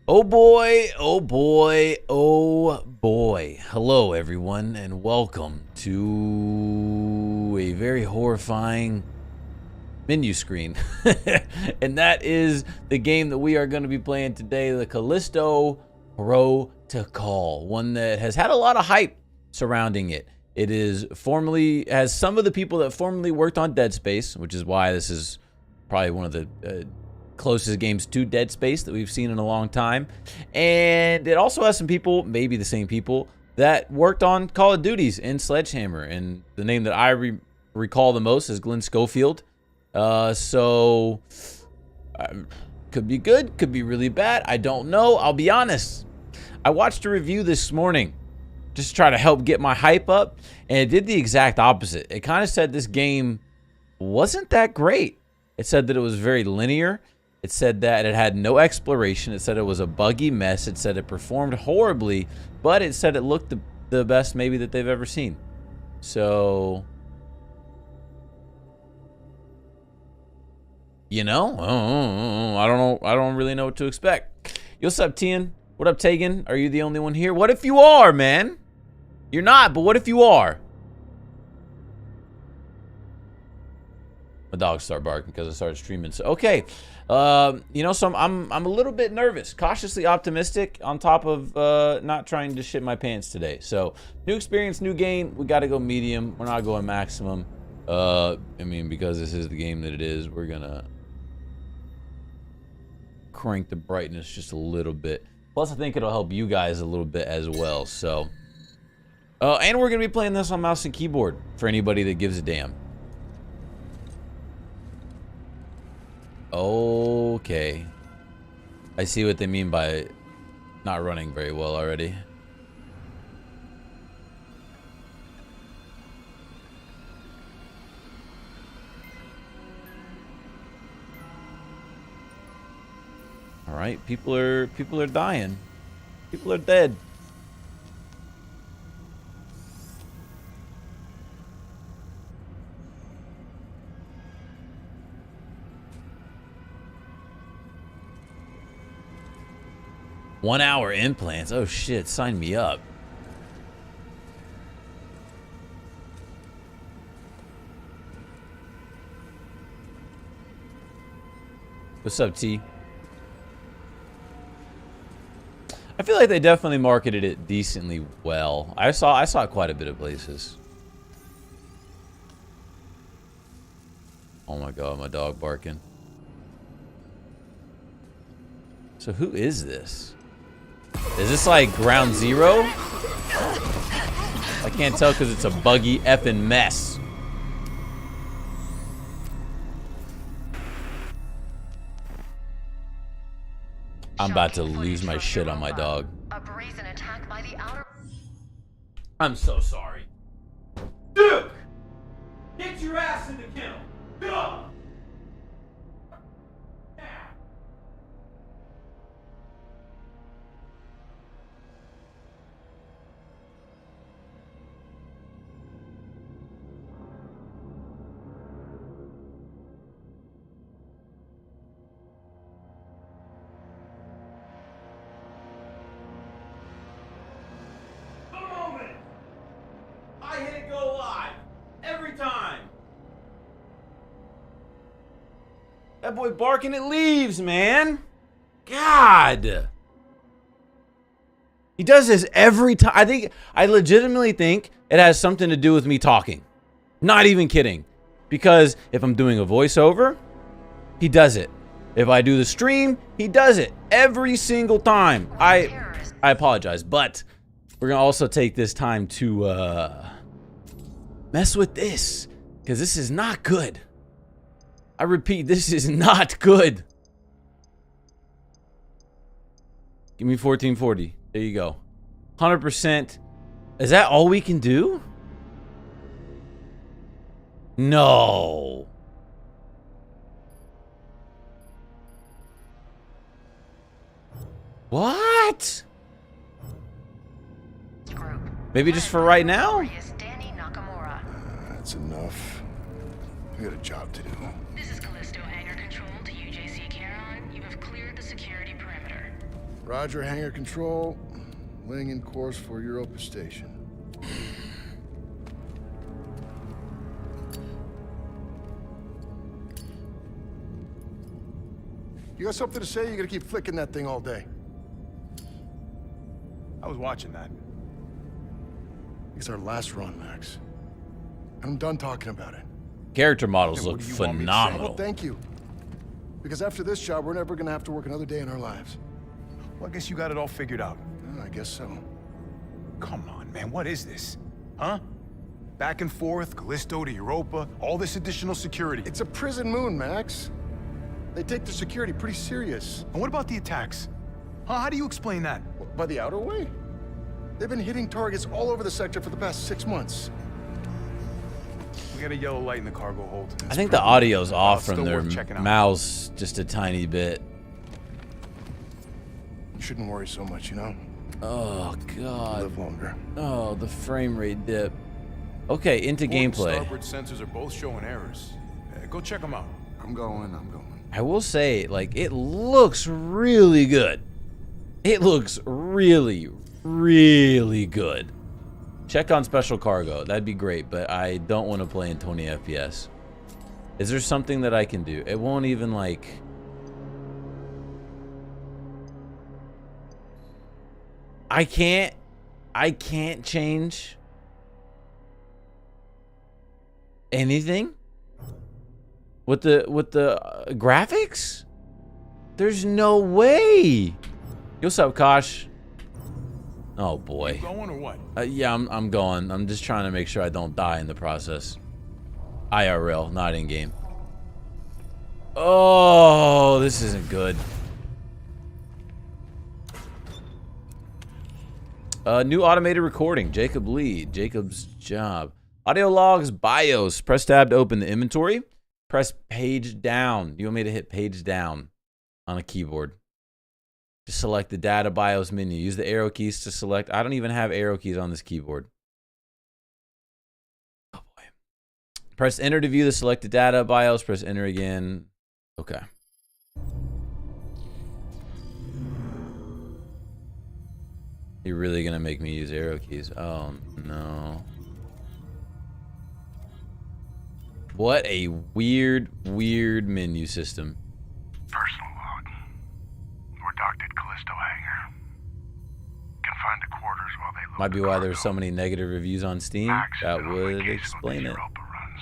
Oh boy, oh boy, oh boy. Hello everyone and welcome to a very horrifying menu screen. And that is the game that we are going to be playing today, the Callisto Protocol. One that has had a lot of hype surrounding it. It is formerly, has some of the people that formerly worked on Dead Space, which is why this is probably one of the closest games to Dead Space that we've seen in a long time. And it also has some people, maybe the same people, that worked on Call of Duties and Sledgehammer. And the name that I recall the most is Glenn Schofield. So could be good, could be really bad. I don't know. I'll be honest. I watched a review this morning just to try to help get my hype up, and it did the exact opposite. It kind of said this game wasn't that great. It said that it was very linear. It said that it had no exploration. It said it was a buggy mess. It said it performed horribly, but it said it looked the best maybe that they've ever seen. So, you know, I don't know. I don't really know what to expect. Yo, what's up, Tian? What up, Tegan? Are you the only one here? What if you are, man? You're not, but what if you are? My dogs start barking because I started streaming. So, okay. You know, so I'm a little bit nervous, cautiously optimistic, on top of not trying to shit my pants today. So, new experience, new game. We got to go medium. We're not going maximum. I mean, because this is the game that it is, we're gonna crank the brightness just a little bit. Plus, I think it'll help you guys a little bit as well. So, and we're gonna be playing this on mouse and keyboard for anybody that gives a damn. Okay. I see what they mean by not running very well already. All right, people are dying. People are dead. One hour implants. Oh shit, sign me up. What's up, T? I feel like they definitely marketed it decently well. I saw quite a bit of places. Oh my god, my dog barking. So who is this? Is this like ground zero? I can't tell because it's a buggy effing mess. I'm about to lose my shit on my dog. A brazen attack by the outer. I'm so sorry. Duke! Get your ass in the kennel! Go! I hit go live every time. That boy barking it leaves, man. God. He does this every time. I legitimately think it has something to do with me talking. Not even kidding. Because if I'm doing a voiceover, he does it. If I do the stream, he does it every single time. I apologize, but we're gonna also take this time to mess with this, because this is not good. I repeat, this is not good. Give me 1440. There you go. 100%. Is that all we can do? No. What? Maybe just for right now? That's enough. We got a job to do. This is Callisto Hangar Control to UJC Caron. You have cleared the security perimeter. Roger, hangar control. Laying in course for Europa Station. You got something to say? You gotta keep flicking that thing all day. I was watching that. It's our last run, Max. And I'm done talking about it. Character models Then look what do you want me to say? phenomenal. Well, thank you. Because after this job, we're never gonna have to work another day in our lives. Well, I guess you got it all figured out. I guess so. Come on, man, what is this? Huh? Back and forth, Callisto to Europa, all this additional security. It's a prison moon, Max. They take their security pretty serious. And what about the attacks? Huh? How do you explain that? By the outer way? They've been hitting targets all over the sector for the past 6 months. We got a yellow light in the cargo hold. I think the audio's off still from their worth checking out. mouths just a tiny bit. You shouldn't worry so much, you know? Oh, God. Live longer. Oh, the frame rate dip. Okay, into Port and gameplay. starboard sensors are both showing errors. Go check them out. I'm going. I will say, like, it looks really good. It looks really, really good. Check on special cargo. That'd be great, but I don't want to play in 20 FPS. Is there something that I can do? It won't even, like... I can't change anything with the graphics. There's no way. What's up, Kosh? Oh boy. Going or what? Yeah, I'm going. I'm just trying to make sure I don't die in the process. IRL, not in game. Oh, this isn't good. New automated recording. Jacob Lee. Jacob's job. Audio logs. BIOS. Press tab to open the inventory. Press page down. You want me to hit page down on a keyboard. Just select the data BIOS menu. Use the arrow keys to select. I don't even have arrow keys on this keyboard. Oh boy. Press enter to view the selected data BIOS. Press enter again. Okay. You're really gonna make me use arrow keys? Oh no. What a weird menu system. Personal log. We're docked at Callisto hangar. Confined to quarters while they load Might be the why there's cargo. so many negative reviews on Steam. Max That is on would vacation explain with it. these Europa runs.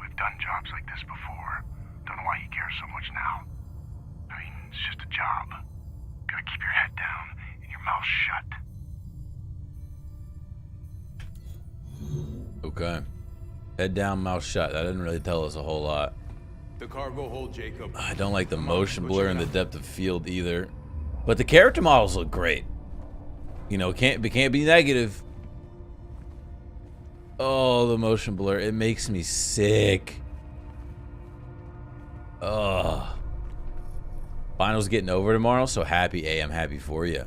We've done jobs like this before. Don't know why he cares so much now. I mean, it's just a job. Gotta keep your head down and your mouth shut. Okay. Head down, mouth shut. That didn't really tell us a whole lot. The cargo hold, Jacob. I don't like the Come on, motion go blur check and it the out. depth of field either. But the character models look great. You know, can't be negative. Oh, the motion blur. It makes me sick. Ugh. Finals getting over tomorrow, so happy. Hey, I'm happy for you.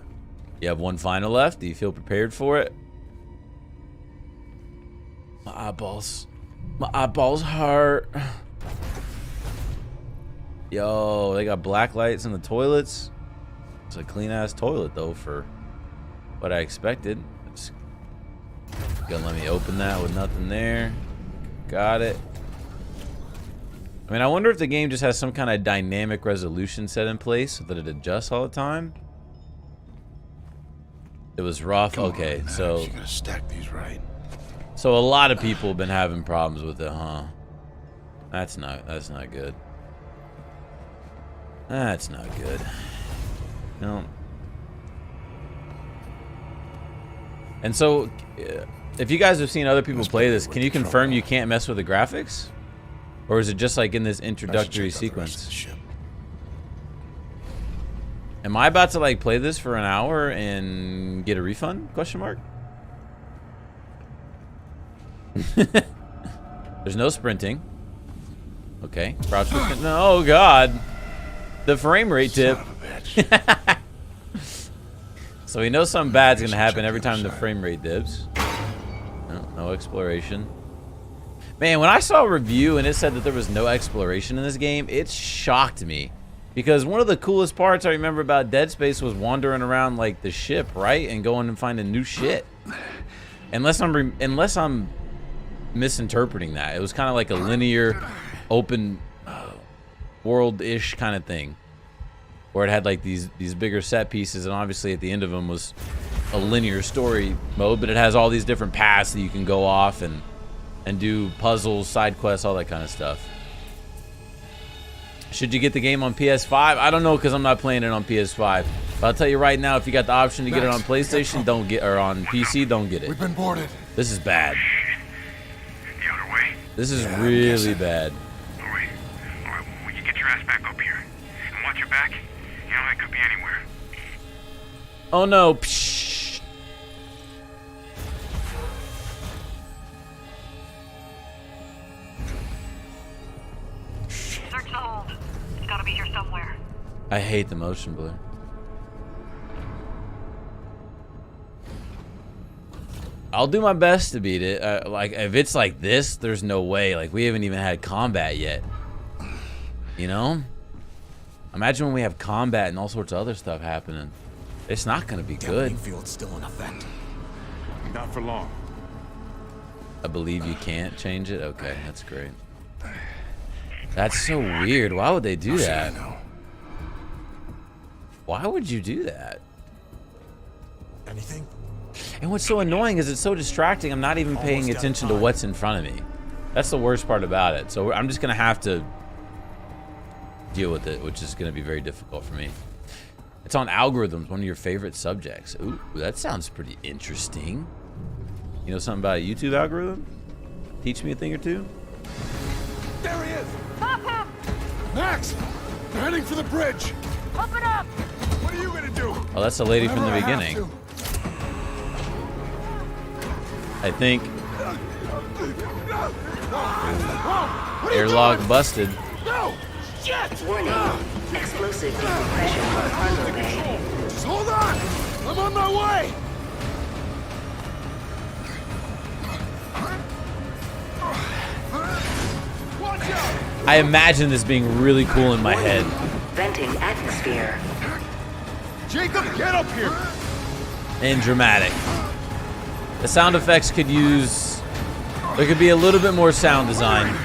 You have one final left. Do you feel prepared for it? My eyeballs. My eyeballs hurt. Yo, they got black lights in the toilets. It's a clean ass toilet though for what I expected. It's gonna let me open that with nothing there. Got it. I mean, I wonder if the game just has some kind of dynamic resolution set in place so that it adjusts all the time. It was rough. Come on, Okay, Max, so you gotta stack these right. a lot of people have been having problems with it, huh? That's not good. That's not good. No. And so, if you guys have seen other people play this, can you confirm you can't mess with the graphics? Or is it just like in this introductory I should check out the rest of sequence? the ship. Am I about to like play this for an hour and get a refund? Question mark. There's no sprinting. Okay. Crouch. No, oh god. The frame rate dip. Son of a bitch. So we know something bad's gonna should happen check every the other time the side. frame rate dips. No exploration. Man, when I saw a review and it said that there was no exploration in this game, it shocked me. Because one of the coolest parts I remember about Dead Space was wandering around like the ship, right, and going and finding new shit. Unless I'm misinterpreting that, it was kind of like a linear, open world-ish kind of thing, where it had like these bigger set pieces, and obviously at the end of them was a linear story mode, but it has all these different paths that you can go off and do puzzles, side quests, all that kind of stuff. Should you get the game on PS5? I don't know, because I'm not playing it on PS5. But I'll tell you right now, if you got the option to get it on PlayStation, don't get, or on PC, don't get it. We've been boarded. This is bad. The other way? This is really bad. Alright. Alright, well, you get your ass back up here. And watch your back. You know, that could be anywhere. Oh no. Psh. Search the hold. It's gotta be here somewhere. I hate the motion blur. I'll do my best to beat it. Like, if it's like this, there's no way. Like, we haven't even had combat yet. You know? Imagine when we have combat and all sorts of other stuff happening. It's not going to be good. Field's still in effect. Not for long. I believe you can't change it? Okay, that's great. That's so weird. Why would they do that? Why would you do that? Anything? And what's so annoying is it's so distracting. I'm not even paying attention to what's in front of me. That's the worst part about it. So I'm just going to have to deal with it, which is going to be very difficult for me. It's on algorithms, one of your favorite subjects. Ooh, that sounds pretty interesting. You know something about a YouTube algorithm? Teach me a thing or two? There he is! Max! They're heading for the bridge! Open up! What are you gonna do? Oh, that's the lady from the beginning. I think. Airlock busted. No! Shit! Warning. Explosive decompression on cargo bay. Just hold on! I'm on my way! Watch out! I imagine this being really cool in my head. Venting atmosphere. Jacob, get up here! And dramatic. The sound effects could use... There could be a little bit more sound design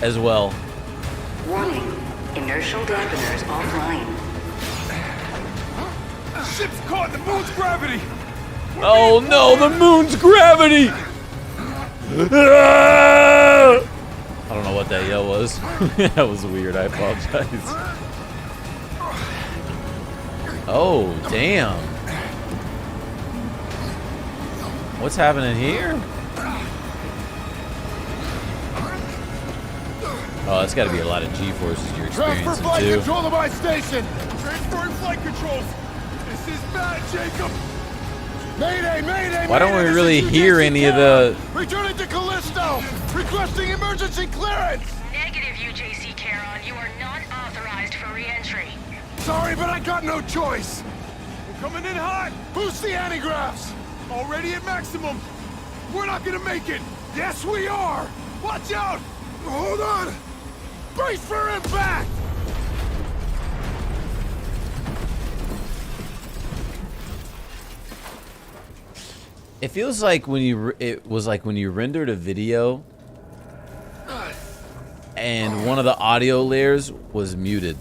as well. Warning. Inertial dampeners offline. Ship's caught in the moon's gravity! Oh no, the moon's gravity! I don't know what that yell was. That was weird, I apologize. Oh, damn. What's happening here? Oh, that's gotta be a lot of G-forces you're Transfer experiencing flight too. control to my station! Transferring flight controls! This is bad, Jacob! Mayday, mayday, Why don't we mayday, really this is hear UJC any of Carol. the... Returning to Callisto! Requesting emergency clearance! Negative, UJC Caron. You are not authorized for re-entry. Sorry, but I got no choice! We're coming in hot! Boost the antigraphs! Already at maximum! We're not gonna make it! Yes, we are! Watch out! Hold on! Brace for impact! It feels like when you... It was like when you rendered a video and one of the audio layers was muted.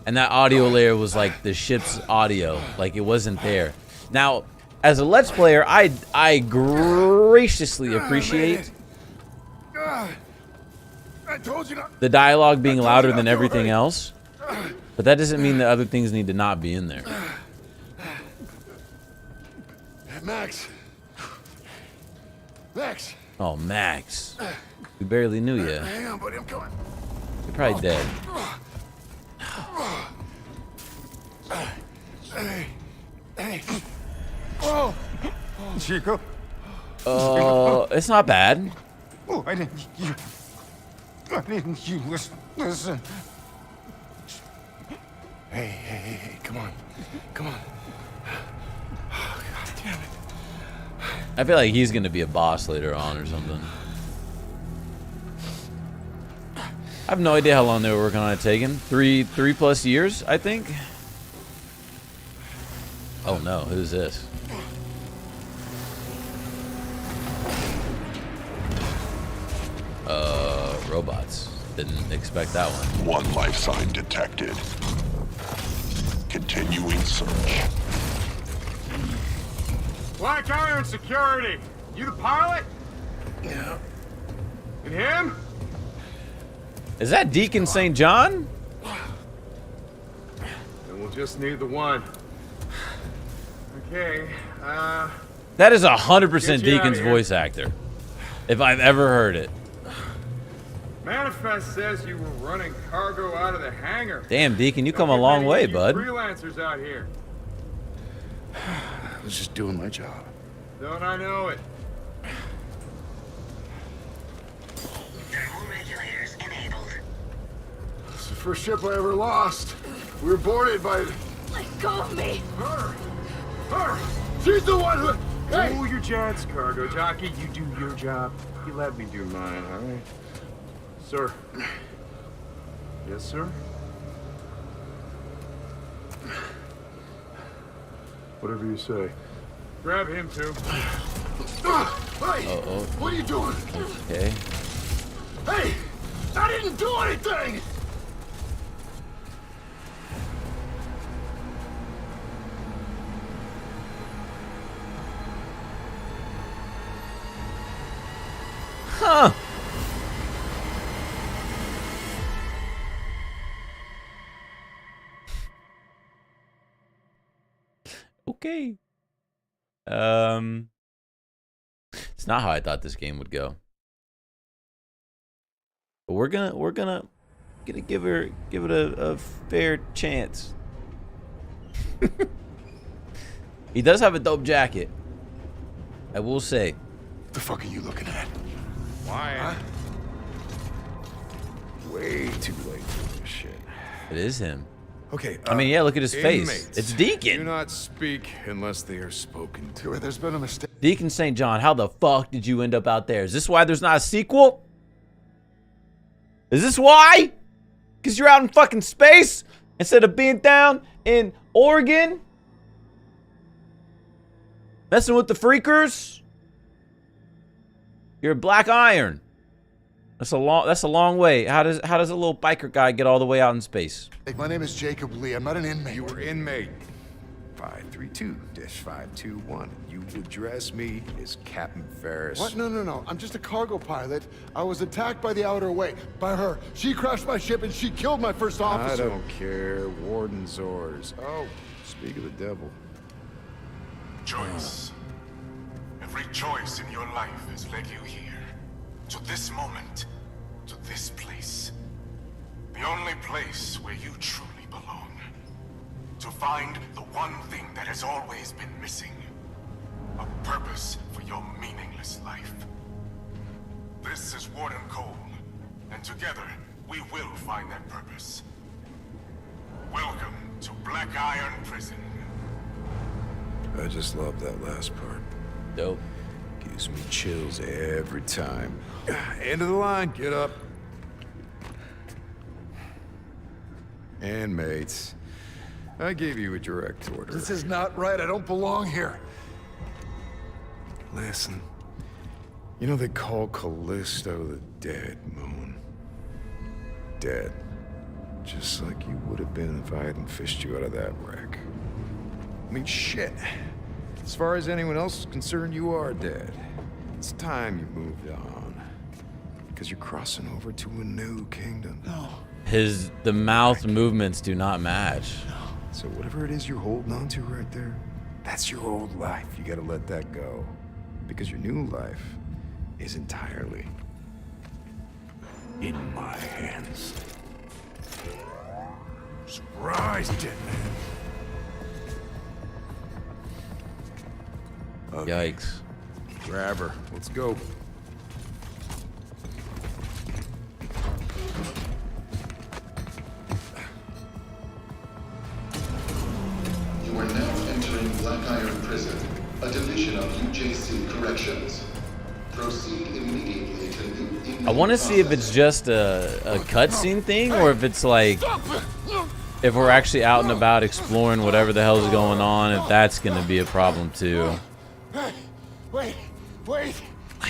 And that audio layer was like the ship's audio. Like it wasn't there. Now, as a Let's Player, I graciously appreciate I told you not. the dialogue being louder than everything else. But that doesn't mean that other things need to not be in there. Max. Max. Oh, Max. We barely knew you. Hang on, buddy, I'm coming. You're probably dead. Hey. Oh. Chico? It's not bad. Oh, I didn't you listen. Hey, come on. Come on. Oh, God damn it. I feel like he's gonna be a boss later on or something. I have no idea how long they were working on it taking. Three plus years, I think. Oh no, who's this? Robots. Didn't expect that one. One life sign detected. Continuing search. Black Iron Security! You the pilot? Yeah. And him? Is that Deacon St. John? Then we'll just need the one. Okay, That is 100% Get you outta Deacon's here. voice actor. If I've ever heard it. Manifest says you were running cargo out of the hangar. Damn, Deacon, you Don't come a get long many way, of you bud. Freelancers out here. I was just doing my job. Don't I know it? Thermal regulators enabled. It's the first ship I ever lost. We were boarded by Let go of me. her. She's the one who. Hey! Cool your jets, cargo jockey. You do your job. You let me do mine, all right? Sir. Yes, sir? Whatever you say. Grab him, too. Hey! Uh-oh. What are you doing? Okay. Hey! I didn't do anything! Huh. Okay. It's not how I thought this game would go. But we're gonna give it a fair chance. He does have a dope jacket, I will say. What the fuck are you looking at? Why? Way too late for this shit. It is him. Okay, I mean, yeah, look at his face. inmates. It's Do Deacon. not speak unless they are spoken to. There's been a mistake. Deacon St. John, how the fuck did you end up out there? Is this why there's not a sequel? Is this why? Because you're out in fucking space instead of being down in Oregon? Messing with the freakers? You're a black iron. That's a long way. How does a little biker guy get all the way out in space? My name is Jacob Lee. I'm not an inmate. You were inmate 532-521. You address me as Captain Ferris. What? No. I'm just a cargo pilot. I was attacked by the Outer Way. By her. She crashed my ship and she killed my first I officer. don't care. Warden's orders. Oh, speak of the devil. Choice. Every choice in your life has led you here. To this moment. To this place. The only place where you truly belong. To find the one thing that has always been missing. A purpose for your meaningless life. This is Warden Cole, and together we will find that purpose. Welcome to Black Iron Prison. I just love that last part. Dope. Gives me chills every time. End of the line, get up. And mates, I gave you a direct order. This is not right. I don't belong here. Listen, you know they call Callisto the dead moon. Dead. Just like you would have been if I hadn't fished you out of that wreck. I mean, shit. As far as anyone else is concerned, you are dead. It's time you moved on. Because you're crossing over to a new kingdom. No. The mouth movements do not match. So whatever it is you're holding on to right there, that's your old life. You gotta let that go. Because your new life is entirely in my hands. Surprise, dead man. Okay, Yikes. grab her. Let's go. You are now entering Black Iron Prison, a division of UJC Corrections. Proceed immediately to new I want to see if it's just a cutscene thing, or if it's like, if we're actually out and about exploring whatever the hell's going on, if that's going to be a problem too. Wait.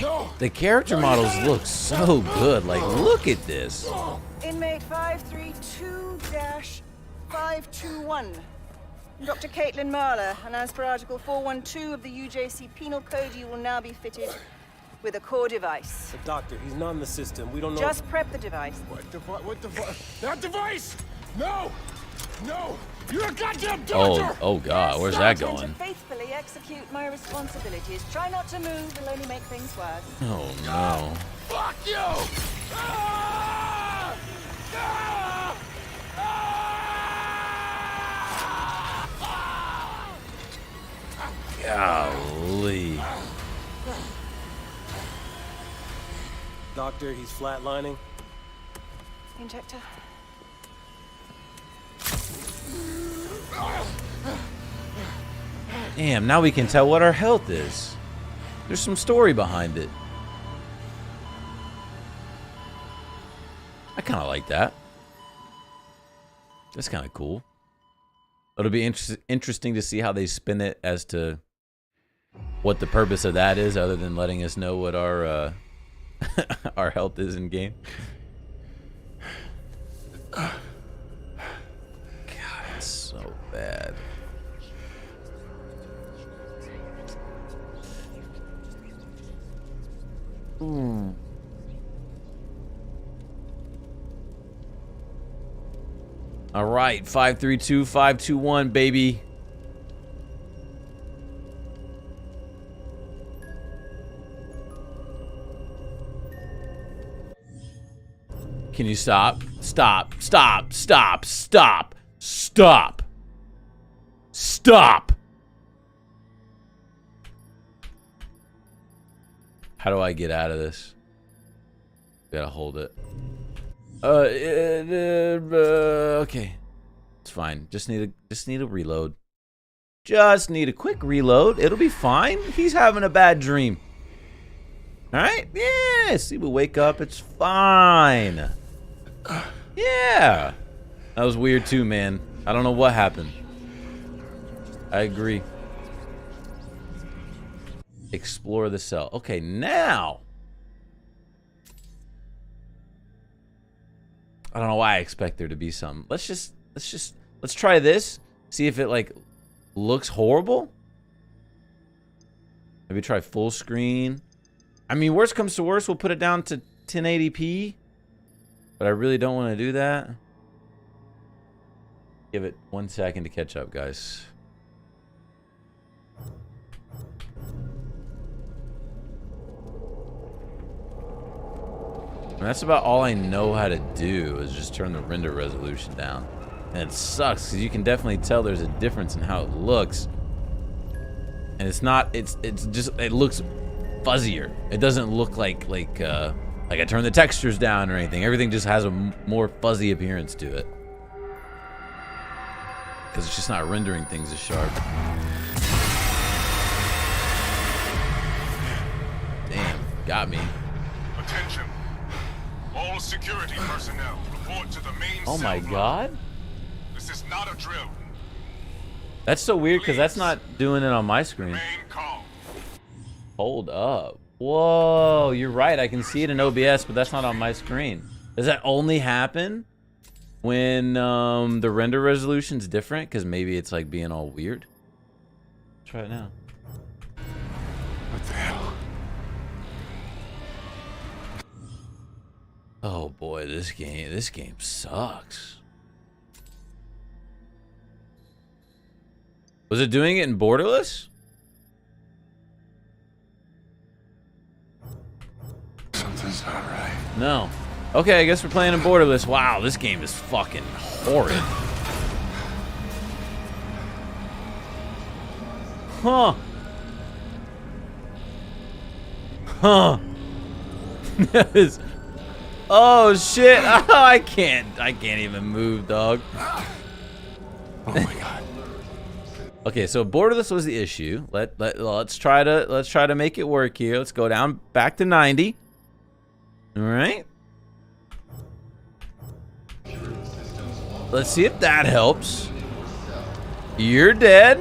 No. The character models look so good. Like, look at this. Inmate 532-521. Dr. Caitlin Marler, and as per Article 412 of the UJC Penal Code, you will now be fitted with a core device. Doctor, he's not in the system. We don't know. Just prep the device. What the fuck? That device! No! You're a goddamn Oh, doctor! oh God, where's that going? To faithfully execute my responsibilities. Try not to move, it'll only make things worse. Oh no. Fuck you! Ah! Ah! Golly. Doctor, he's flatlining. Injector. Damn, now we can tell what our health is. There's some story behind it. I kind of like that. That's kind of cool. It'll be interesting to see how they spin it as to what the purpose of that is, other than letting us know what our our health is in game. God, it's so bad. All right, 532-521, baby. Can you stop? Stop. Stop. Stop. Stop. Stop. Stop. How do I get out of this? Gotta hold it. Okay. It's fine. Just need a reload. Just need a quick reload. It'll be fine. He's having a bad dream. Alright? Yeah. See, we wake up. It's fine. Yeah. That was weird too, man. I don't know what happened. I agree. Explore the cell. Okay, now. I don't know why I expect there to be something. Let's try this. See if it like looks horrible. Maybe try full screen. I mean, worst comes to worst, we'll put it down to 1080p. But I really don't want to do that. Give it 1 second to catch up, guys. And that's about all I know how to do, is just turn the render resolution down. And it sucks because you can definitely tell there's a difference in how it looks. And it's not, it's just, it looks fuzzier. It doesn't look like I turn the textures down or anything. Everything just has a more fuzzy appearance to it. Because it's just not rendering things as sharp. Damn, got me. Attention. All security personnel report to the main Oh my cell god. block. This is not a drill. That's so weird because that's not doing it on my screen. Remain calm. Hold up. Whoa, you're right. I can see it in OBS, but that's not on my screen. Does that only happen when the render resolution's different? Because maybe it's like being all weird. Try it now. What the hell? Oh boy, this game sucks. Was it doing it in Borderless? Something's not right. No. Okay, I guess we're playing in Borderless. Wow, this game is fucking horrid. Huh. Huh. That is... Oh shit! Oh, I can't even move, dog. Oh my god. Okay, so borderless was the issue. Let's try to make it work here. Let's go down back to 90. All right. Let's see if that helps. You're dead.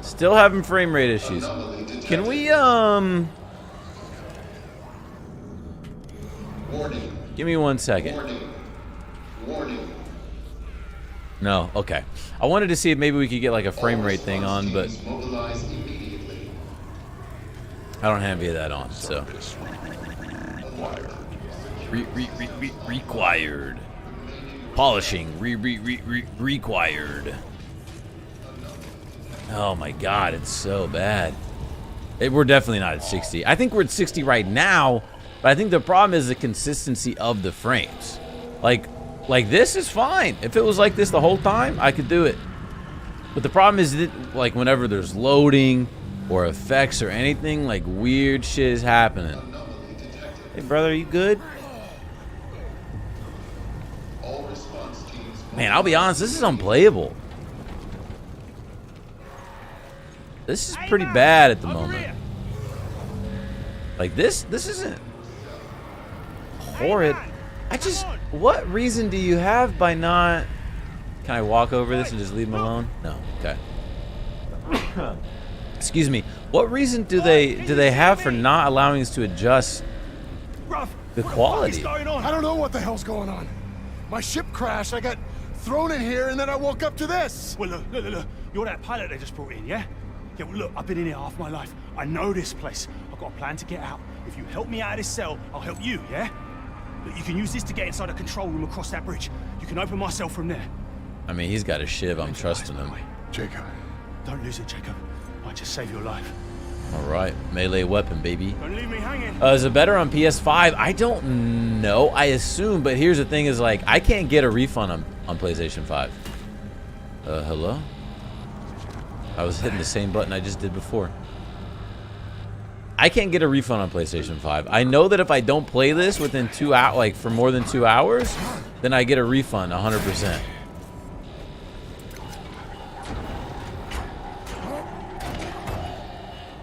Still having frame rate issues. Can we give me 1 second. No, okay. I wanted to see if maybe we could get like a frame rate thing on, but I don't have any of that on, so. Required. Polishing. Required. Oh my god, it's so bad. We're definitely not at 60. I think we're at 60 right now, but I think the problem is the consistency of the frames. Like this is fine. If it was like this the whole time, I could do it. But the problem is that, like, whenever there's loading or effects or anything, like, weird shit is happening. Hey, brother, are you good? Man, I'll be honest, this is unplayable. This is pretty bad at the moment. Like, this isn't horrid. What reason do you have by not... Can I walk over this and just leave him alone? No, okay. Excuse me. What reason do they have for not allowing us to adjust the quality? I don't know what the hell's going on. My ship crashed, I got thrown in here, and then I woke up to this. Well, look. You're that pilot they just brought in, yeah? Yeah, well, look, I've been in here half my life. I know this place. I've got a plan to get out. If you help me out of this cell, I'll help you, yeah? Look, you can use this to get inside a control room across that bridge. You can open my cell from there. I mean, he's got a shiv. I'm trusting him. Jacob. Don't lose it, Jacob. Might just save your life. All right. Melee weapon, baby. Don't leave me hanging. Is it better on PS5? I don't know. I assume, but here's the thing is, like, I can't get a refund on PlayStation 5. Hello? I was hitting the same button I just did before. I can't get a refund on PlayStation 5. I know that if I don't play this within 2 hours, like for more than 2 hours, then I get a refund 100%.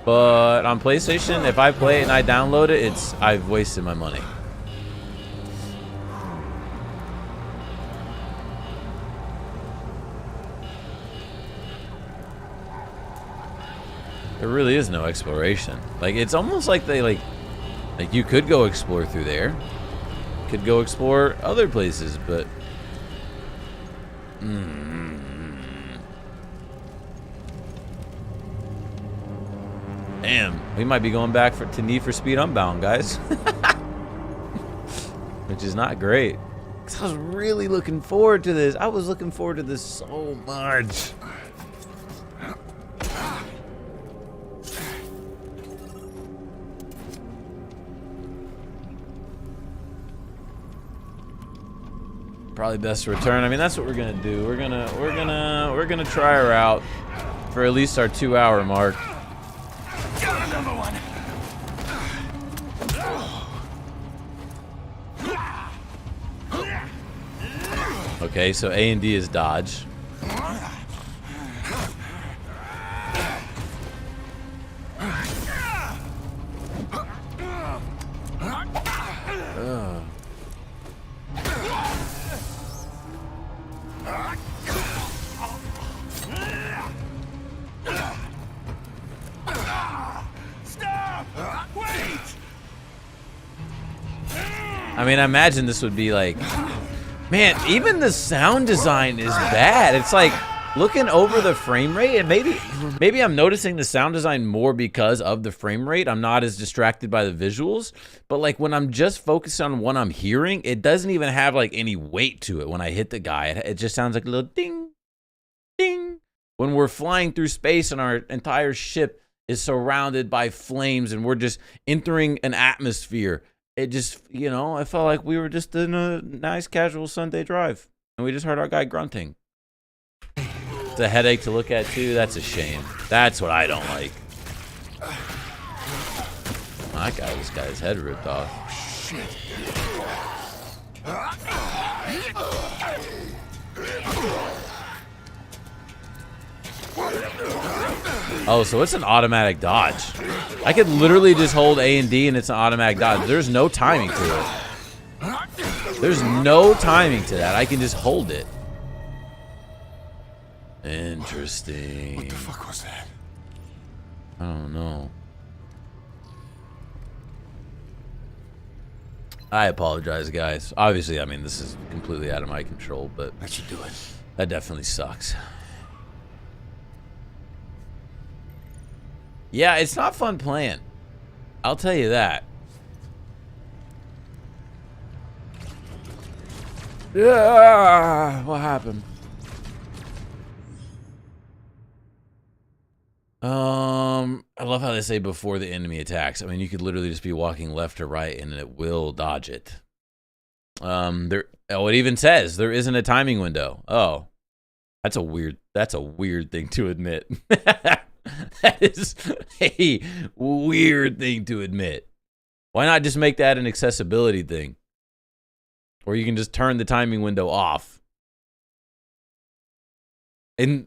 But on PlayStation, if I play it and I download it, I've wasted my money. There really is no exploration. Like, it's almost like they like you could go explore through there. Could go explore other places, but damn, we might be going back to Need for Speed Unbound, guys. Which is not great. Because I was really looking forward to this. I was looking forward to this so much. Probably best to return. I mean, that's what we're gonna do. We're gonna try her out for at least our 2-hour mark. Got another one. Okay, so A and D is dodge. I mean, I imagine this would be like, man, even the sound design is bad. It's like looking over the frame rate, and maybe I'm noticing the sound design more because of the frame rate. I'm not as distracted by the visuals, but like when I'm just focused on what I'm hearing, it doesn't even have like any weight to it. When I hit the guy, it just sounds like a little ding, ding. When we're flying through space and our entire ship is surrounded by flames and we're just entering an atmosphere, it just, you know, I felt like we were just in a nice casual Sunday drive and we just heard our guy grunting. It's a headache to look at too. That's a shame. That's what I don't like. I got this guy's head ripped off. Shit. Oh, so it's an automatic dodge. I could literally just hold A and D and it's an automatic dodge. There's no timing to it. There's no timing to that. I can just hold it. Interesting. What the fuck was that? I don't know. I apologize, guys. Obviously, I mean, this is completely out of my control, but That should do it. that definitely sucks. Yeah, it's not fun playing. I'll tell you that. Yeah, what happened? I love how they say before the enemy attacks. I mean, you could literally just be walking left or right and it will dodge it. It even says there isn't a timing window. Oh, that's a weird thing to admit. That is a weird thing to admit. Why not just make that an accessibility thing? Or you can just turn the timing window off. And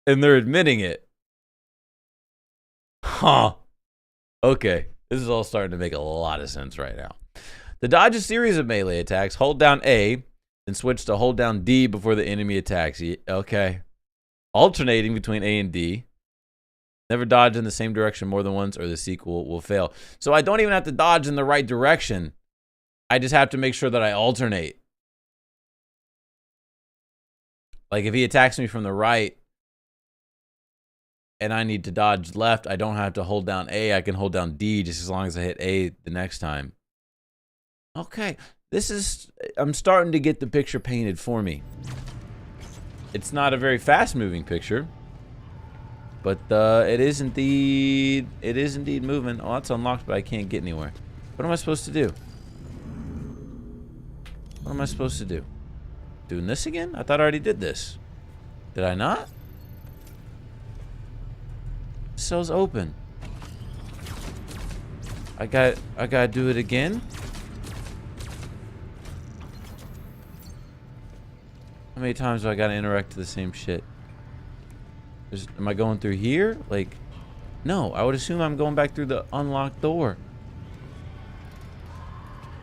they're admitting it. Huh. Okay. This is all starting to make a lot of sense right now. To dodge a series of melee attacks, hold down A, then switch to hold down D before the enemy attacks. Okay. Alternating between A and D. Never dodge in the same direction more than once or the sequel will fail. So I don't even have to dodge in the right direction. I just have to make sure that I alternate. Like if he attacks me from the right and I need to dodge left, I don't have to hold down A. I can hold down D just as long as I hit A the next time. Okay. I'm starting to get the picture painted for me. It's not a very fast-moving picture, but it is indeed moving. Oh, that's unlocked, but I can't get anywhere. What am I supposed to do? What am I supposed to do? Doing this again? I thought I already did this. Did I not? Cell's open. I gotta do it again. How many times do I gotta interact to the same shit? Am I going through here? Like, no, I would assume I'm going back through the unlocked door.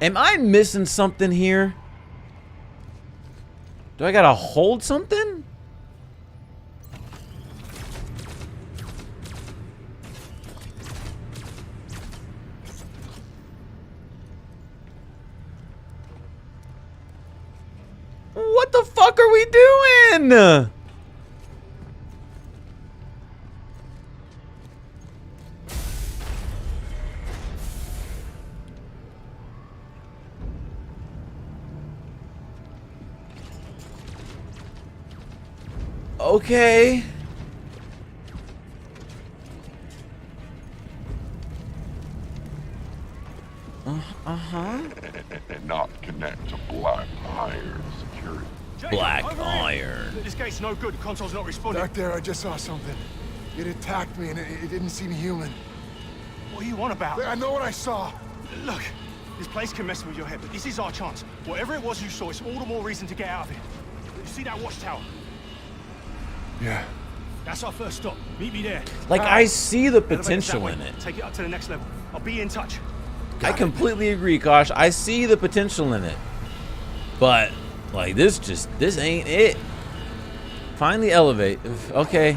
Am I missing something here? Do I gotta hold something? What the fuck are we doing? Okay. And not connect to Black Iron security. Black Iron. This gate's no good. The console's not responding. Back there, I just saw something. It attacked me and it didn't seem human. What are you on about? I know what I saw. Look, this place can mess with your head, but this is our chance. Whatever it was you saw, it's all the more reason to get out of it. You see that watchtower? Yeah. That's our first stop. Meet me there. Like, I see the Elevator's potential that way. in it. Take it up to the next level. I'll be in touch. I completely agree, Kosh. I see the potential in it. But, like, this ain't it. Finally elevate. Okay.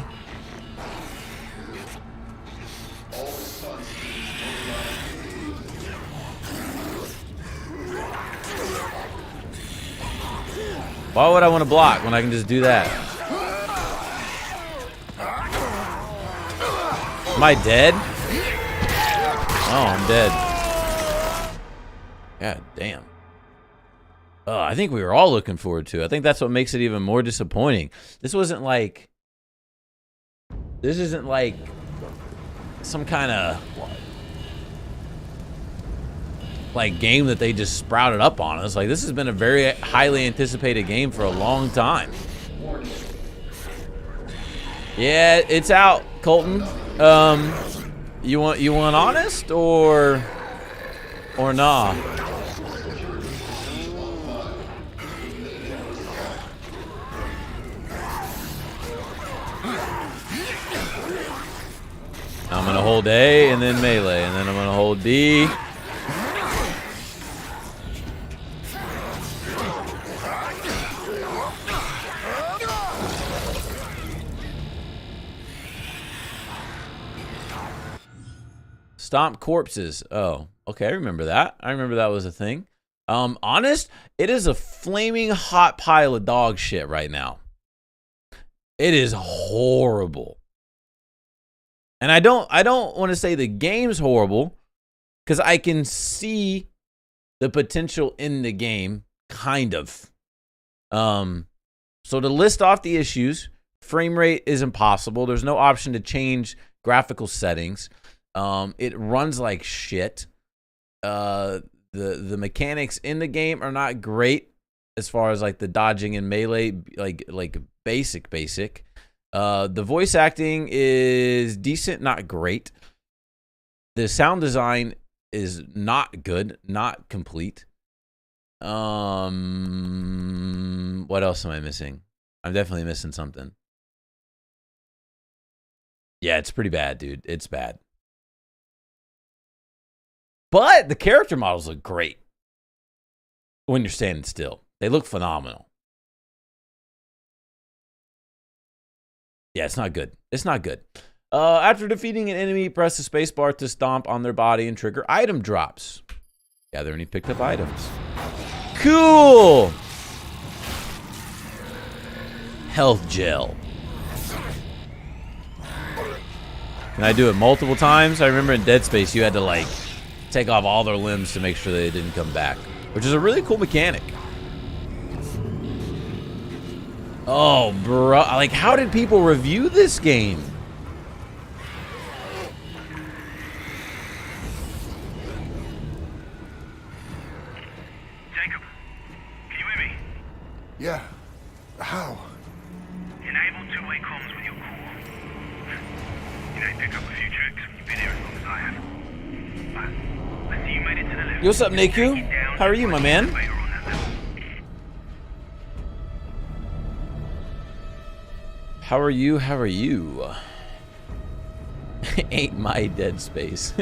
Why would I want to block when I can just do that? Am I dead? Oh, I'm dead. God damn. Oh, I think we were all looking forward to it. I think that's what makes it even more disappointing. This isn't like some kind of like game that they just sprouted up on us. Like, this has been a very highly anticipated game for a long time. Yeah, it's out, Colton. You want honest or nah? gonna hold A and then melee, and then I'm gonna hold D. Stomp corpses. Oh, okay, I remember that. I remember that was a thing. Honest, it is a flaming hot pile of dog shit right now. It is horrible. And I don't want to say the game's horrible, because I can see the potential in the game, kind of. So to list off the issues, frame rate is impossible. There's no option to change graphical settings. It runs like shit. The mechanics in the game are not great as far as like the dodging and melee, like basic. The voice acting is decent, not great. The sound design is not good, not complete. What else am I missing? I'm definitely missing something. Yeah, it's pretty bad, dude. It's bad. But the character models look great when you're standing still. They look phenomenal. Yeah, it's not good. It's not good. After defeating an enemy, press the spacebar to stomp on their body and trigger item drops. Gather any picked up items. Cool! Health gel. Can I do it multiple times? I remember in Dead Space you had to like take off all their limbs to make sure they didn't come back, which is a really cool mechanic. Oh, bro. Like, how did people review this game? Jacob, can you hear me? Yeah. How? Enable two-way comms with your core. You know, pick up a few tricks when you've been here as long as I have. I see you made it to the level. Yo, what's up, Naku? How are you, my man? How are you? How are you? Ain't my Dead Space.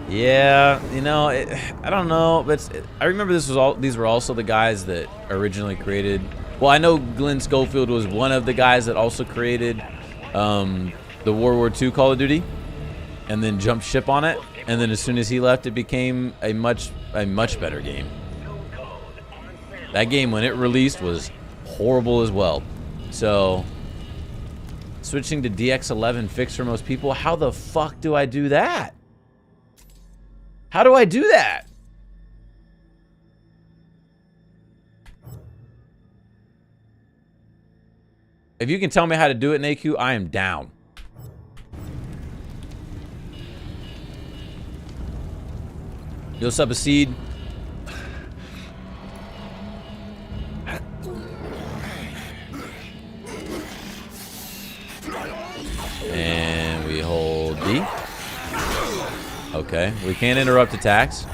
Yeah, you know, I don't know, but I remember these were also the guys that originally created. Well, I know Glenn Schofield was one of the guys that also created the World War II Call of Duty, and then jumped ship on it. And then as soon as he left, it became a much better game. That game, when it released, was horrible as well. So, switching to DX11 fixed for most people. How the fuck do I do that? How do I do that? If you can tell me how to do it, Naku, I am down. Yo, what's up, a seed? And we hold D. Okay, we can't interrupt attacks.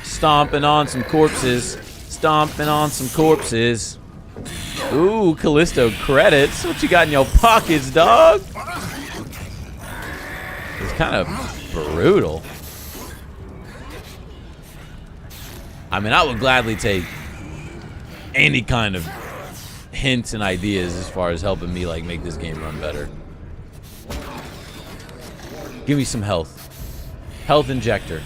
Stomping on some corpses. Stomping on some corpses. Ooh, Callisto credits. What you got in your pockets, dog? It's kind of brutal. I mean, I would gladly take any kind of hints and ideas as far as helping me like make this game run better. Give me some health. Health injector.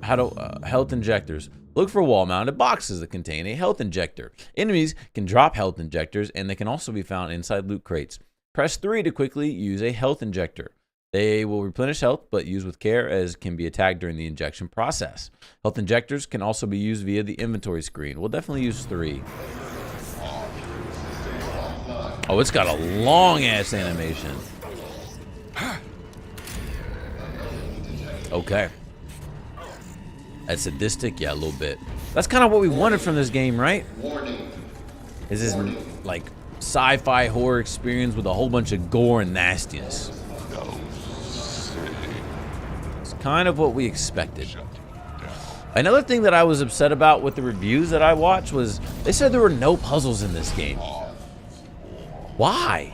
How do health injectors? Look for wall-mounted boxes that contain a health injector. Enemies can drop health injectors, and they can also be found inside loot crates. Press 3 to quickly use a health injector. They will replenish health, but use with care, as can be attacked during the injection process. Health injectors can also be used via the inventory screen. We'll definitely use 3. Oh, it's got a long-ass animation. Okay. That's sadistic? Yeah, a little bit. That's kind of what we wanted from this game, right? Is this, like, sci-fi horror experience with a whole bunch of gore and nastiness. It's kind of what we expected. Another thing that I was upset about with the reviews that I watched was they said there were no puzzles in this game. Why?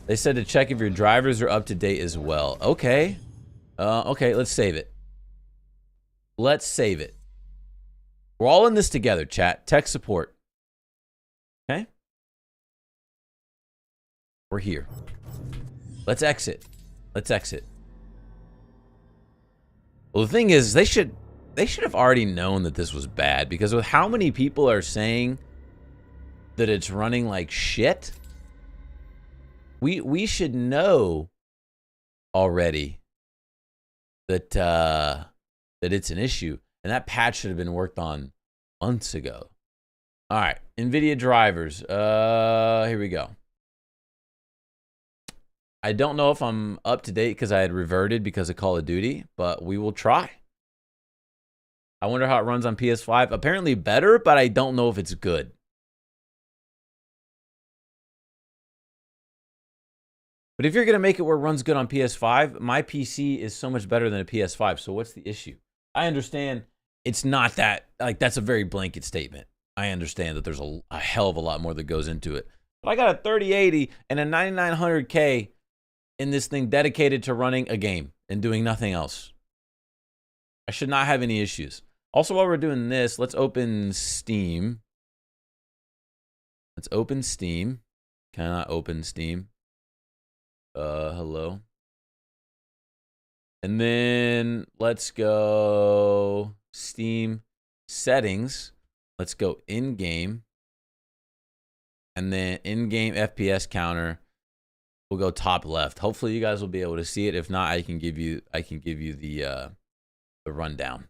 They said to check if your drivers are up to date as well. Okay. Okay, let's save it. Let's save it. We're all in this together, chat. Tech support. Okay? We're here. Let's exit. Let's exit. Well, the thing is, they should have already known that this was bad, because with how many people are saying that it's running like shit, we should know already that that it's an issue, and that patch should have been worked on months ago. All right, NVIDIA drivers. Here we go. I don't know if I'm up to date because I had reverted because of Call of Duty, but we will try. I wonder how it runs on PS5. Apparently better, but I don't know if it's good. But if you're going to make it where it runs good on PS5, my PC is so much better than a PS5, so what's the issue? I understand it's not that, like, that's a very blanket statement. I understand that there's a hell of a lot more that goes into it. But I got a 3080 and a 9900K in this thing dedicated to running a game and doing nothing else. I should not have any issues. Also, while we're doing this, let's open Steam. Let's open Steam. Cannot open Steam. Hello. And then let's go Steam settings. Let's go in-game. And then in-game FPS counter. We'll go top left. Hopefully you guys will be able to see it. If not, I can give you the rundown.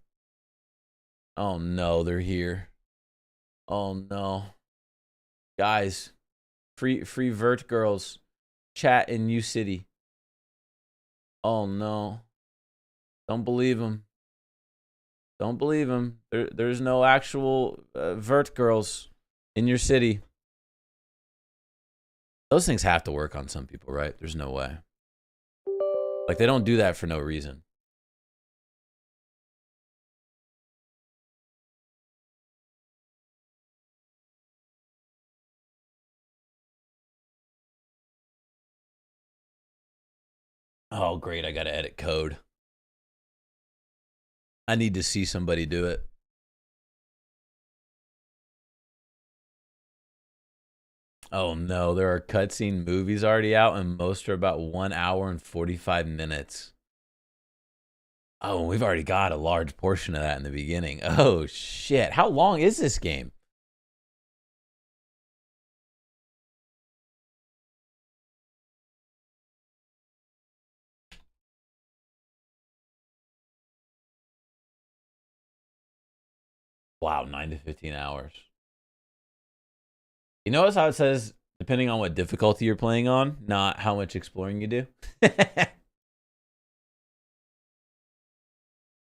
Oh no, they're here. Oh no. Guys, free vert girls. Chat in U City. Oh no. Don't believe them. Don't believe them. There's no actual vert girls in your city. Those things have to work on some people, right? There's no way. Like, they don't do that for no reason. Oh, great. I got to edit code. I need to see somebody do it. Oh no, there are cutscene movies already out, and most are about 1 hour and 45 minutes. Oh, we've already got a large portion of that in the beginning. Oh shit, how long is this game? Wow, 9 to 15 hours. You notice how it says, depending on what difficulty you're playing on, not how much exploring you do?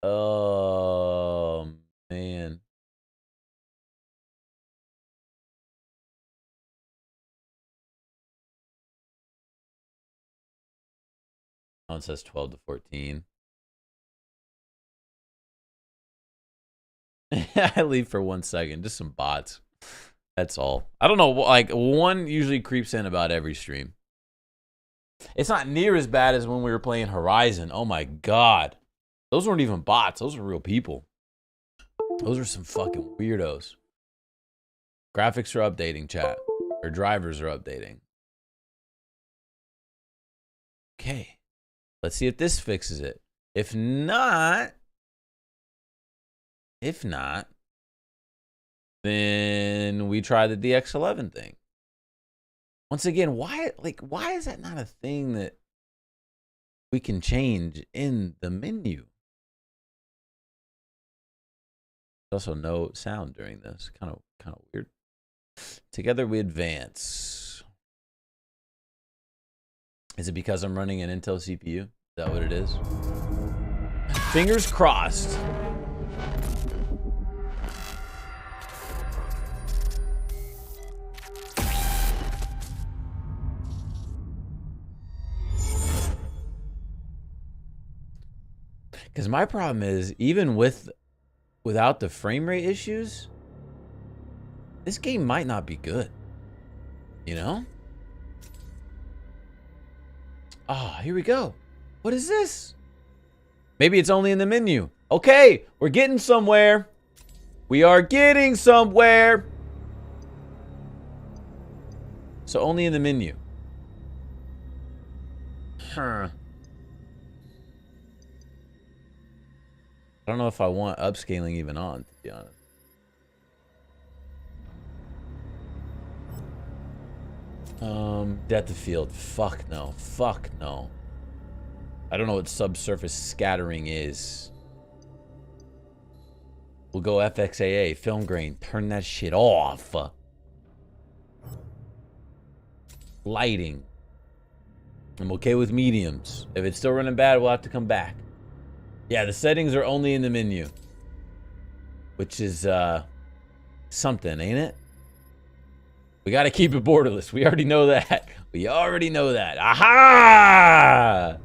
Oh, man. One says 12 to 14. I leave for 1 second, just some bots. That's all. I don't know, like, one usually creeps in about every stream. It's not near as bad as when we were playing Horizon. Oh my god. Those weren't even bots. Those were real people. Those are some fucking weirdos. Graphics are updating, chat. Or drivers are updating. Okay. Let's see if this fixes it. If not, then we try the DX11 thing. Once again, why is that not a thing that we can change in the menu? There's also no sound during this. Kind of weird. Together we advance. Is it because I'm running an Intel CPU? Is that what it is? Fingers crossed. Because my problem is, even without the frame rate issues, this game might not be good. You know? Ah, here we go. What is this? Maybe it's only in the menu. Okay, we're getting somewhere. We are getting somewhere. So only in the menu. Huh. I don't know if I want upscaling even on, to be honest. Depth of field. Fuck no. Fuck no. I don't know what subsurface scattering is. We'll go FXAA, film grain. Turn that shit off. Lighting. I'm okay with mediums. If it's still running bad, we'll have to come back. Yeah, the settings are only in the menu. Which is, something, ain't it? We gotta keep it borderless. We already know that. We already know that. Aha!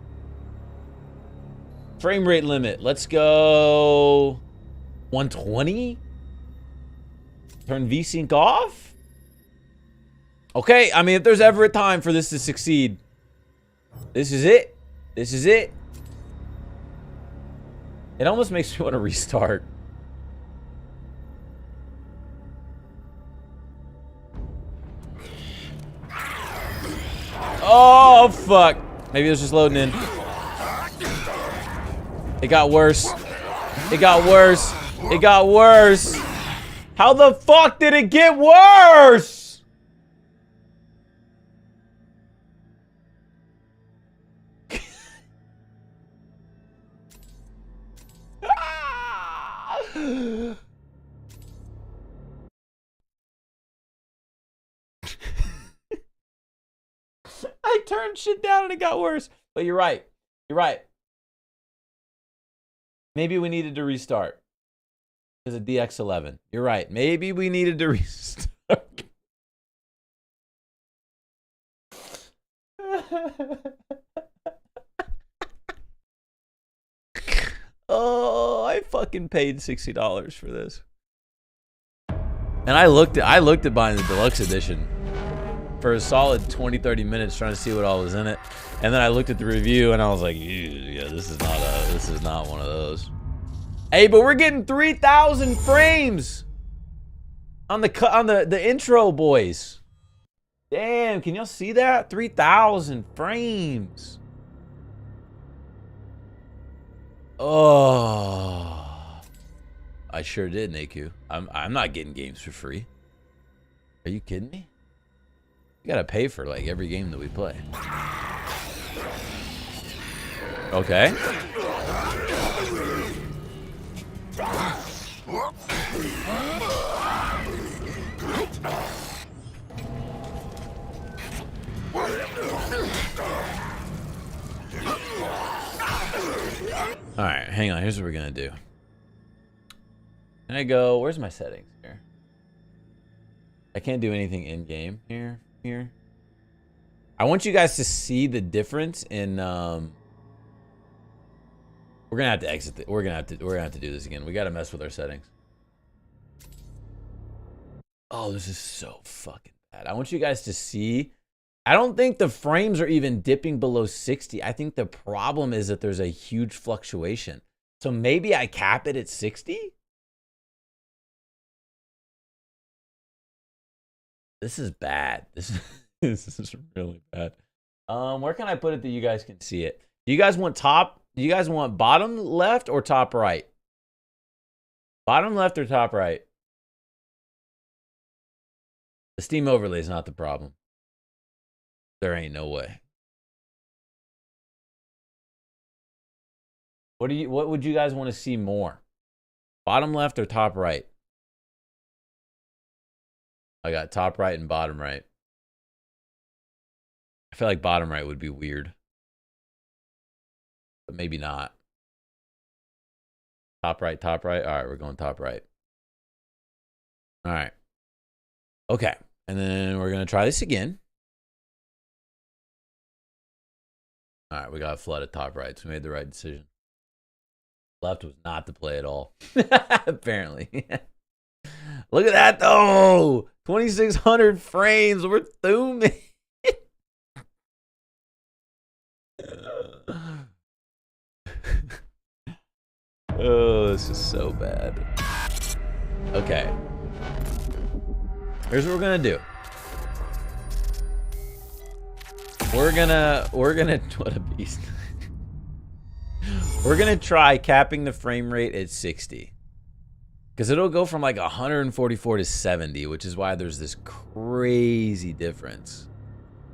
Frame rate limit. Let's go 120. Turn VSync off. Okay, I mean, if there's ever a time for this to succeed, this is it. This is it. It almost makes me want to restart. Oh, fuck. Maybe it was just loading in. It got worse. It got worse. It got worse. How the fuck did it get worse? I turned shit down and it got worse. But you're right. You're right. Maybe we needed to restart. Because of DX11. You're right. Maybe we needed to restart. Oh, I fucking paid $60 for this. And I looked at buying the deluxe edition for a solid 20-30 minutes trying to see what all was in it. And then I looked at the review and I was like, yeah, this is not one of those. Hey, but we're getting 3,000 frames on the intro, boys. Damn, can y'all see that? 3,000 frames. Oh, I sure did, Naku. I'm not getting games for free. Are you kidding me? You gotta pay for like every game that we play. Okay. All right, hang on. Here's what we're gonna do. Can I go? Where's my settings here? I can't do anything in game here. I want you guys to see the difference in. We're gonna have to exit. We're gonna have to do this again. We gotta mess with our settings. Oh, this is so fucking bad. I want you guys to see. I don't think the frames are even dipping below 60. I think the problem is that there's a huge fluctuation. So maybe I cap it at 60? This is bad. This is really bad. Where can I put it that you guys can see it? Do you guys want bottom left or top right? Bottom left or top right? The Steam overlay is not the problem. There ain't no way. What would you guys want to see more? Bottom left or top right? I got top right and bottom right. I feel like bottom right would be weird. But maybe not. Top right, top right. All right, we're going top right. All right. Okay. And then we're going to try this again. All right, we got flooded top right, so we made the right decision. Left was not to play at all. Apparently. Look at that though. 2600 frames. We're zooming. Oh, this is so bad. Okay. Here's what we're gonna do. We're gonna what a beast. We're gonna try capping the frame rate at 60. Because it'll go from like 144 to 70, which is why there's this crazy difference.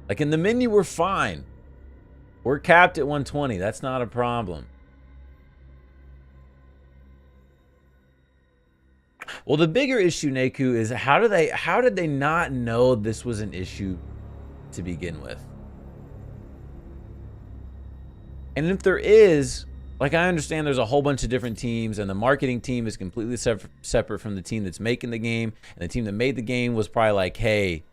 Like in the menu, we're fine. We're capped at 120. That's not a problem. Well, the bigger issue, Neku, is how did they not know this was an issue to begin with? And if there is, like, I understand there's a whole bunch of different teams, and the marketing team is completely separate from the team that's making the game, and the team that made the game was probably like, hey,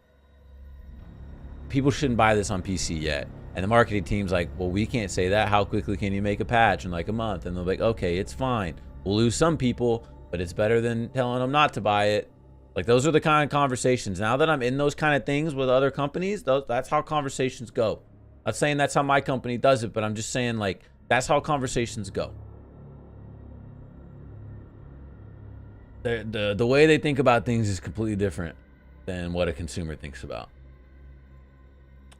people shouldn't buy this on PC yet. And the marketing team's like, well, we can't say that. How quickly can you make a patch in like a month? And they'll be like, okay, it's fine. We'll lose some people, but it's better than telling them not to buy it. Like, those are the kind of conversations. Now that I'm in those kind of things with other companies, that's how conversations go. I'm not saying that's how my company does it, but I'm just saying, like, that's how conversations go. The way they think about things is completely different than what a consumer thinks about.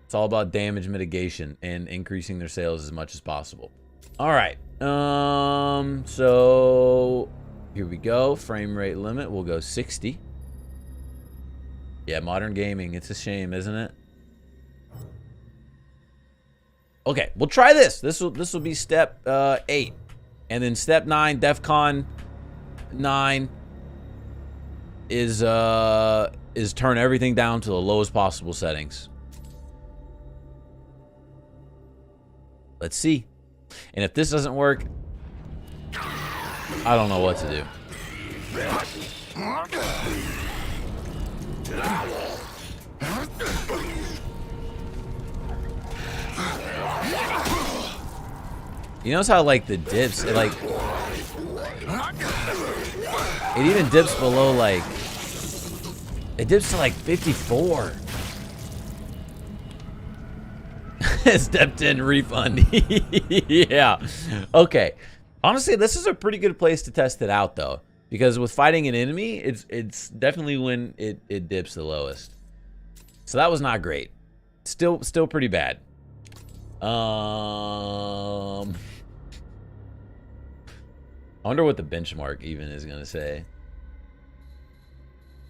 It's all about damage mitigation and increasing their sales as much as possible. All right. So here we go. Frame rate limit. We'll go 60. Yeah, modern gaming. It's a shame, isn't it? Okay, we'll try this. This will be step 8. And then step 9, DEFCON 9 is turn everything down to the lowest possible settings. Let's see. And if this doesn't work, I don't know what to do. You notice how, like, the dips, it even dips below, like, it dips to like 54. Step 10 refund. Yeah. Okay. Honestly, this is a pretty good place to test it out, though, because with fighting an enemy, it's definitely when it dips the lowest. So that was not great. Still pretty bad. I wonder what the benchmark even is gonna say.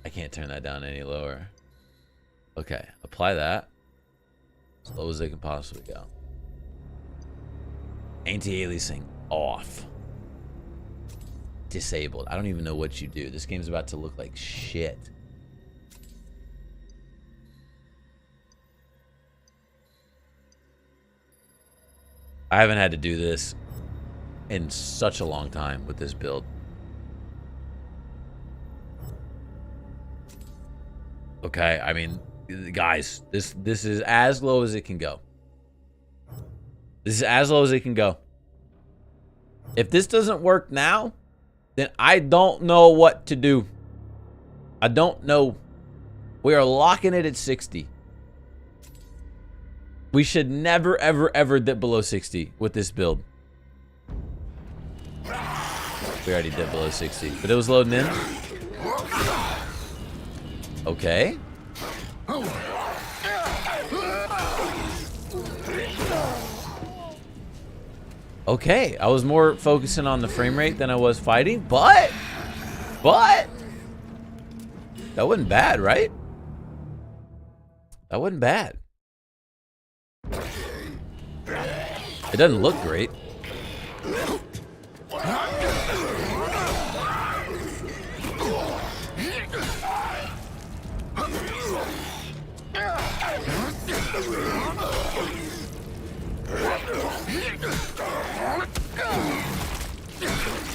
I can't turn that down any lower. Okay, apply that. As low as they can possibly go. Anti-aliasing off. Disabled. I don't even know what you do. This game's about to look like shit. I haven't had to do this in such a long time with this build. Okay, I mean, guys, this is as low as it can go. This is as low as it can go. If this doesn't work now, then I don't know what to do. I don't know. We are locking it at 60. We should never, ever, ever dip below 60 with this build. We already dipped below 60, but it was loading in. Okay. Okay, I was more focusing on the frame rate than I was fighting, but that wasn't bad, right? That wasn't bad. It doesn't look great.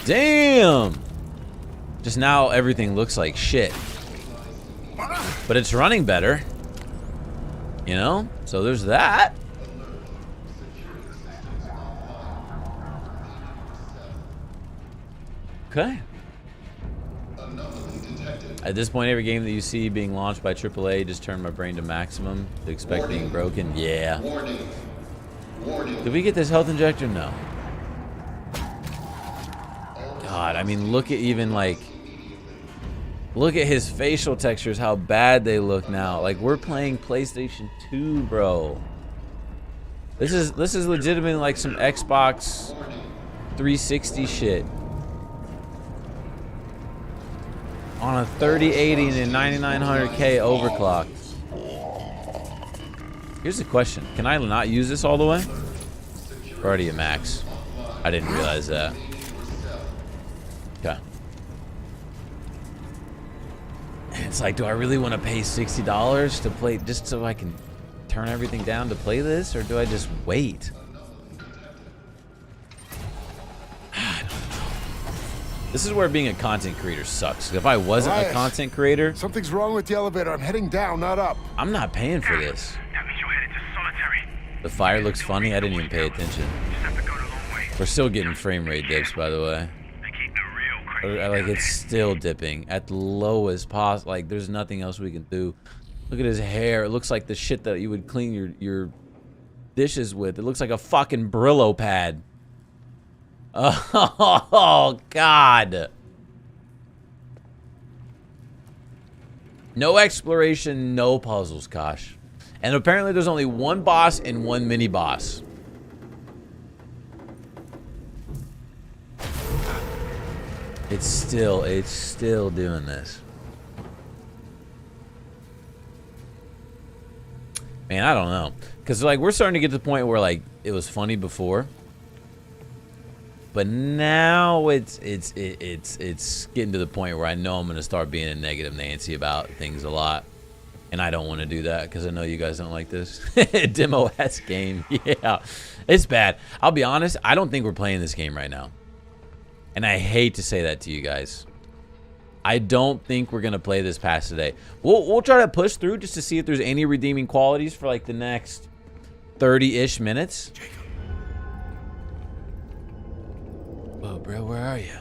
Damn! Just now everything looks like shit. But it's running better. You know? So there's that. Okay. At this point, every game that you see being launched by AAA just turned my brain to maximum to expect being broken. Yeah. Did we get this health injector? No. God, I mean, look at even like... Look at his facial textures, how bad they look now. Like, we're playing PlayStation 2, bro. This is legitimately like some Xbox 360 shit. On a 3080 and a 9900K overclock. Here's the question. Can I not use this all the way? We're already at max. I didn't realize that. Okay. It's like, do I really want to pay $60 to play just so I can turn everything down to play this? Or do I just wait? I don't know. This is where being a content creator sucks. If I wasn't a content creator... Something's wrong with the elevator. I'm heading down, not up. I'm not paying for this. That means you're headed to solitary. The fire looks funny. I didn't even pay attention. Just have to go the long way. We're still getting frame rate dips, by the way. They keep the real crazy Like, down it's still dipping at the lowest possible. Like, there's nothing else we can do. Look at his hair. It looks like the shit that you would clean your dishes with. It looks like a fucking Brillo pad. Oh, God. No exploration, no puzzles, Kosh. And apparently there's only one boss and one mini boss. It's still doing this. Man, I don't know. Because, like, we're starting to get to the point where, like, it was funny before. But now it's getting to the point where I know I'm going to start being a negative Nancy about things a lot. And I don't want to do that because I know you guys don't like this. Demo-ass game. Yeah, it's bad. I'll be honest, I don't think we're playing this game right now. And I hate to say that to you guys. I don't think we're going to play this past today. We'll try to push through just to see if there's any redeeming qualities for like the next 30-ish minutes. Whoa, bro, where are you?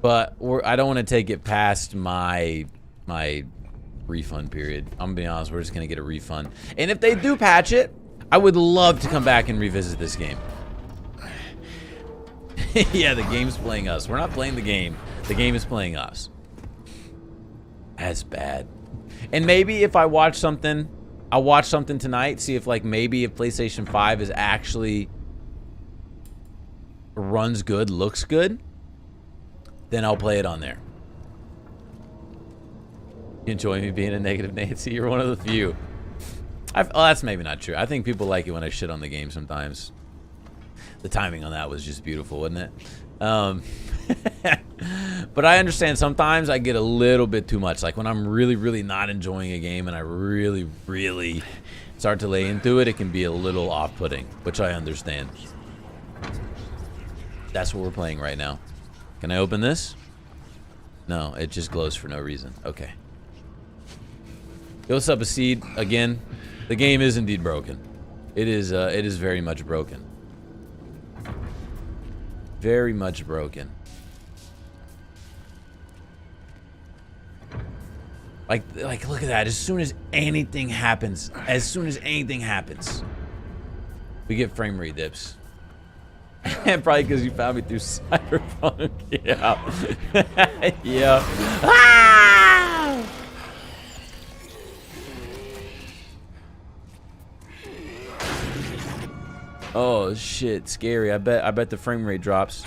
But I don't want to take it past my refund period. I'm going to be honest, we're just going to get a refund. And if they do patch it, I would love to come back and revisit this game. Yeah, the game's playing us. We're not playing the game. The game is playing us. That's bad. And maybe if I watch something, I'll watch something tonight, see if like maybe if PlayStation 5 is actually runs good, looks good, then I'll play it on there. You enjoy me being a negative Nancy? You're one of the few. Oh, that's maybe not true. I think people like it when I shit on the game sometimes. The timing on that was just beautiful, wasn't it? But I understand sometimes I get a little bit too much. Like when I'm really, really not enjoying a game and I really, really start to lay into it, it can be a little off-putting, which I understand. That's what we're playing right now. Can I open this? No, it just glows for no reason. Okay. Yo, what's up, Acid? Again, the game is indeed broken. It is very much broken. Very much broken. Like look at that. As soon as anything happens, we get frame rate dips. And probably because you found me through Cyberpunk. Yeah. Yeah. Ah! Oh shit, scary. I bet the frame rate drops.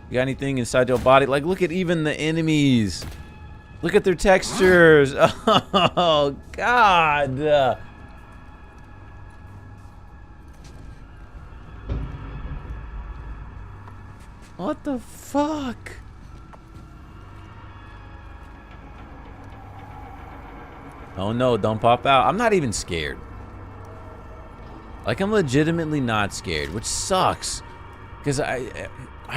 You got anything inside your body? Like, look at even the enemies. Look at their textures. Oh God. What the fuck? Oh no, don't pop out. I'm not even scared. Like, I'm legitimately not scared, which sucks. Because I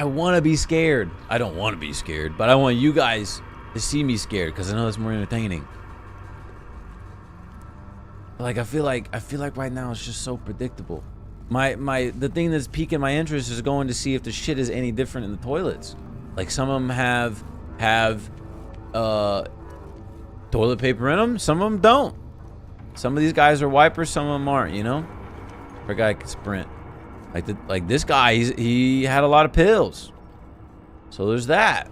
want to be scared. I don't want to be scared, but I want you guys to see me scared because I know it's more entertaining. Like, I feel like right now it's just so predictable. The thing that's piquing my interest is going to see if the shit is any different in the toilets. Like some of them have toilet paper in them. Some of them don't. Some of these guys are wipers. Some of them aren't. You know, our guy can sprint. Like this guy, he had a lot of pills. So there's that.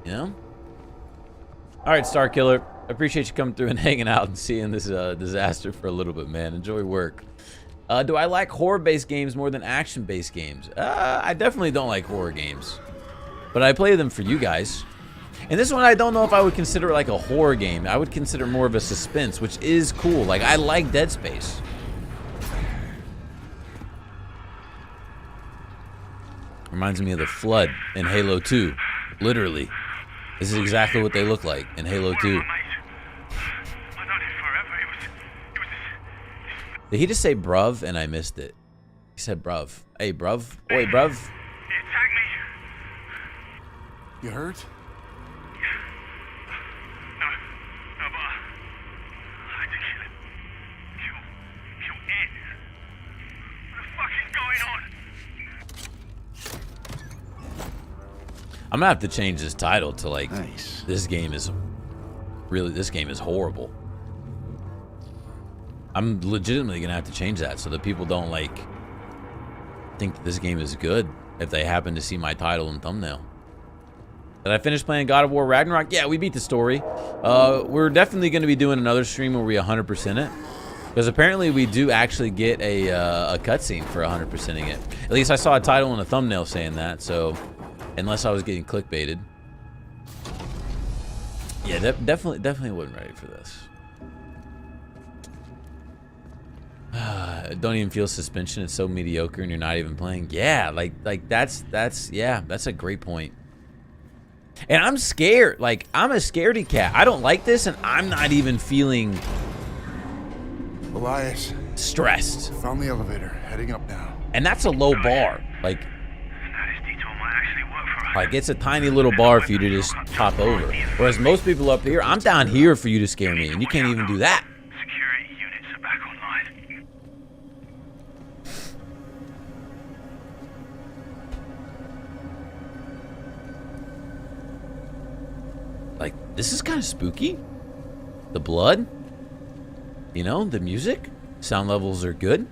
You know. All right, Star Killer. I appreciate you coming through and hanging out and seeing this disaster for a little bit, man. Enjoy work. Do I like horror-based games more than action-based games? I definitely don't like horror games. But I play them for you guys. And this one, I don't know if I would consider like a horror game. I would consider more of a suspense, which is cool. Like, I like Dead Space. Reminds me of the flood in Halo 2. Literally. This is exactly what they look like in Halo 2. Did he just say bruv and I missed it? He said bruv. Hey, bruv. Oi, bruv. He attacked me. You hurt? No, but I had to kill him. Kill it. What the fuck is going on? I'm gonna have to change this title to like, Nice. This game is horrible. I'm legitimately gonna have to change that so that people don't like think that this game is good if they happen to see my title and thumbnail. Did I finish playing God of War Ragnarok? Yeah, we beat the story. We're definitely going to be doing another stream where we 100% it, because apparently we do actually get a cutscene for 100%ing it. At least I saw a title and a thumbnail saying that. So unless I was getting clickbaited, yeah, definitely wasn't ready for this. Don't even feel suspension. It's so mediocre, and you're not even playing. Yeah, like that's a great point. And I'm scared. Like, I'm a scaredy cat. I don't like this, and I'm not even feeling Elias. Stressed. Found the elevator. Heading up now. And that's a low bar. Like it's a tiny little bar for you to just hop over. Whereas most people up here, I'm down here for you to scare me, and you can't even do that. Security units are back online. Like, this is kind of spooky. The blood, you know, the music, sound levels are good.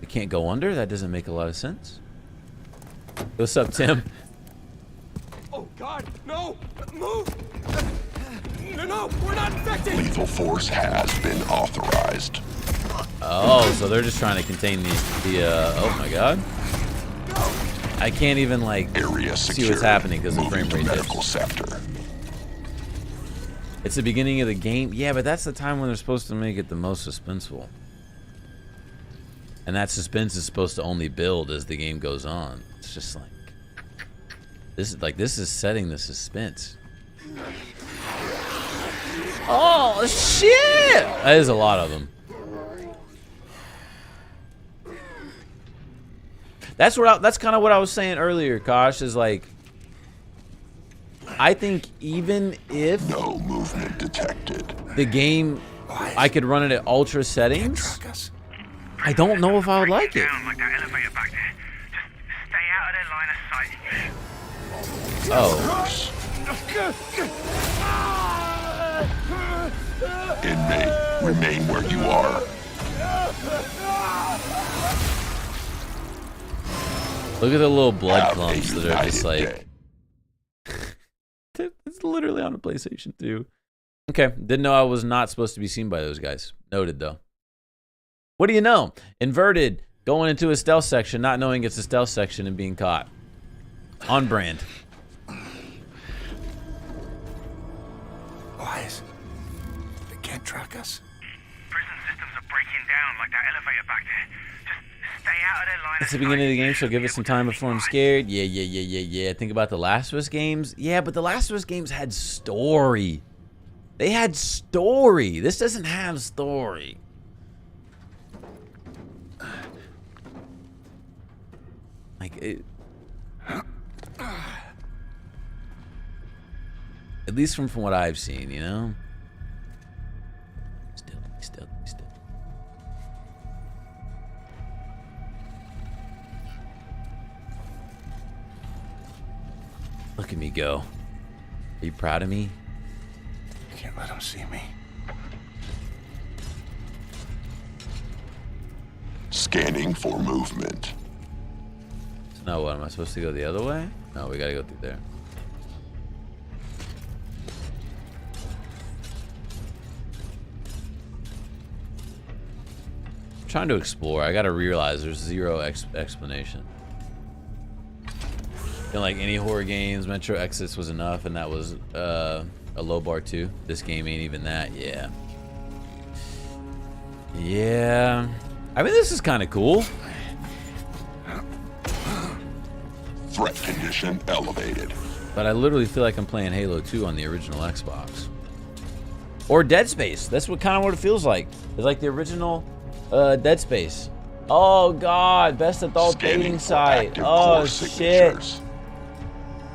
It can't go under. That doesn't make a lot of sense. What's up, Tim? Oh God, no! Move! No, we're not infected! Lethal force has been authorized. Oh, so they're just trying to contain oh my God. I can't even like see what's happening because the frame rate dips. Sector. It's the beginning of the game. Yeah, but that's the time when they're supposed to make it the most suspenseful. And that suspense is supposed to only build as the game goes on. It's just like this is setting the suspense. Oh shit! That is a lot of them. That's kind of what I was saying earlier, Kosh, is like, I think even if no movement detected, the game, I could run it at ultra settings, I don't know if I would like it. Like that elevator back there. Just stay out of their line of sight. Oh. Inmate, remain where you are. Look at the little blood clumps that are just like... It's literally on a PlayStation 2. Okay, didn't know I was not supposed to be seen by those guys. Noted, though. What do you know? Inverted, going into a stealth section, not knowing it's a stealth section and being caught. On brand. Elias, they can't track us. Prison systems are breaking down like that elevator back there. Just stay out of their line It's the beginning of the game, so give it some time before I'm scared. Yeah. Think about the Last of Us games. Yeah, but the Last of Us games had story. They had story. This doesn't have story. Like, at least from what I've seen, you know? Still. Look at me go. Are you proud of me? Can't let him see me. Scanning for movement. So now what? Am I supposed to go the other way? No, we gotta go through there. I'm trying to explore. I gotta realize there's zero explanation. In like any horror games, Metro Exodus was enough, and that was a low bar too. This game ain't even that. Yeah. Yeah. I mean, this is kind of cool. Threat condition elevated. But I literally feel like I'm playing Halo 2 on the original Xbox. Or Dead Space. That's what it feels like. It's like the original Dead Space. Oh God, best adult dating site. Oh shit.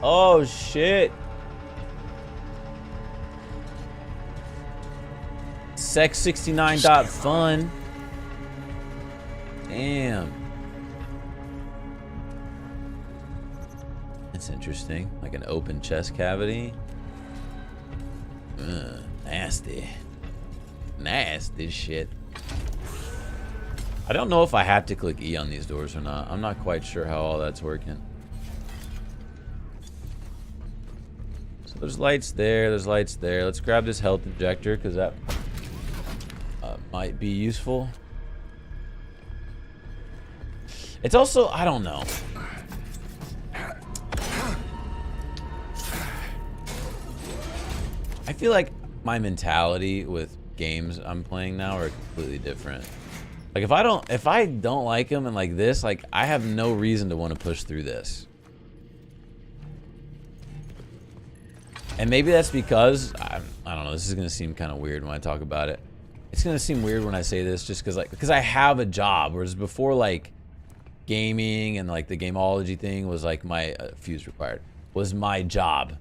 Oh shit. Sex69.fun. Damn. That's interesting. Like an open chest cavity. Nasty. Nasty shit. I don't know if I have to click E on these doors or not. I'm not quite sure how all that's working. So there's lights there. There's lights there. Let's grab this health injector because that might be useful. It's also, I don't know. I feel like my mentality with games I'm playing now are completely different. Like if I don't like them and like this, like I have no reason to want to push through this. And maybe that's because I don't know, this is gonna seem kind of weird when I talk about it. It's gonna seem weird when I say this just because I have a job, whereas before like gaming and like the gameology thing was like my fuse required was my job.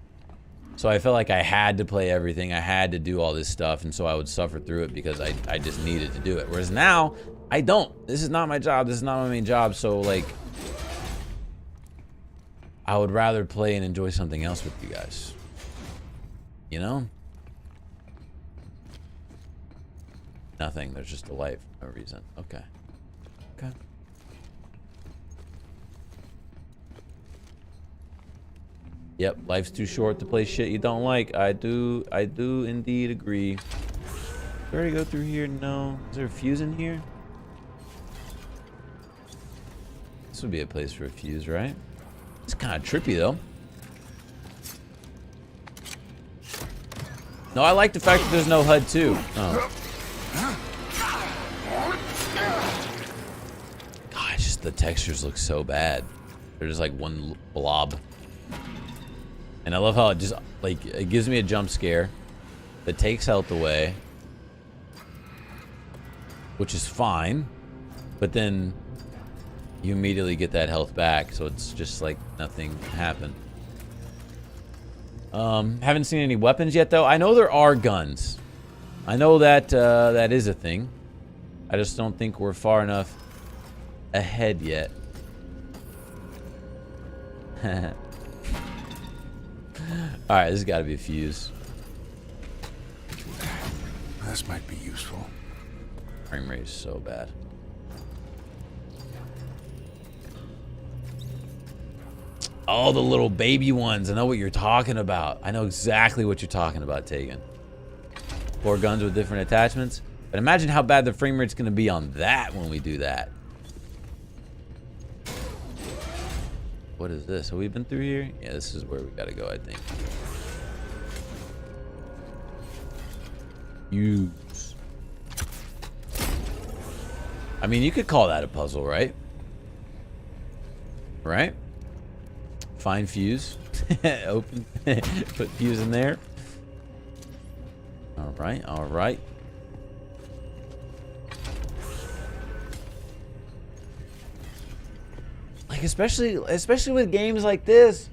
So I felt like I had to play everything. I had to do all this stuff, and so I would suffer through it because I just needed to do it. Whereas now, I don't. This is not my job. This is not my main job. So like, I would rather play and enjoy something else with you guys. You know? Nothing. There's just a light for no reason. Okay. Okay. Yep, life's too short to play shit you don't like. I do indeed agree. Did I already go through here? No. Is there a fuse in here? This would be a place for a fuse, right? It's kind of trippy, though. No, I like the fact that there's no HUD, too. Oh. God, just the textures look so bad. They're just like one blob. And I love how it just, like, it gives me a jump scare that takes health away, which is fine, but then you immediately get that health back, so it's just like nothing happened. Haven't seen any weapons yet, though. I know there are guns. I know that that is a thing. I just don't think we're far enough ahead yet. Alright, this has got to be a fuse. This might be useful. Frame rate is so bad. Oh, the little baby ones. I know what you're talking about. I know exactly what you're talking about, Tegan. 4 guns with different attachments. But imagine how bad the frame rate's going to be on that when we do that. What is this? Have we been through here? Yeah, this is where we gotta go, I think. Use. I mean, you could call that a puzzle, right? Right? Find fuse. Open. Put fuse in there. Alright, alright. Like, especially with games like this,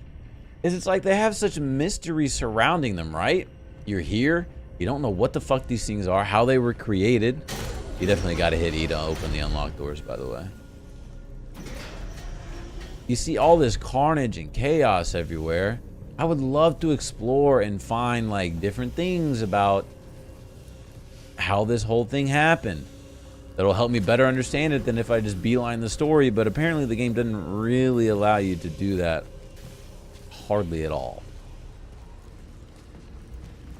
it's like they have such mystery surrounding them, right? You're here, you don't know what the fuck these things are, how they were created. You definitely got to hit E to open the unlocked doors, by the way. You see all this carnage and chaos everywhere. I would love to explore and find like different things about how this whole thing happened that'll help me better understand it than if I just beeline the story. But apparently the game doesn't really allow you to do that hardly at all.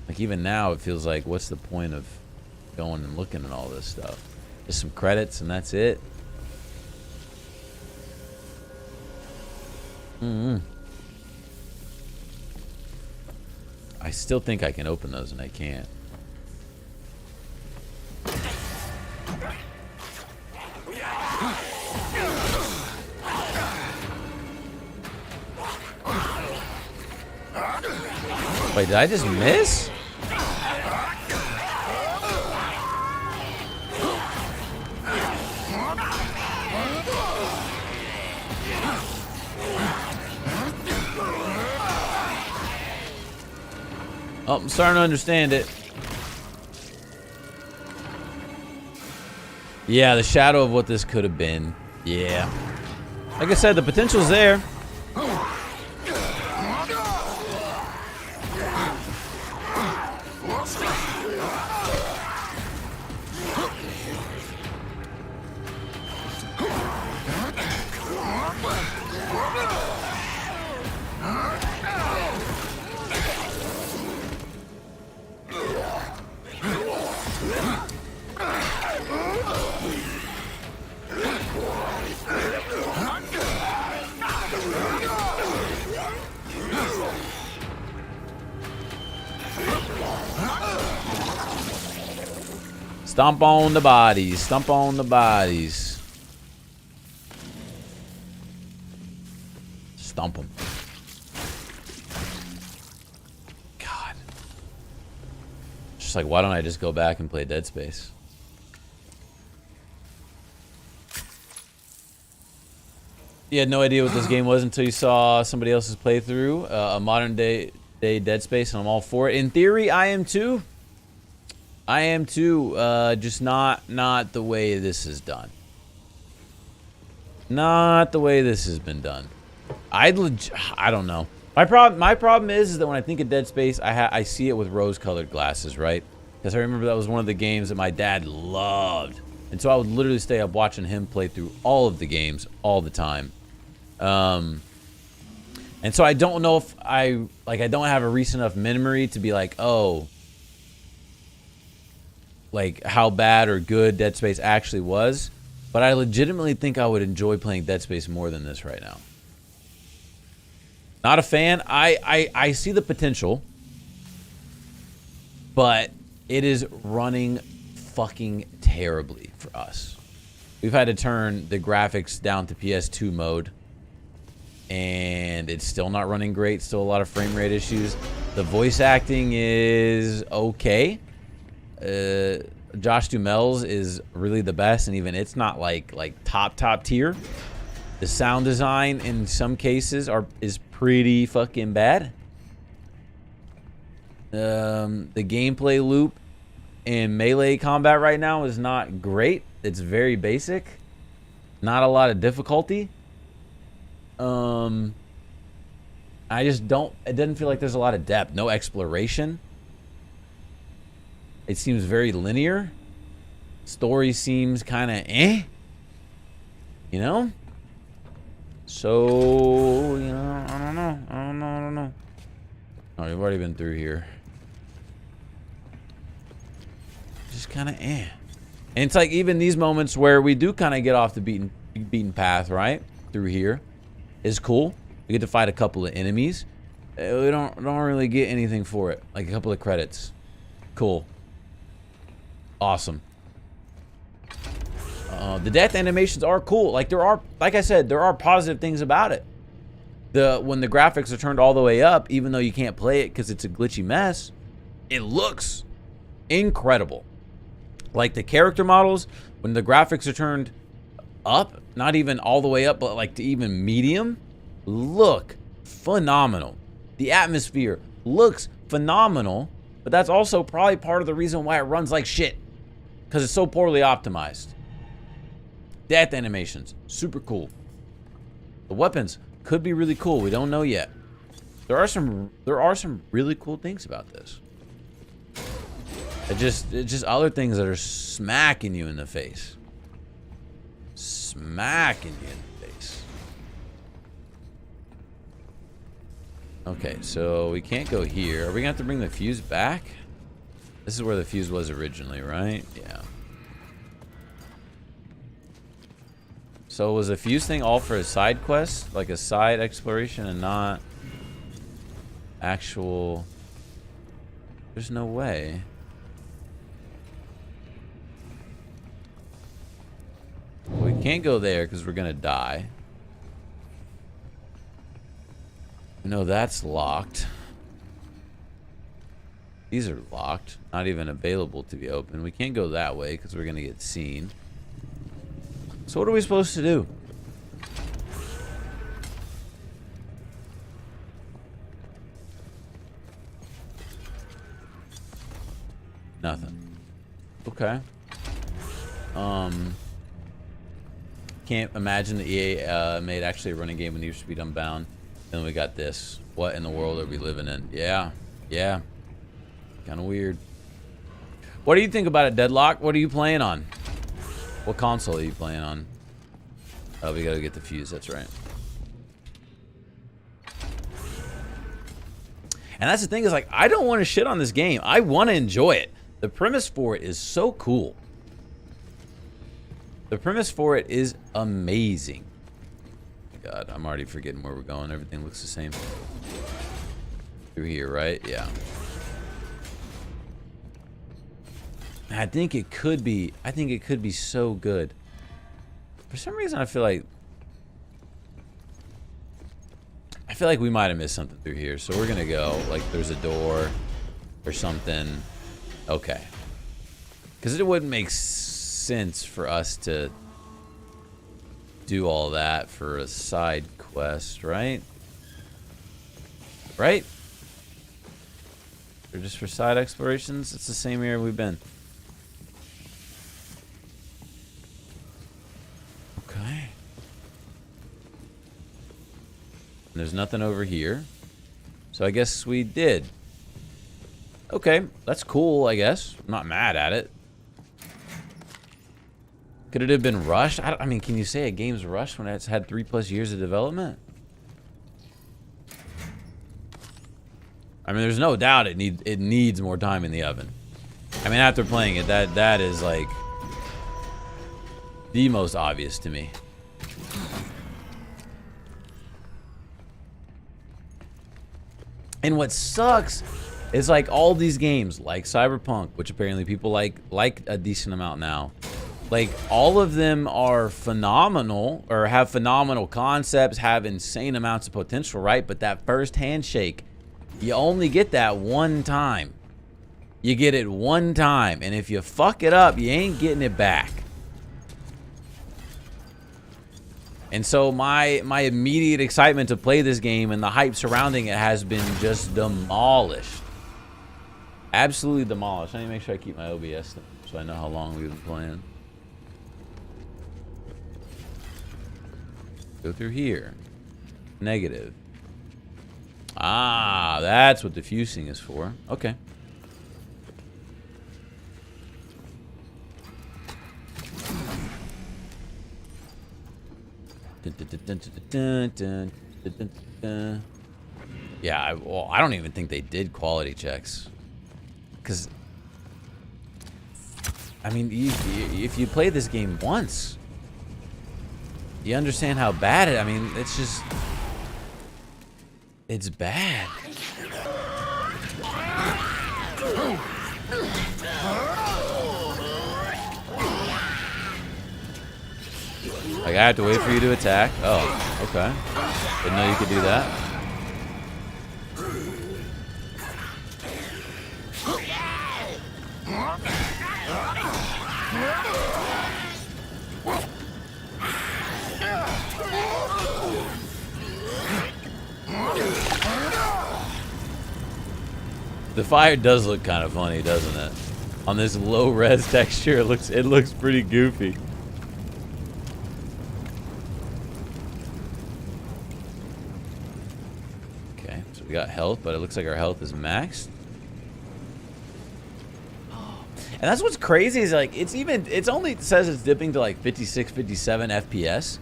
Like even now it feels like, what's the point of going and looking at all this stuff? Just some credits and that's it. I still think I can open those and I can't. Wait, did I just miss? Oh, I'm starting to understand it. Yeah, the shadow of what this could have been. Yeah. Like I said, the potential's there. Stomp on the bodies. Stomp on the bodies. Stomp them. God. It's just like, why don't I just go back and play Dead Space? You had no idea what this game was until you saw somebody else's playthrough. A modern day Dead Space, and I'm all for it. In theory, I am too. I am too, just not the way this is done. Not the way this has been done. I don't know. My problem is that when I think of Dead Space, I see it with rose-colored glasses, right? Because I remember that was one of the games that my dad loved, and so I would literally stay up watching him play through all of the games all the time. And so I don't know if I don't have a recent enough memory to be like, oh, like how bad or good Dead Space actually was, but I legitimately think I would enjoy playing Dead Space more than this right now. Not a fan. I see the potential, but it is running fucking terribly for us. We've had to turn the graphics down to PS2 mode, and it's still not running great. Still a lot of frame rate issues. The voice acting is okay. Josh Duhamel's is really the best, and even it's not like top tier. The sound design in some cases is pretty fucking bad. The gameplay loop in melee combat right now is not great. It's very basic. Not a lot of difficulty. I just don't. It doesn't feel like there's a lot of depth. No exploration. It seems very linear. Story seems kind of you know? So, you know, I don't know. Oh, we've already been through here. Just kind of And it's like even these moments where we do kind of get off the beaten path, right? Through here is cool. We get to fight a couple of enemies. We don't really get anything for it. Like a couple of credits. Cool. Awesome. The death animations are cool. Like I said, there are positive things about it. When the graphics are turned all the way up, even though you can't play it because it's a glitchy mess, it looks incredible. Like the character models, when the graphics are turned up, not even all the way up, but like to even medium, look phenomenal. The atmosphere looks phenomenal, but that's also probably part of the reason why it runs like shit. Because it's so poorly optimized. Death animations, super cool. The weapons could be really cool. We don't know yet. There are some really cool things about this. It's just other things that are smacking you in the face. Smacking you in the face. Okay, so we can't go here. Are we gonna have to bring the fuse back? This is where the fuse was originally, right? Yeah. So was the fuse thing all for a side quest? Like a side exploration and not actual... There's no way. We can't go there because we're gonna die. No, that's locked. These are locked. Not even available to be opened. We can't go that way because we're gonna get seen. So what are we supposed to do? Nothing. Okay. Can't imagine that EA made actually a running game with Need for Speed Unbound. Then we got this. What in the world are we living in? Yeah. Yeah. Kind of weird. What do you think about it, Deadlock? What are you playing on? What console are you playing on? Oh, we gotta get the fuse. That's right. And that's the thing is, like, I don't want to shit on this game. I want to enjoy it. The premise for it is so cool. The premise for it is amazing. God, I'm already forgetting where we're going. Everything looks the same. Through here, right? Yeah. I think it could be so good. For some reason, I feel like we might have missed something through here. So we're gonna go, like, there's a door or something. Okay. Because it wouldn't make sense for us to do all that for a side quest, right? Right? Or just for side explorations? It's the same area we've been. Okay. And there's nothing over here. So I guess we did. Okay, that's cool, I guess. I'm not mad at it. Could it have been rushed? I mean, can you say a game's rushed when it's had 3+ years of development? I mean, there's no doubt it needs more time in the oven. I mean, after playing it, that is like the most obvious to me. And what sucks is, like, all these games, like Cyberpunk, which apparently people like a decent amount now. Like, all of them are phenomenal, or have phenomenal concepts, have insane amounts of potential, right? But that first handshake, you only get that one time. You get it one time, and if you fuck it up, you ain't getting it back. And so my immediate excitement to play this game and the hype surrounding it has been just demolished. Absolutely demolished. I need to make sure I keep my OBS so I know how long we've been playing. Go through here. Negative. Ah, that's what diffusing is for. Okay. Yeah, well, I don't even think they did quality checks. Because, I mean, if you play this game once, you understand how bad it... I mean, it's just... It's bad. Like, I have to wait for you to attack? Oh, okay. Didn't know you could do that. The fire does look kind of funny, doesn't it? On this low res texture, it looks pretty goofy. Okay, so We got health, but it looks like our health is maxed. And that's what's crazy is like it's only says it's dipping to like 56, 57 FPS,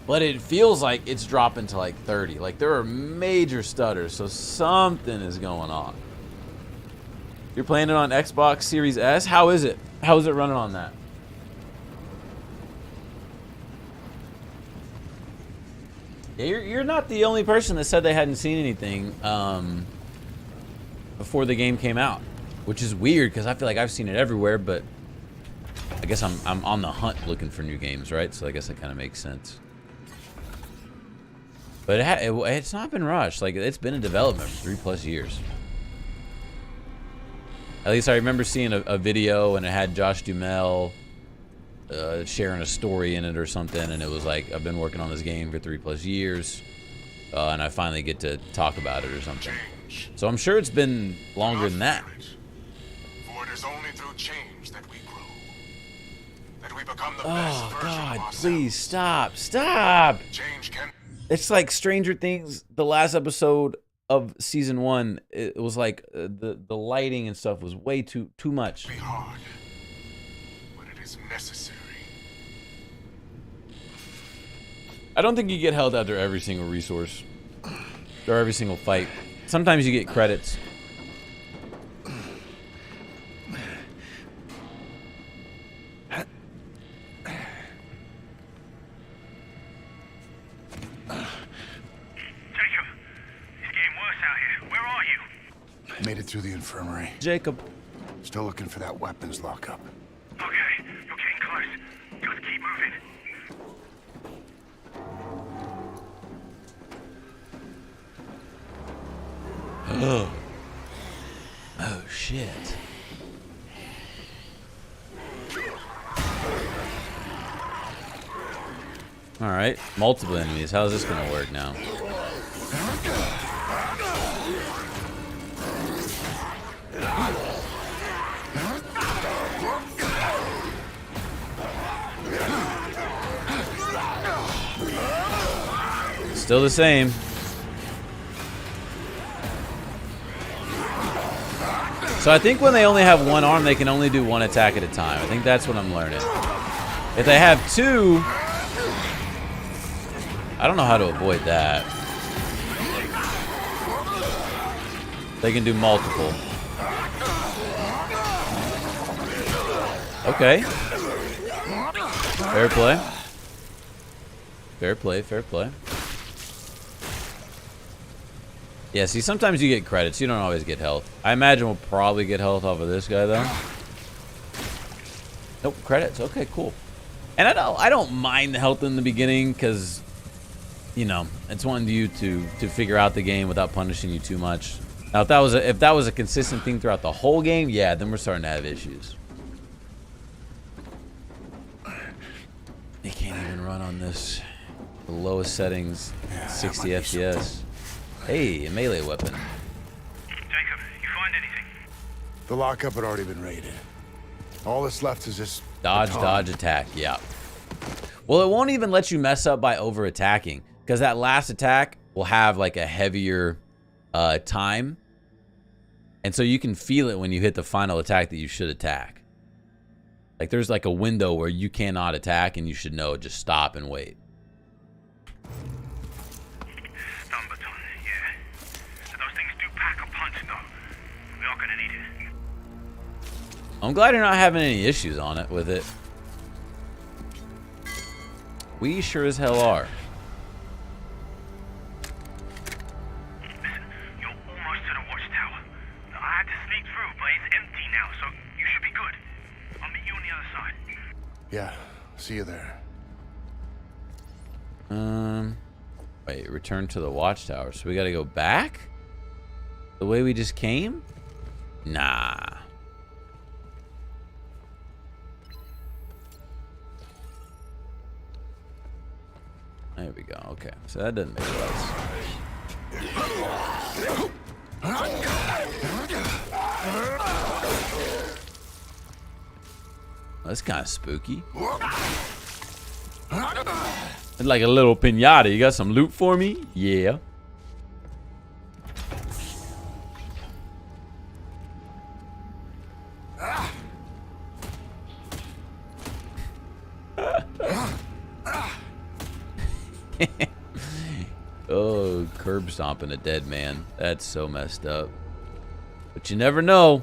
but it feels like it's dropping to like 30. Like there are major stutters, so something is going on. You're playing it on Xbox Series S. How is it? How is it running on that? Yeah, you're not the only person that said they hadn't seen anything before the game came out. Which is weird because I feel like I've seen it everywhere, but I guess I'm on the hunt looking for new games, right? So I guess that kind of makes sense. But it's not been rushed. Like it's been in development for 3+ years. At least I remember seeing a video and it had Josh Duhamel sharing a story in it or something, and it was like I've been working on this game for 3+ years, and I finally get to talk about it or something. So I'm sure it's been longer than that. For it is only through change that we grow. That we become the best version of God, ourselves. please stop. Change can It's like Stranger Things, the last episode of season 1. It was like the lighting and stuff was way too much. be hard, but it is necessary. I don't think you get held after every single resource or every single fight. Sometimes you get credits. Made it through the infirmary. Jacob. Still looking for that weapons lockup. Okay, you're getting close. Just keep moving. Oh shit. All right, multiple enemies. How's this gonna work now? Still the same. So I think when they only have one arm, they can only do one attack at a time. I think that's what I'm learning. If they have two, I don't know how to avoid that. They can do multiple. Okay. Fair play. Fair play, fair play. Yeah, see, sometimes you get credits. You don't always get health. I imagine we'll probably get health off of this guy, though. Nope, credits. Okay, cool. And I don't mind the health in the beginning because, you know, it's wanting you to figure out the game without punishing you too much. Now, if that was a consistent thing throughout the whole game, yeah, then we're starting to have issues. You can't even run on this. The lowest settings, 60 FPS. Hey, a melee weapon. Jacob, you find anything? The lockup had already been raided. All that's left is this Dodge, attack. Yeah. Well, it won't even let you mess up by over attacking because that last attack will have like a heavier time, and so you can feel it when you hit the final attack that you should attack. Like there's like a window where you cannot attack, and you should know just stop and wait. I'm glad you're not having any issues on it with it. We sure as hell are. Listen, you're almost to the watchtower. I had to sneak through, but it's empty now, so you should be good. I'll meet you on the other side. Yeah, see you there. Wait, return to the watchtower. So we gotta go back? The way we just came? Nah. There we go. Okay, so that doesn't make sense. That's kind of spooky. It's like a little pinata. You got some loot for me? Yeah. Oh, curb stomping a dead man. That's so messed up. But you never know.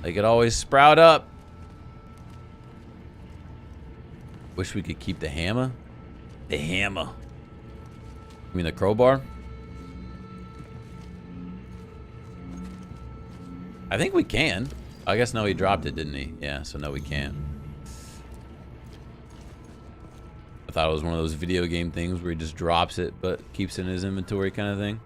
They could always sprout up. Wish we could keep the hammer. The hammer. You mean the crowbar? I think we can. I guess no, he dropped it, didn't he? Yeah, so no, we can't. I thought it was one of those video game things where he just drops it but keeps it in his inventory kind of thing.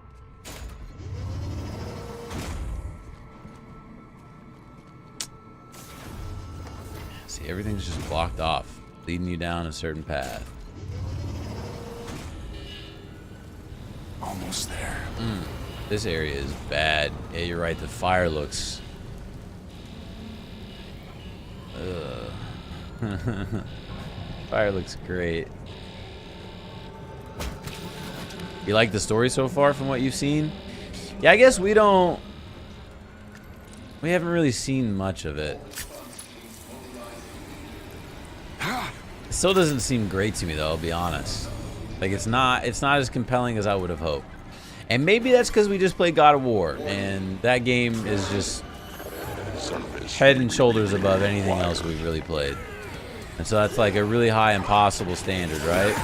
See, everything's just blocked off, leading you down a certain path. Almost there. This area is bad. Yeah, you're right. The fire looks... Fire looks great. You like the story so far from what you've seen? Yeah, I guess we haven't really seen much of it. It still doesn't seem great to me though, I'll be honest. Like it's not as compelling as I would have hoped. And maybe that's because we just played God of War and that game is just head and shoulders above anything else we've really played. And so that's like a really high impossible standard, right?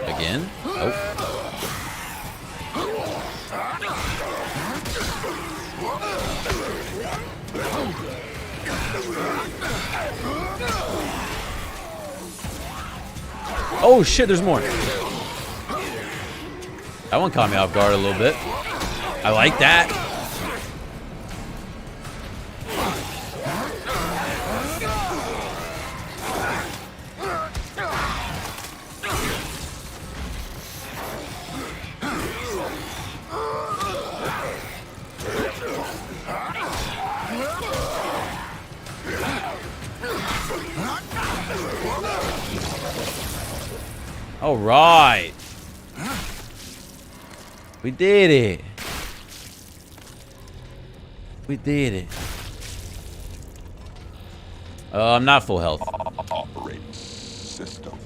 Again? Oh. Oh shit, there's more. That one caught me off guard a little bit. I like that. All right. We did it. We did it. I'm not full health. Operating system.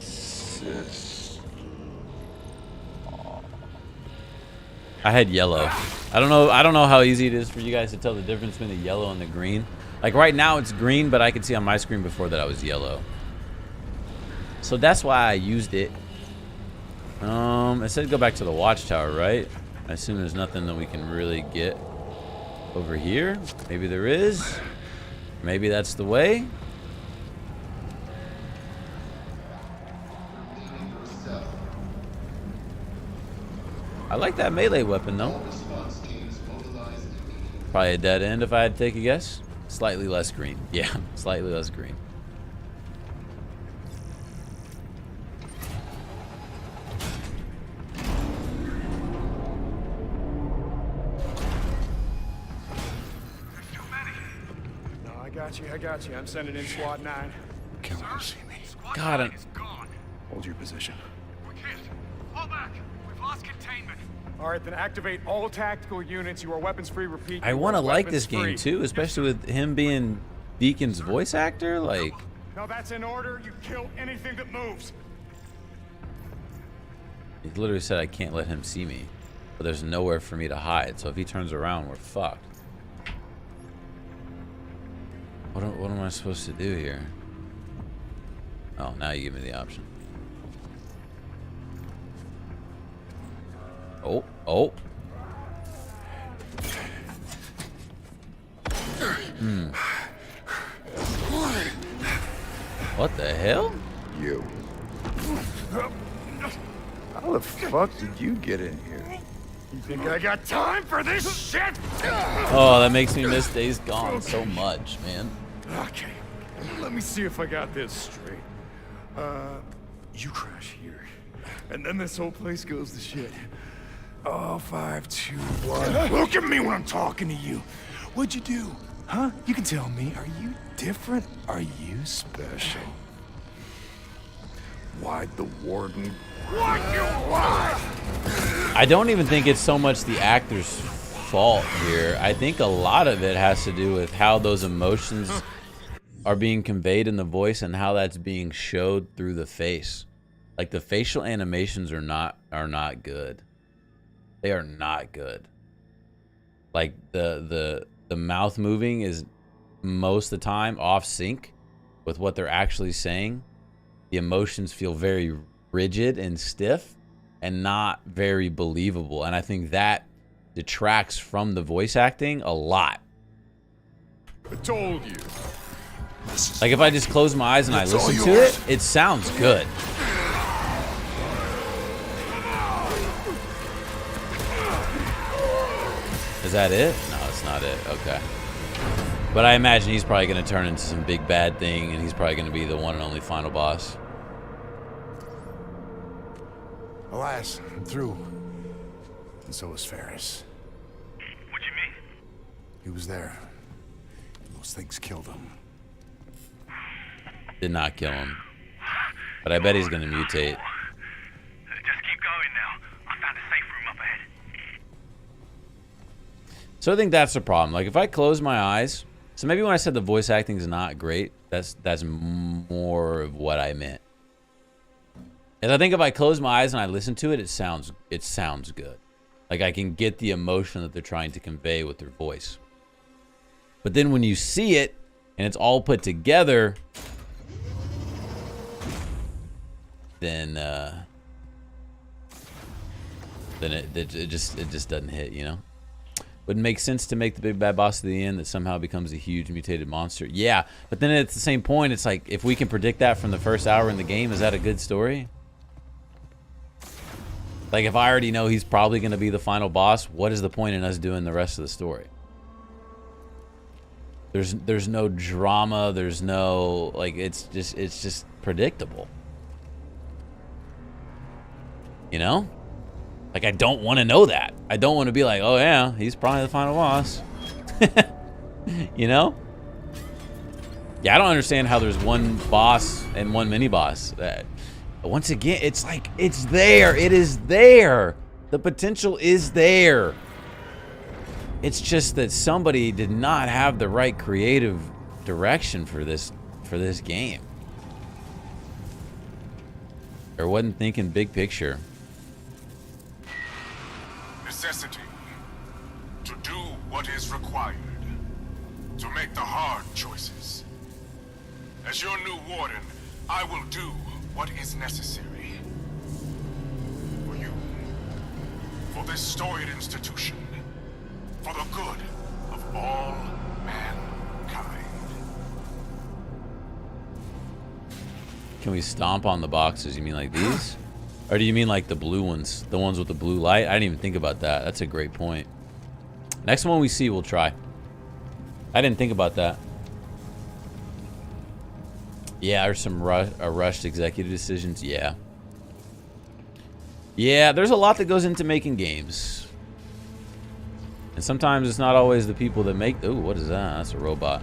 I had yellow. I don't know how easy it is for you guys to tell the difference between the yellow and the green. Like right now it's green, but I could see on my screen before that I was yellow. So that's why I used it. It said go back to the watchtower, right? I assume there's nothing that we can really get over here. Maybe there is. Maybe that's the way. I like that melee weapon though. Probably a dead end if I had to take a guess. Slightly less green. Yeah, slightly less green. I got you. I'm sending in SWAT 9. Can't let him see me. God, I'm... Hold your position. We can't. Fall back. We've lost containment. All right, then activate all tactical units. You are weapons free. Repeat. I want to like this game too, especially with him being Deacon's voice actor. Like, no, that's in order. You kill anything that moves. He literally said I can't let him see me, but there's nowhere for me to hide. So if he turns around, we're fucked. What am I supposed to do here? Oh, now you give me the option. Oh. What the hell? You. How the fuck did you get in here? You think I got time for this shit? Oh, that makes me miss Days Gone so much, man. Okay, let me see if I got this straight. You crash here, and then this whole place goes to shit. Oh, 5, 2, 1. Look at me when I'm talking to you. What'd you do? Huh? You can tell me. Are you different? Are you special? Why'd the warden... What you want? I don't even think it's so much the actor's fault here. I think a lot of it has to do with how those emotions are being conveyed in the voice and how that's being showed through the face. Like the facial animations are not good. They are not good. Like the mouth moving is most of the time off sync with what they're actually saying. The emotions feel very rigid and stiff and not very believable. And I think that detracts from the voice acting a lot. I told you. Like if I just close my eyes and I listen to it, it sounds good. Is that it? No, it's not it. Okay. But I imagine he's probably going to turn into some big bad thing, and he's probably going to be the one and only final boss. Alas, I'm through. And so was Ferris. What do you mean? He was there. Those things killed him. Did not kill him. But I bet he's going to mutate. Just keep going now. I found a safe room up ahead. So I think that's the problem. Like if I close my eyes, so maybe when I said the voice acting is not great, that's more of what I meant. And I think if I close my eyes and I listen to it, it sounds good. Like I can get the emotion that they're trying to convey with their voice. But then when you see it and it's all put together, then it just doesn't hit, you know? Wouldn't make sense to make the big bad boss at the end that somehow becomes a huge mutated monster. Yeah, but then at the same point, it's like if we can predict that from the first hour in the game, is that a good story? Like if I already know he's probably going to be the final boss, what is the point in us doing the rest of the story? There's no drama, there's no like it's just predictable. You know? Like I don't want to know that. I don't want to be like, "Oh yeah, he's probably the final boss." You know? Yeah, I don't understand how there's one boss and one mini boss. Once again, it's like it's there. It is there. The potential is there. It's just that somebody did not have the right creative direction for this game. Or wasn't thinking big picture. Necessity. To do what is required. To make the hard choices. As your new warden, I will do what is necessary. For you. For this storied institution. For the good of all mankind. Can we stomp on the boxes? You mean like these? Or do you mean like the blue ones? The ones with the blue light? I didn't even think about that. That's a great point. Next one we see, we'll try. I didn't think about that. Yeah, there's some rushed executive decisions. Yeah. Yeah, there's a lot that goes into making games. And sometimes it's not always the people that make... Ooh, what is that? That's a robot.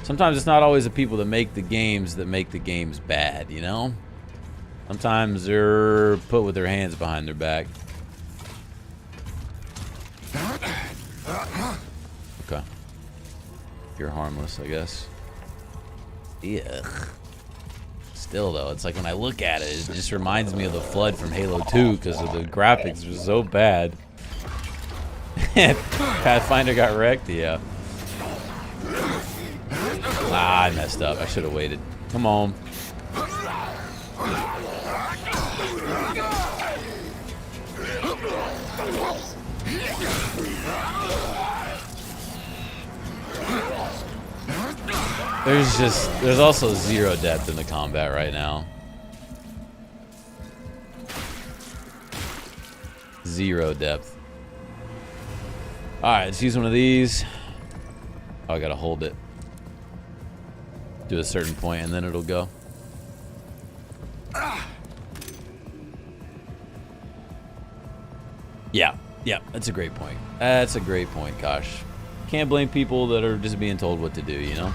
Sometimes it's not always the people that make the games bad, you know? Sometimes they're put with their hands behind their back. Okay. You're harmless, I guess. Ugh. Still, though, it's like when I look at it, it just reminds me of the flood from Halo 2 because of the graphics were so bad. Pathfinder got wrecked? Yeah. Ah, I messed up. I should have waited. Come on. There's also zero depth in the combat right now. Zero depth. Alright, let's use one of these. Oh, I gotta hold it to a certain point and then it'll go. Yeah, that's a great point. That's a great point, Kosh. Can't blame people that are just being told what to do, you know?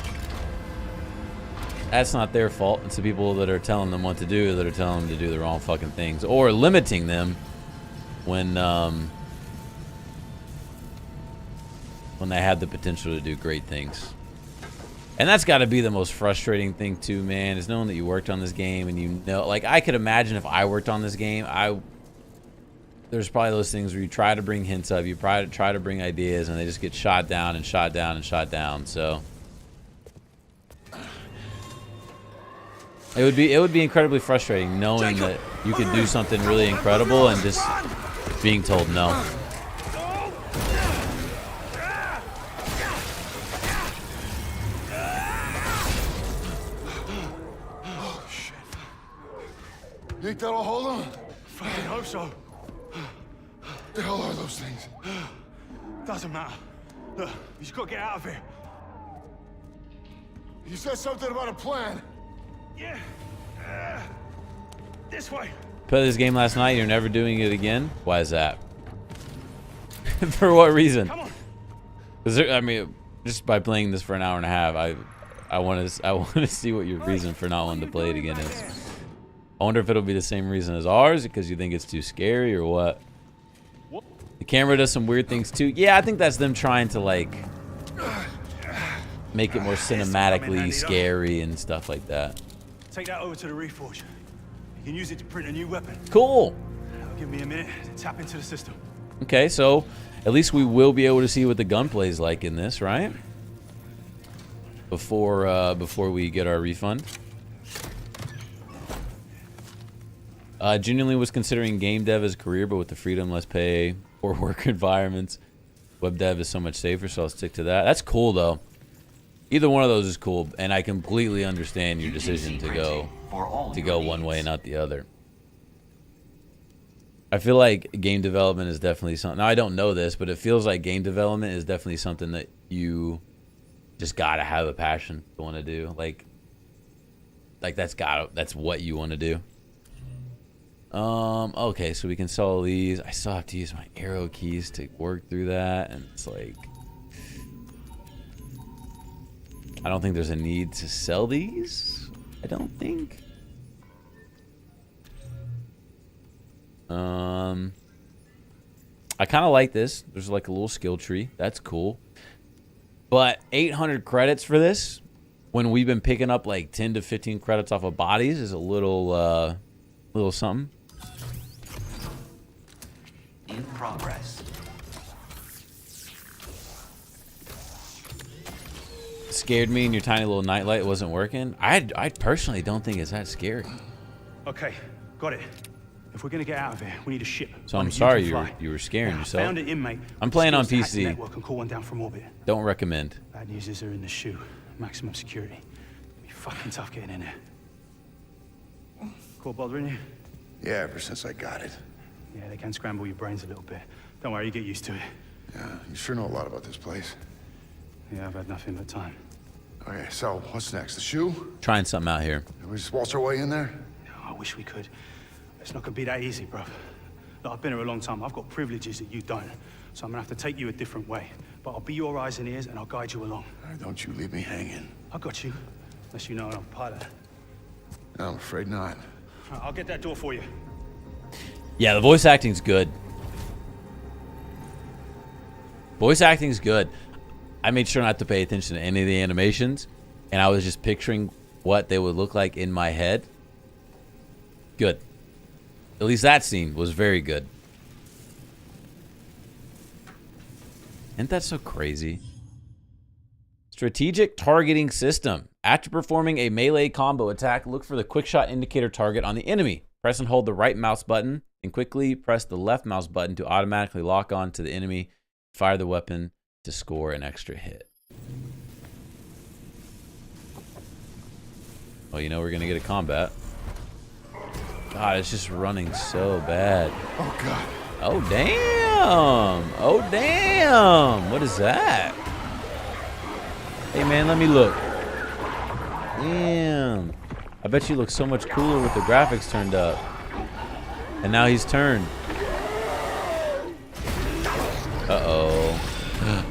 That's not their fault. It's the people that are telling them what to do that are telling them to do the wrong fucking things. Or limiting them when they had the potential to do great things. And that's got to be the most frustrating thing too, man, is knowing that you worked on this game and you know, like, I could imagine if I worked on this game, there's probably those things where you try to bring hints up, you try to bring ideas, and they just get shot down and shot down and shot down. So it would be incredibly frustrating knowing that you could do something really incredible and just being told no. You think that'll hold him? Fucking hope so. The hell are those things? Doesn't matter. Look, you just gotta get out of here. You said something about a plan. Yeah. This way. Played this game last night. You're never doing it again. Why is that? For what reason? Come on. Because I mean, just by playing this for an hour and a half, I want to see what your reason for not wanting to play it again is. I wonder if it'll be the same reason as ours, because you think it's too scary or what. The camera does some weird things too. Yeah, I think that's them trying to like make it more cinematically scary and stuff like that. Take that over to the Reforge. You can use it to print a new weapon. Cool. Give me a minute to tap into the system. Okay, so at least we will be able to see what the gunplay is like in this, right? Before we get our refund. Genuinely was considering game dev as a career, but with the freedom, less pay, or work environments, web dev is so much safer, so I'll stick to that. That's cool, though. Either one of those is cool, and I completely understand your decision to go one way and not the other. I feel like game development is definitely something. Now, I don't know this, but it feels like game development is definitely something that you just gotta have a passion to want to do. Like that's what you want to do. Okay, so we can sell these. I still have to use my arrow keys to work through that, and it's like I don't think there's a need to sell these. I don't think. I kind of like this. There's like a little skill tree. That's cool. But 800 credits for this, when we've been picking up like 10 to 15 credits off of bodies, is a little something. In progress. Scared me and your tiny little nightlight wasn't working. I personally don't think it's that scary. Okay, got it. If we're gonna get out of here, we need a ship. So I'm sorry you were scaring yourself. Found an inmate. I'm playing on Skills to hack the PC. network and call one down from orbit. Don't recommend. Bad news is they're in the shoe. Maximum security. It'll be fucking tough getting in there. Caught bothering you? Yeah, ever since I got it. Yeah, they can scramble your brains a little bit. Don't worry, you get used to it. Yeah, you sure know a lot about this place. Yeah, I've had nothing but time. Okay, so what's next? The shoe? Trying something out here. We just waltz our way in there? I wish we could. It's not gonna be that easy, bro. Look, I've been here a long time. I've got privileges that you don't. So I'm gonna have to take you a different way. But I'll be your eyes and ears and I'll guide you along. All right, don't you leave me hanging. I got you. Unless you know I'm a pilot. No, I'm afraid not. Right, I'll get that door for you. Yeah, the voice acting's good. Voice acting's good. I made sure not to pay attention to any of the animations, and I was just picturing what they would look like in my head. Good. At least that scene was very good. Isn't that so crazy? Strategic targeting system. After performing a melee combo attack, look for the quick shot indicator target on the enemy. Press and hold the right mouse button, and quickly press the left mouse button to automatically lock on to the enemy. Fire the weapon to score an extra hit. Well, you know we're gonna get a combat. God, it's just running so bad. Oh, God. Oh, damn. Oh, damn. What is that? Hey, man, let me look. Damn. I bet you look so much cooler with the graphics turned up. And now he's turned. Uh-oh.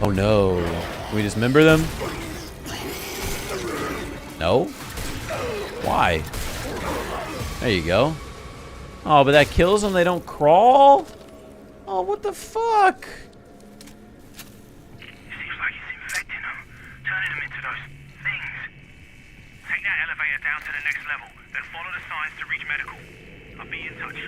Oh, no. Can we dismember them? No? Why? There you go. Oh, but that kills them. They don't crawl? Oh, what the fuck? Seems like it's infecting them, turning them into those things. Take that elevator down to the next level, then follow the signs to reach medical. I'll be in touch.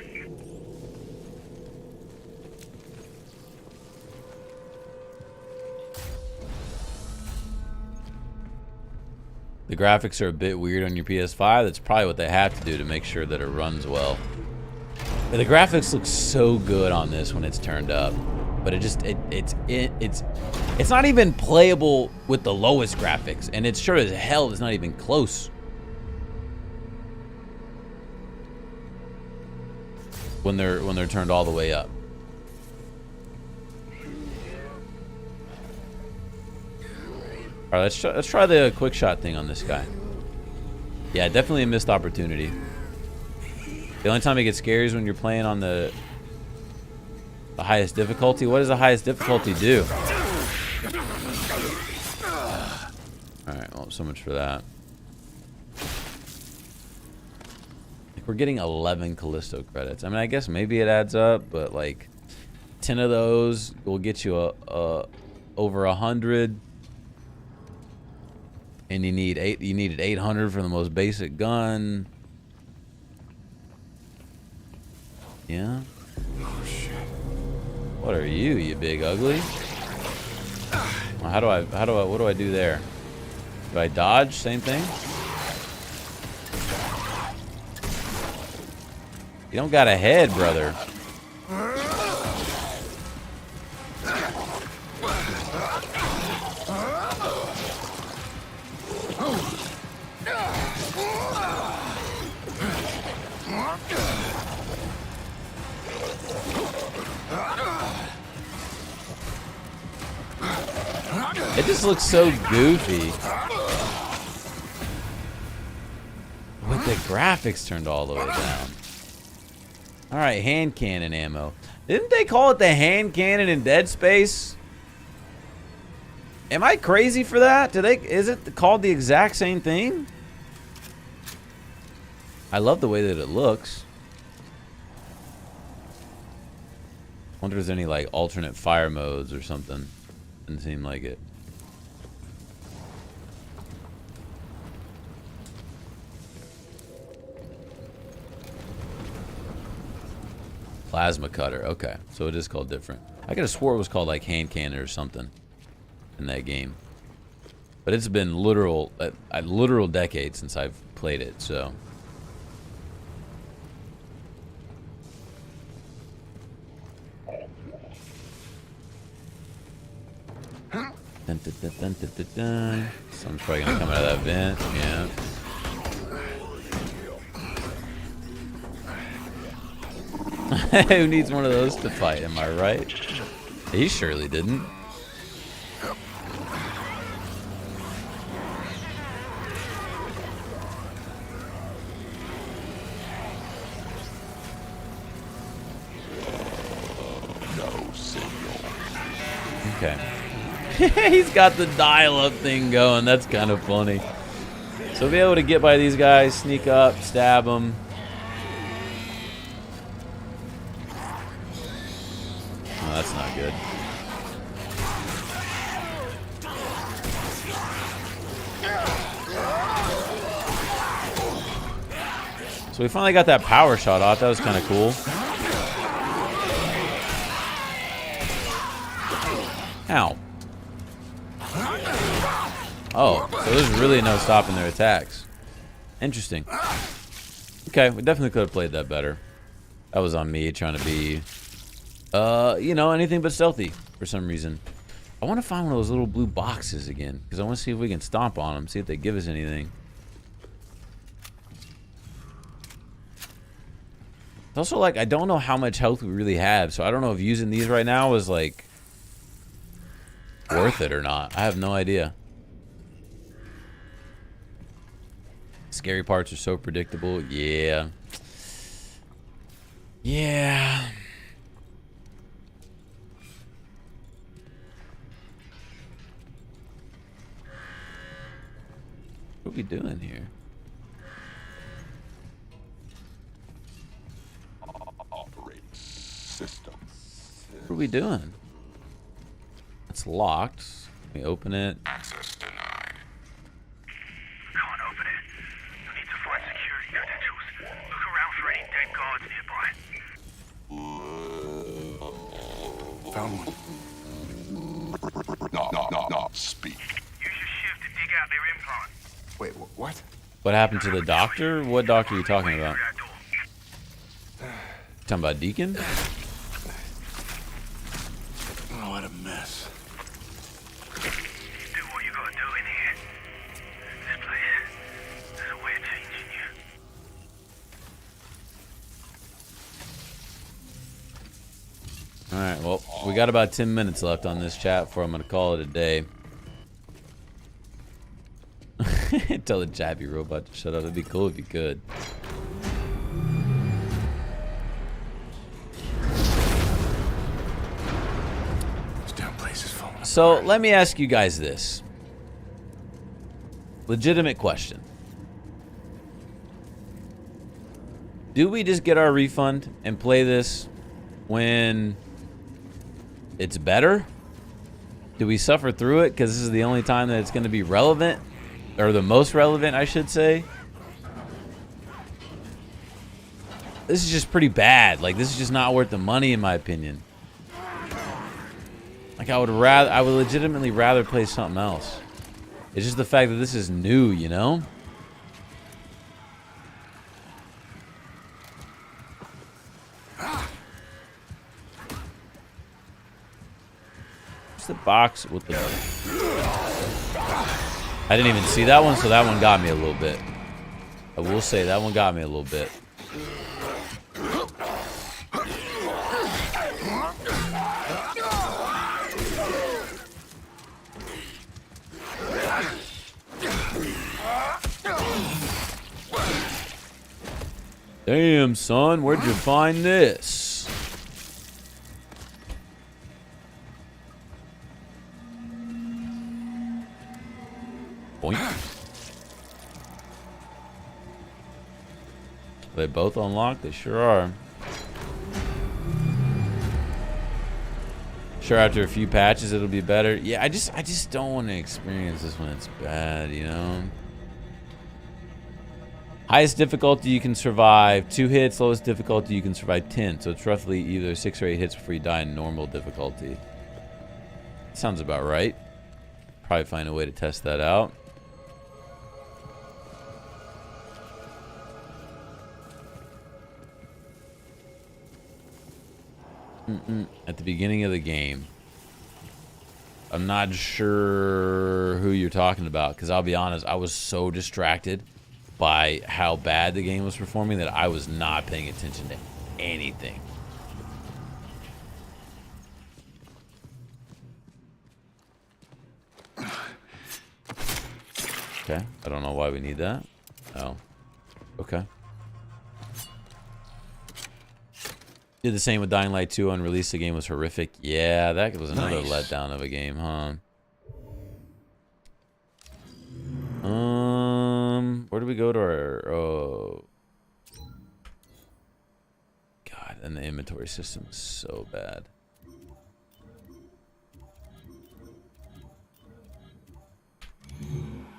The graphics are a bit weird on your PS5. That's probably what they have to do to make sure that it runs well. But the graphics look so good on this when it's turned up, but it's not even playable with the lowest graphics, and it's sure as hell is not even close when they're turned all the way up. All right, let's try the quick shot thing on this guy. Yeah, definitely a missed opportunity. The only time it gets scary is when you're playing on the highest difficulty. What does the highest difficulty do? All right, well, so much for that. We're getting 11 Callisto credits. I mean, I guess maybe it adds up, but like 10 of those will get you over 100. And you needed 800 for the most basic gun. Yeah. Oh shit. What are you big ugly? Well, what do I do there? Do I dodge? Same thing? You don't got a head, brother. It just looks so goofy. With the graphics turned all the way down. Alright, hand cannon ammo. Didn't they call it the hand cannon in Dead Space? Am I crazy for that? Is it called the exact same thing? I love the way that it looks. Wonder if there's any like alternate fire modes or something. Doesn't seem like it. Plasma cutter. Okay, so it is called different. I could have swore it was called like hand cannon or something in that game, but it's been literal decades since I've played it. So. Dun, dun, dun, dun, dun, dun, dun. Someone's probably gonna come out of that vent. Yeah. Who needs one of those to fight? Am I right? He surely didn't. No signal. Okay. He's got the dial-up thing going. That's kind of funny. So we'll be able to get by these guys, sneak up, stab them. Oh, that's not good. So we finally got that power shot off. That was kind of cool. Ow. Oh, so there's really no stopping their attacks. Interesting. Okay, we definitely could have played that better. That was on me trying to be, you know, anything but stealthy for some reason. I want to find one of those little blue boxes again, because I want to see if we can stomp on them, see if they give us anything. It's also like, I don't know how much health we really have, so I don't know if using these right now is like worth it or not. I have no idea. Scary parts are so predictable. Yeah. Yeah. What are we doing here? Operating system. we doing? It's locked. Can we open it? Access denied. Can't open it. I need to find security credentials. Look around for any dead guards nearby. Found one. No, speak. Use your shift to dig out their implant. Wait, what? What happened to the doctor? What doctor are you talking about? Talking about Deacon? Oh, what a mess. Do what you gotta do in here. This place, there's a way of changing you. Alright, well, we got about 10 minutes left on this chat before I'm going to call it a day. Tell the jabby robot to shut up. It'd be cool if you could. This damn place is falling. So, let me ask you guys this. Legitimate question. Do we just get our refund and play this when it's better? Do we suffer through it because this is the only time that it's going to be relevant? Or the most relevant, I should say. This is just pretty bad. Like, this is just not worth the money, in my opinion. Like, I would legitimately rather play something else. It's just the fact that this is new, you know? What's the box with the... I didn't even see that one, so that one got me a little bit. I will say that one got me a little bit. Damn, son, where'd you find this? Boink. Are they both unlocked? They sure are. Sure, after a few patches it'll be better. Yeah, I just don't want to experience this when it's bad, you know? Highest difficulty you can survive 2 hits, lowest difficulty you can survive 10. So it's roughly either 6 or 8 hits before you die in normal difficulty. Sounds about right. Probably find a way to test that out. At the beginning of the game. I'm not sure who you're talking about, because I'll be honest, I was so distracted by how bad the game was performing that I was not paying attention to anything. Okay, I don't know why we need that. Oh, okay. Did the same with Dying Light 2 on release. The game was horrific. Yeah, that was another letdown of a game, huh? Where do we go to our... Oh. God, and the inventory system is so bad.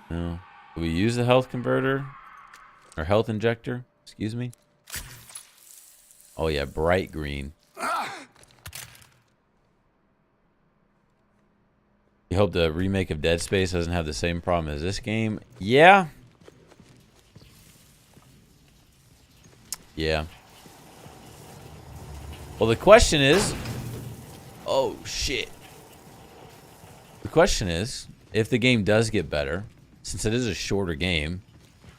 No. Do we use the health converter? Or health injector? Excuse me. Oh yeah, bright green. You hope the remake of Dead Space doesn't have the same problem as this game? Yeah. Yeah. Well, the question is... Oh, shit. The question is, if the game does get better, since it is a shorter game,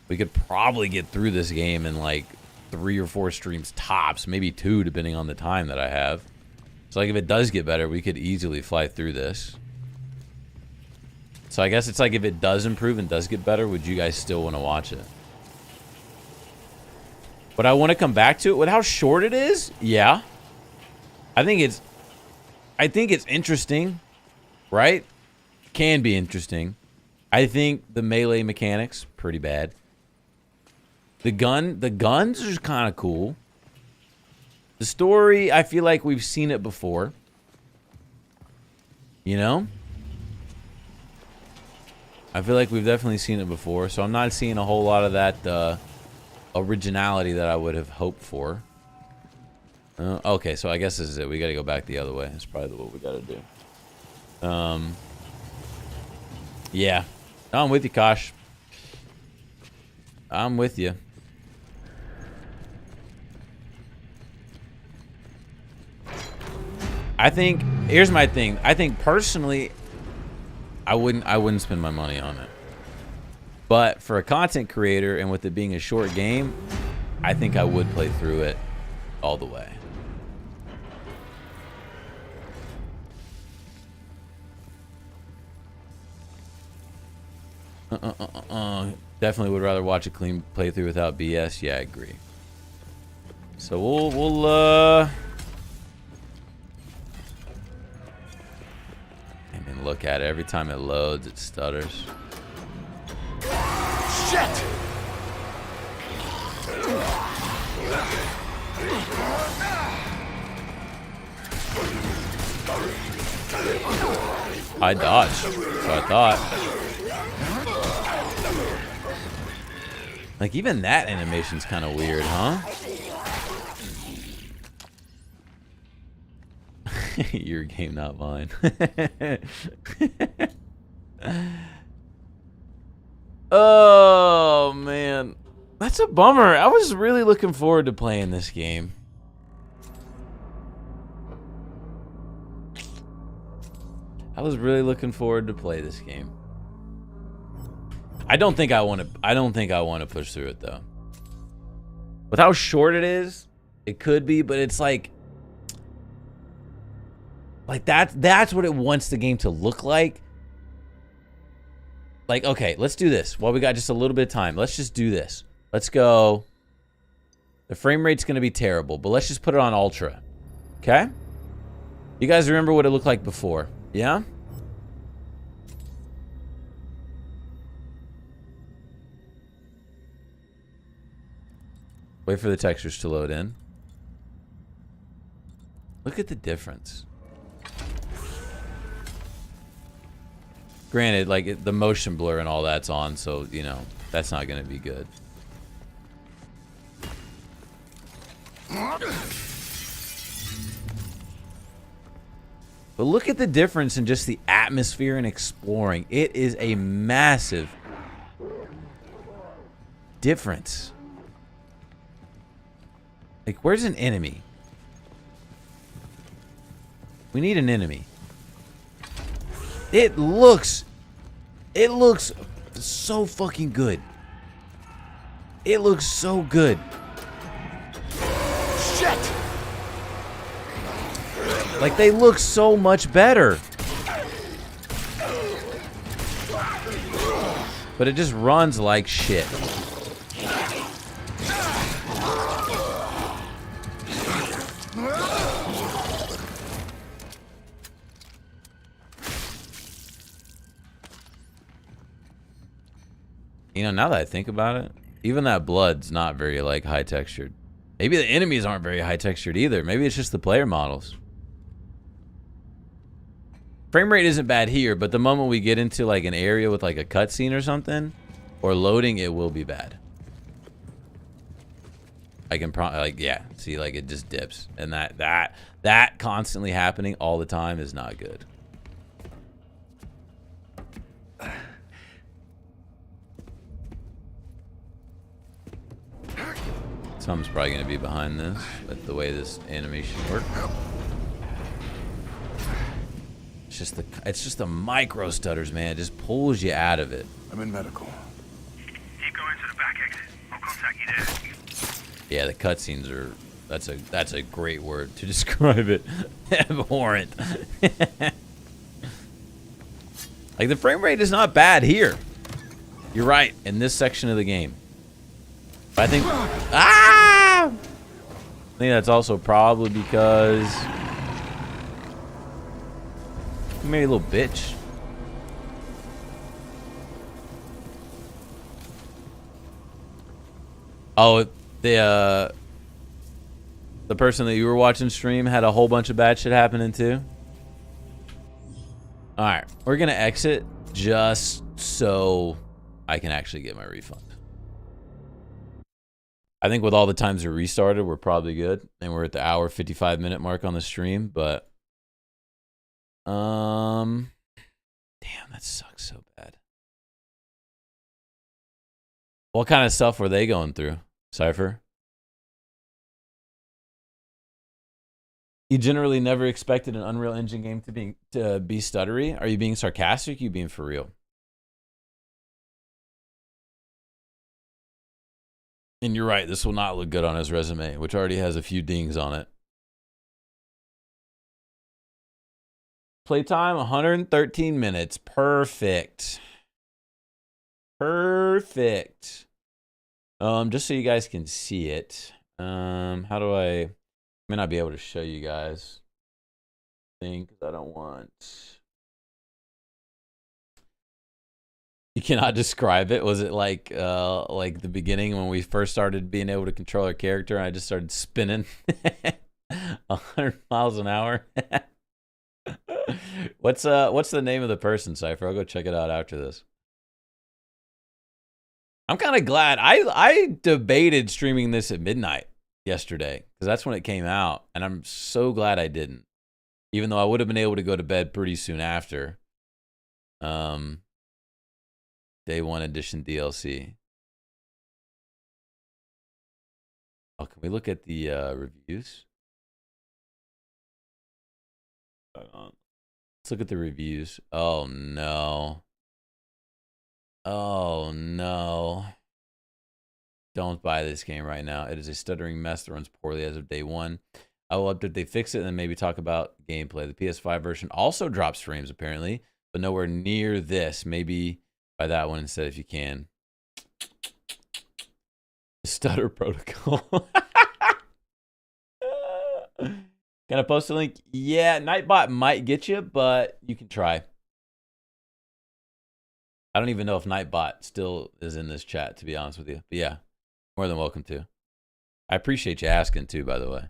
we could probably get through this game in like 3 or 4 streams tops, maybe 2 depending on the time that I have. So like if it does get better, we could easily fly through this. So I guess it's like if it does improve and does get better, would you guys still want to watch it? But I want to come back to it with how short it is. Yeah. I think it's interesting, right? Can be interesting. I think the melee mechanics pretty bad. The guns are kind of cool. The story, I feel like we've seen it before. You know? I feel like we've definitely seen it before, so I'm not seeing a whole lot of that originality that I would have hoped for. Okay, so I guess this is it. We gotta go back the other way. That's probably what we gotta do. Yeah. No, I'm with you, Kosh. I'm with you. I think, here's my thing. I think personally, I wouldn't spend my money on it. But for a content creator and with it being a short game, I think I would play through it all the way. Definitely would rather watch a clean playthrough without BS. Yeah, I agree. So we'll and then look at it. Every time it loads, it stutters. Shit! I dodged, so I thought. Like, even that animation's kind of weird, huh? Your game, not mine. Oh, man. That's a bummer. I was really looking forward to playing this game. I was really looking forward to play this game. I don't think I want to push through it though. With how short it is, it could be, but it's like that's what it wants the game to look like. Like, okay, let's do this. While we got just a little bit of time, let's just do this. Let's go. The frame rate's going to be terrible, but let's just put it on ultra. Okay? You guys remember what it looked like before? Yeah? Wait for the textures to load in. Look at the difference. Granted, like, the motion blur and all that's on, so, you know, that's not going to be good. But look at the difference in just the atmosphere and exploring. It is a massive difference. Like, where's an enemy? We need an enemy. It looks so fucking good. It looks so good. Shit! Like, they look so much better. But it just runs like shit. You know, now that I think about it, even that blood's not very, like, high textured. Maybe the enemies aren't very high textured either. Maybe it's just the player models. Frame rate isn't bad here, but the moment we get into, like, an area with, like, a cutscene or something, or loading, it will be bad. I can like, yeah, see, like, it just dips. And that constantly happening all the time is not good. Something's probably going to be behind this, with the way this animation works. It's just the micro stutters, man. It just pulls you out of it. I'm in medical. Keep going to the back exit. I'll contact you there. Yeah, the cutscenes are... That's a great word to describe it. Abhorrent. Like, the frame rate is not bad here. You're right, in this section of the game. But I think... Ah! I think that's also probably because... Maybe a little bitch. Oh, the person that you were watching stream had a whole bunch of bad shit happening too? All right, we're gonna exit just so I can actually get my refund. I think with all the times we restarted, we're probably good, and we're at the hour 55-minute mark on the stream. But damn, that sucks so bad. What kind of stuff were they going through, Cypher? You generally never expected an Unreal Engine game to be stuttery. Are you being sarcastic? Are you being for real? And you're right, this will not look good on his resume, which already has a few dings on it. Playtime, 113 minutes. Perfect. Perfect. Just so you guys can see it. How do I may not be able to show you guys. I think I don't want. You cannot describe it. Was it like the beginning when we first started being able to control our character and I just started spinning 100 miles an hour? What's the name of the person, Cypher? I'll go check it out after this. I'm kind of glad. I debated streaming this at midnight yesterday because that's when it came out, and I'm so glad I didn't. Even though I would have been able to go to bed pretty soon after. Day 1 edition DLC. Oh, can we look at the reviews? Let's look at the reviews. Oh no. Oh no. Don't buy this game right now. It is a stuttering mess that runs poorly as of day 1. I will update they fix it and then maybe talk about gameplay. The PS5 version also drops frames apparently, but nowhere near this. Maybe buy that one instead if you can. Stutter protocol. Can I post a link? Yeah, Nightbot might get you, but you can try. I don't even know if Nightbot still is in this chat, to be honest with you. But yeah, more than welcome to. I appreciate you asking too, by the way.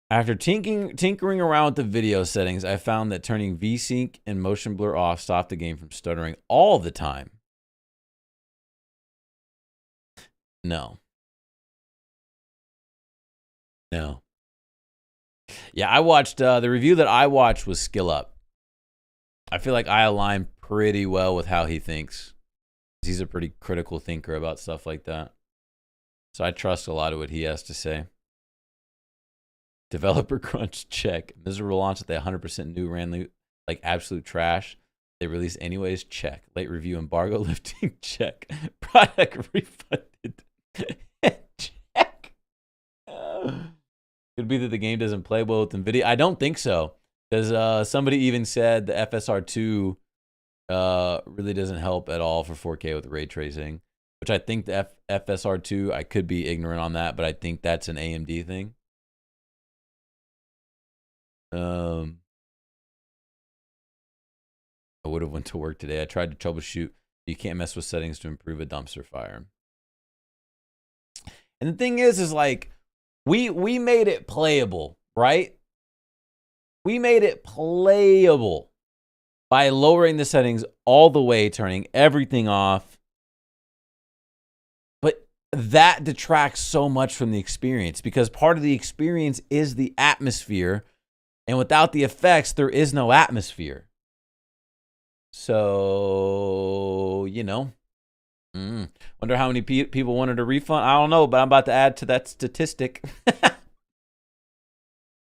After tinkering around with the video settings, I found that turning VSync and motion blur off stopped the game from stuttering all the time. No. No. Yeah, I watched, the review that I watched was Skill Up. I feel like I align pretty well with how he thinks. He's a pretty critical thinker about stuff like that. So I trust a lot of what he has to say. Developer crunch, check. Miserable launch that they 100% knew ran like absolute trash. They released anyways, check. Late review embargo lifting, check. Product refunded, check. Could be that the game doesn't play well with NVIDIA. I don't think so. Because somebody even said the FSR2 really doesn't help at all for 4K with ray tracing. Which I think the FSR2, I could be ignorant on that, but I think that's an AMD thing. I would have went to work today. I tried to troubleshoot. You can't mess with settings to improve a dumpster fire. And the thing is like, we made it playable, right? We made it playable by lowering the settings all the way, turning everything off. But that detracts so much from the experience because part of the experience is the atmosphere. And without the effects, there is no atmosphere. So, you know. Wonder how many people wanted a refund? I don't know, but I'm about to add to that statistic.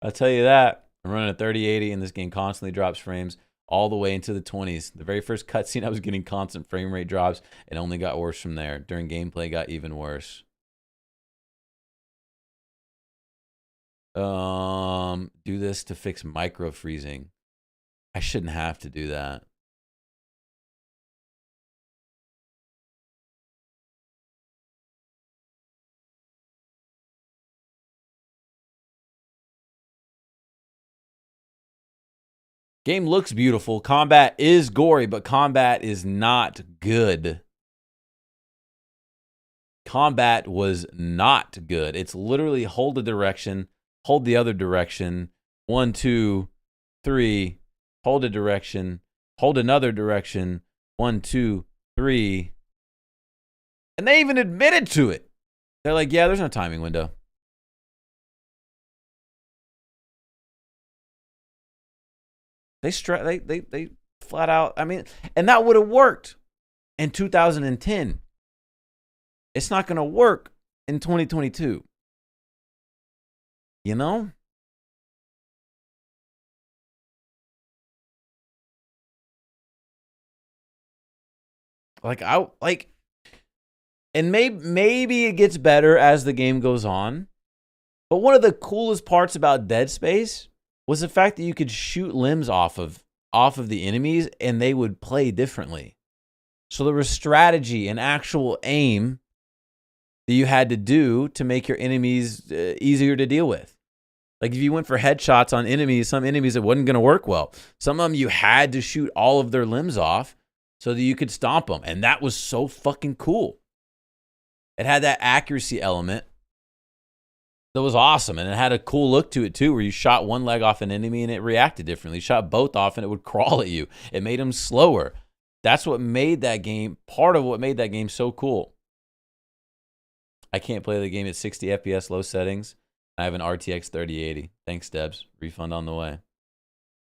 I'll tell you that. I'm running at 3080 and this game constantly drops frames all the way into the 20s. The very first cutscene, I was getting constant frame rate drops. It only got worse from there. During gameplay, it got even worse. Do this to fix micro freezing. I shouldn't have to do that. Game looks beautiful. Combat is gory, but combat is not good. Combat was not good. It's literally hold the direction, hold the other direction, 1, 2, 3, hold a direction, hold another direction, 1, 2, 3. And they even admitted to it. They're like, yeah, there's no timing window. They flat out, I mean, and that would have worked in 2010. It's not going to work in 2022. You know? And maybe it gets better as the game goes on. But one of the coolest parts about Dead Space was the fact that you could shoot limbs off of the enemies and they would play differently. So there was strategy and actual aim that you had to do to make your enemies easier to deal with. Like if you went for headshots on enemies, some enemies it wasn't going to work well. Some of them you had to shoot all of their limbs off so that you could stomp them. And that was so fucking cool. It had that accuracy element that was awesome. And it had a cool look to it too, where you shot one leg off an enemy and it reacted differently. You shot both off and it would crawl at you. It made them slower. That's what made that game, part of what made that game so cool. I can't play the game at 60 FPS low settings. I have an RTX 3080. Thanks, Debs. Refund on the way.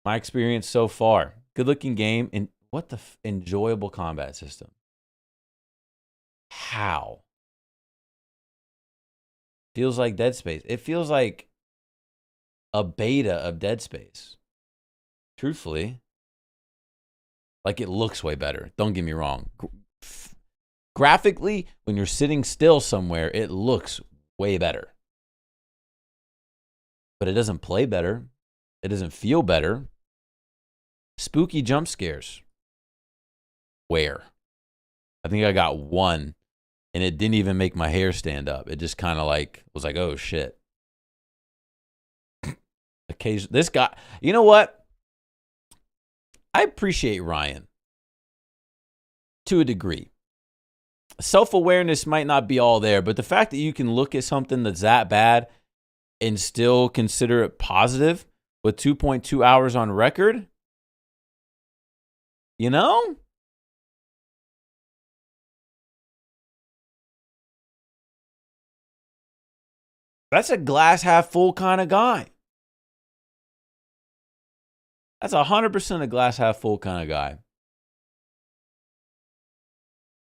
My experience so far. Good looking game and what the enjoyable combat system. How? Feels like Dead Space. It feels like a beta of Dead Space. Truthfully. Like it looks way better. Don't get me wrong. Graphically, when you're sitting still somewhere, it looks way better. But it doesn't play better. It doesn't feel better. Spooky jump scares. Where? I think I got one, and it didn't even make my hair stand up. It just kind of like was like, oh shit. Occasion. This guy, you know what? I appreciate Ryan to a degree. Self-awareness might not be all there, but the fact that you can look at something that's that bad and still consider it positive with 2.2 hours on record, you know? That's a glass half full kind of guy. That's 100% a glass half full kind of guy.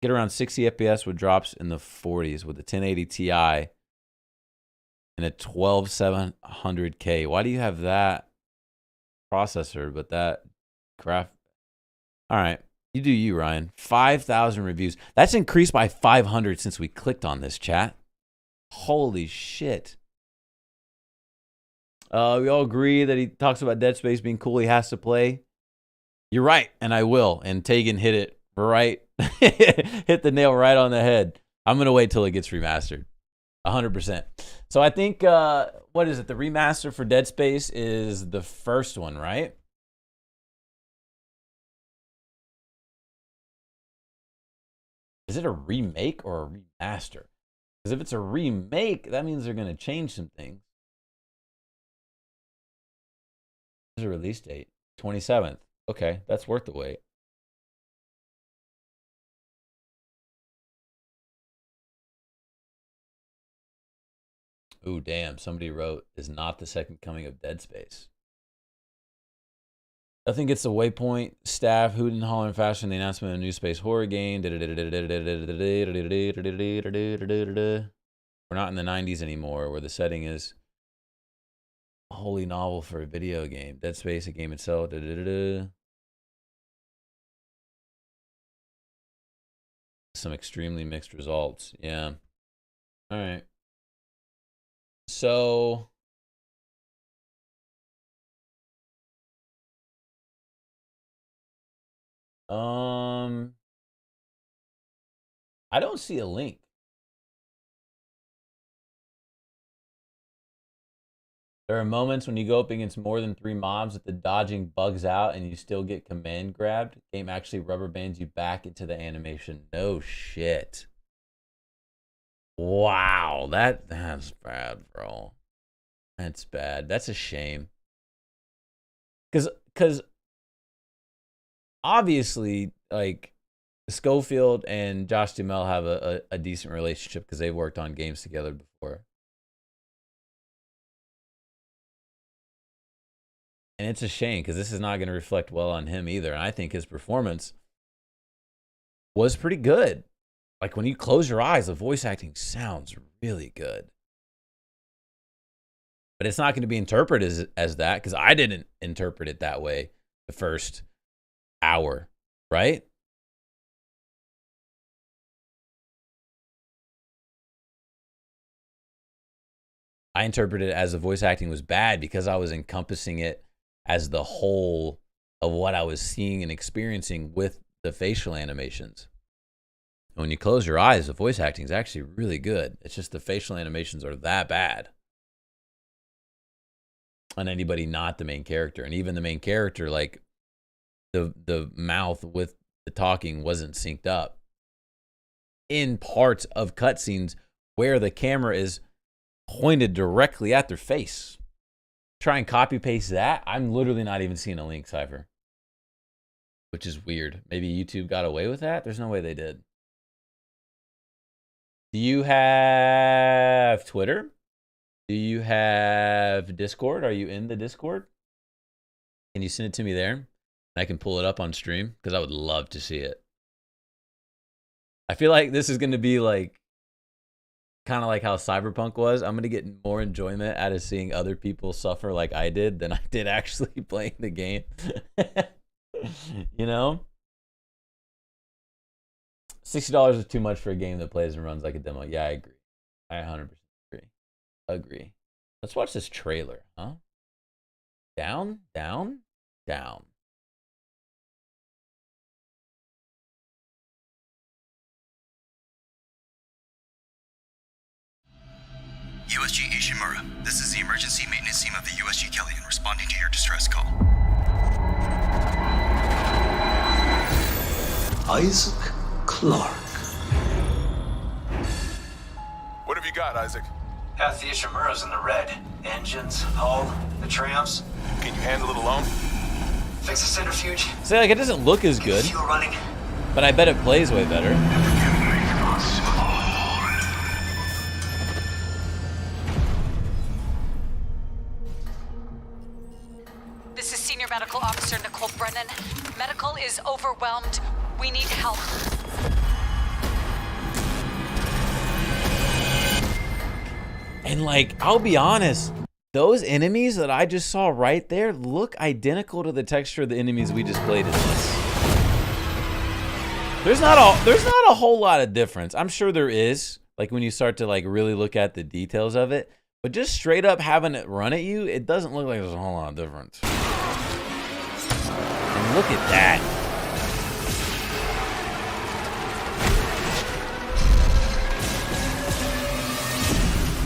Get around 60 FPS with drops in the 40s with a 1080 Ti and a 12700K. Why do you have that processor but that graph? All right, you do you, Ryan. 5,000 reviews. That's increased by 500 since we clicked on this, chat. Holy shit. We all agree that he talks about Dead Space being cool. He has to play. You're right, and I will. And Tegan hit it right. Hit the nail right on the head. I'm going to wait till it gets remastered. 100%. So I think, what is it? The remaster for Dead Space is the first one, right? Is it a remake or a remaster? Because if it's a remake, that means they're going to change some things. There's a release date. 27th. Okay, that's worth the wait. Ooh, damn. Somebody wrote, is not the second coming of Dead Space. Nothing gets the waypoint staff hooting, hollering faster than the announcement of a new space horror game. We're not in the 90s anymore, where the setting is a holy novel for a video game. Dead Space, a game itself. Some extremely mixed results. Yeah. All right. So I don't see a link. There are moments when you go up against more than 3 mobs that the dodging bugs out and you still get command grabbed. Game actually rubber bands you back into the animation. No shit. Wow, that's bad, bro. That's bad. That's a shame. Because because obviously, like, Schofield and Josh Duhamel have a decent relationship because they've worked on games together before. And it's a shame because this is not going to reflect well on him either. And I think his performance was pretty good. Like, when you close your eyes, the voice acting sounds really good. But it's not going to be interpreted as that, because I didn't interpret it that way the first hour, right? I interpreted it as the voice acting was bad because I was encompassing it as the whole of what I was seeing and experiencing with the facial animations. And when you close your eyes, the voice acting is actually really good. It's just the facial animations are that bad on anybody not the main character. And even the main character, like, the mouth with the talking wasn't synced up in parts of cutscenes where the camera is pointed directly at their face. Try and copy paste that. I'm literally not even seeing a link, Cypher, which is weird. Maybe YouTube got away with that. There's no way they did. Do you have Twitter? Do you have Discord? Are you in the Discord? Can you send it to me there? And I can pull it up on stream because I would love to see it. I feel like this is going to be like kind of like how Cyberpunk was. I'm going to get more enjoyment out of seeing other people suffer like I did than I did actually playing the game. You know? $60 is too much for a game that plays and runs like a demo. Yeah, I agree. I 100% agree. Let's watch this trailer, huh? Down, down, down. USG Ishimura, this is the emergency maintenance team of the USG Callisto responding to your distress call. Isaac Clarke. What have you got, Isaac? Half the Ishimura's in the red. Engines, hull, the trams. Can you handle it alone? Fix the centrifuge. See, like, it doesn't look as good, Fuel running. but I bet it plays way better. This is Senior Medical Officer Nicole Brennan. Medical is overwhelmed. We need help. And, like, I'll be honest, those enemies that I just saw right there look identical to the texture of the enemies we just played in this. There's not a whole lot of difference. I'm sure there is, like, when you start to, like, really look at the details of it. But just straight up having it run at you, it doesn't look like there's a whole lot of difference. And look at that.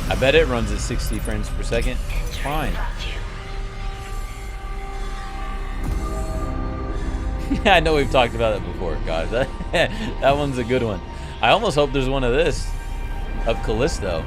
I bet it runs at 60 frames per second. It's fine. Yeah, I know we've talked about it before, guys. That one's a good one. I almost hope there's one of this, of Callisto.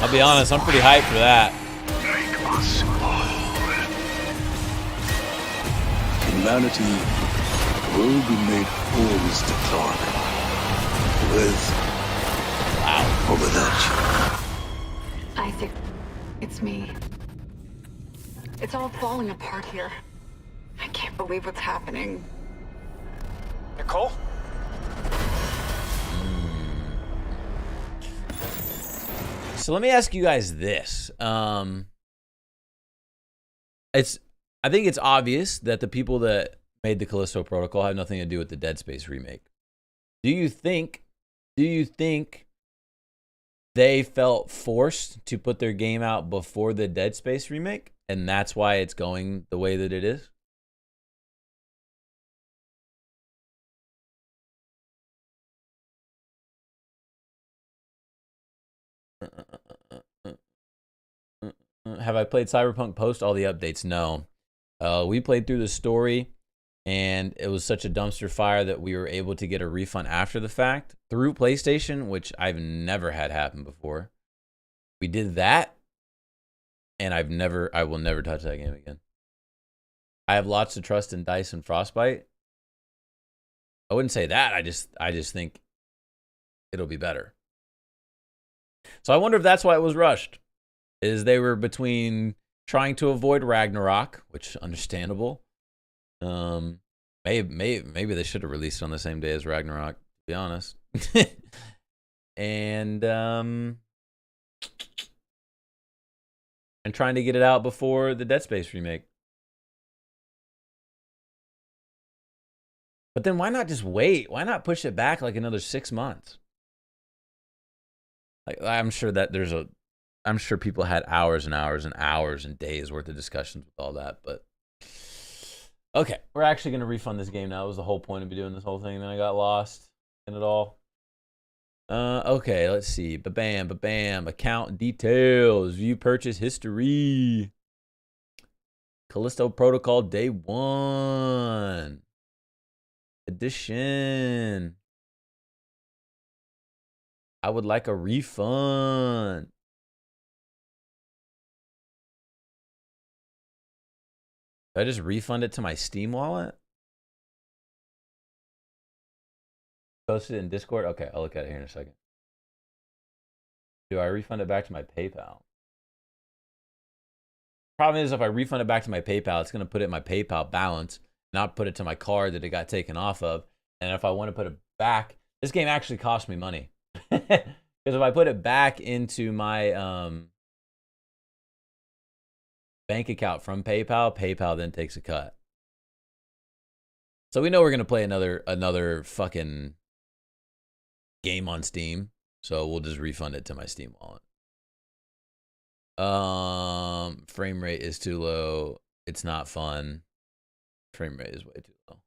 I'll be honest, I'm pretty hyped for that. Humanity will be made whole, Mr. Clarke. With or without you. Isaac, it's me. It's all falling apart here. I can't believe what's happening. Nicole? So let me ask you guys this. I think it's obvious that the people that made the Callisto Protocol have nothing to do with the Dead Space remake. Do you think they felt forced to put their game out before the Dead Space remake, and that's why it's going the way that it is? Have I played Cyberpunk post all the updates? No. We played through the story, and it was such a dumpster fire that we were able to get a refund after the fact through PlayStation, which I've never had happen before. We did that, and I will never touch that game again. I have lots of trust in DICE and Frostbite. I wouldn't say that. I just think it'll be better. So I wonder if that's why it was rushed. Is they were between trying to avoid Ragnarok, which understandable. Maybe they should have released it on the same day as Ragnarok, to be honest. and trying to get it out before the Dead Space remake. But then why not just wait? Why not push it back like another 6 months? Like, I'm sure people had hours and hours and hours and days worth of discussions with all that, but okay, we're actually going to refund this game now. That was the whole point of me doing this whole thing, and then I got lost in it all. Okay, let's see. Ba-bam. Account details. View purchase history. Callisto Protocol Day 1. Edition. I would like a refund. Do I just refund it to my Steam wallet? Posted it in Discord? Okay, I'll look at it here in a second. Do I refund it back to my PayPal? Problem is, if I refund it back to my PayPal, it's going to put it in my PayPal balance, not put it to my card that it got taken off of. And if I want to put it back, this game actually cost me money. Because if I put it back into my bank account from PayPal, PayPal then takes a cut. So we know we're going to play another fucking game on Steam. So we'll just refund it to my Steam wallet. Frame rate is too low. It's not fun. Frame rate is way too low.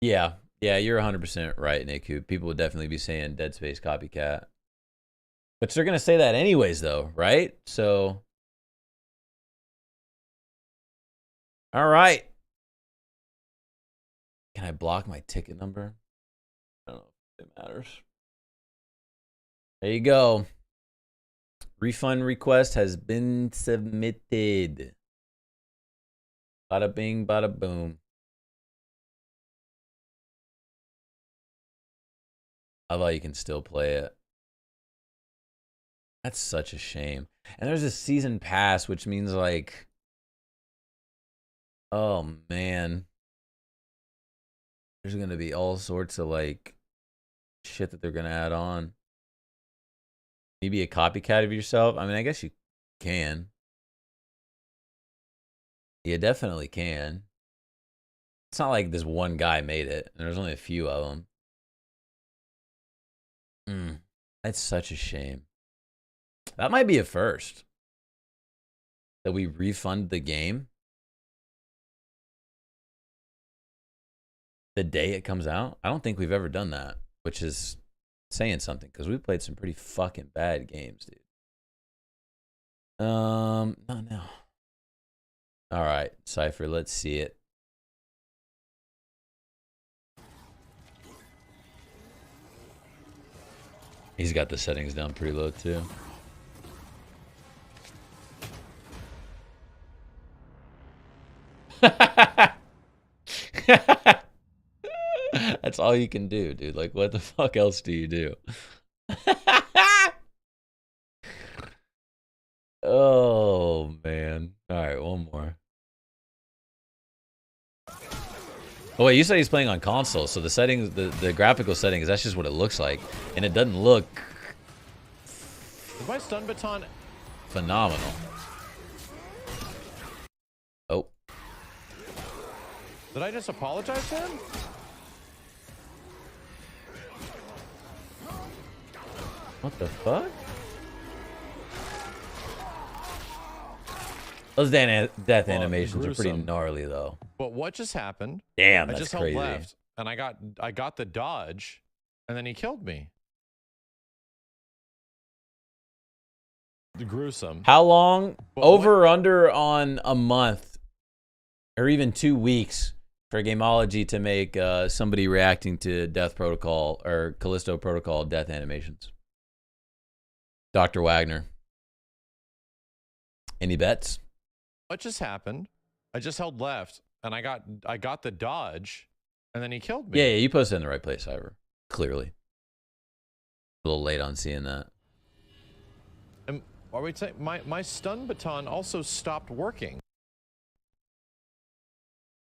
Yeah, you're 100% right, Niku. People would definitely be saying Dead Space copycat. But they're going to say that anyways, though, right? So, all right. Can I block my ticket number? I don't know if it matters. There you go. Refund request has been submitted. Bada bing, bada boom. How about you can still play it? That's such a shame. And there's a season pass, which means like, oh man, there's gonna be all sorts of like shit that they're gonna add on. Maybe a copycat of yourself. I mean, I guess you can. You definitely can. It's not like this one guy made it, and there's only a few of them. That's such a shame. That might be a first. That we refund the game the day it comes out. I don't think we've ever done that, which is saying something because we played some pretty fucking bad games, dude. No. All right, Cypher, let's see it. He's got the settings down pretty low too. That's all you can do, dude. Like, what the fuck else do you do? Oh, man. All right, one more. Oh, wait, you said he's playing on console, so the settings, the graphical settings, that's just what it looks like. And it doesn't look... Is my stun baton... phenomenal. Oh. Did I just apologize to him? What the fuck? Those death animations are pretty gnarly, though. But what just happened? Damn, I that's just crazy. held left, and I got the dodge, and then he killed me. gruesome. How long? But Over or under on a month or even 2 weeks for Gameology to make somebody reacting to Death Protocol or Callisto Protocol death animations. Dr. Wagner. Any bets? What just happened? I just held left and I got the dodge and then he killed me. Yeah, you posted in the right place, Ivor. Clearly. A little late on seeing that. And are we saying my stun baton also stopped working?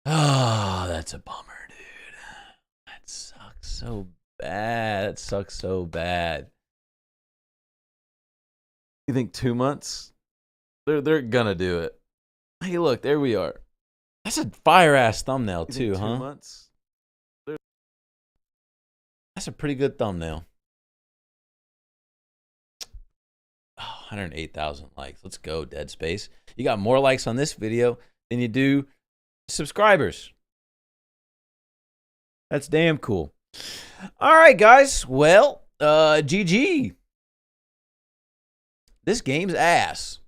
Oh, that's a bummer, dude. That sucks so bad. That sucks so bad. You think 2 months? They're gonna do it. Hey, look, there we are. That's a fire ass thumbnail too, huh? 2 months? That's a pretty good thumbnail. Oh, 108,000 likes. Let's go, Dead Space. You got more likes on this video than you do subscribers. That's damn cool. All right, guys. Well, GG. This game's ass,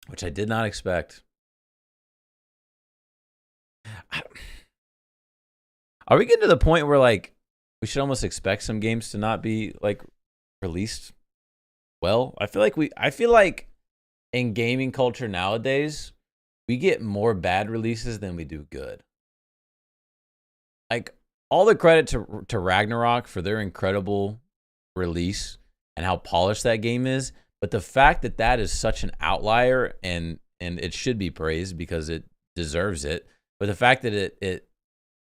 which I did not expect. Are we getting to the point where like we should almost expect some games to not be like released well? I feel like in gaming culture nowadays, we get more bad releases than we do good. Like all the credit to Ragnarok for their incredible release and how polished that game is, but the fact that that is such an outlier and it should be praised because it deserves it, but the fact that it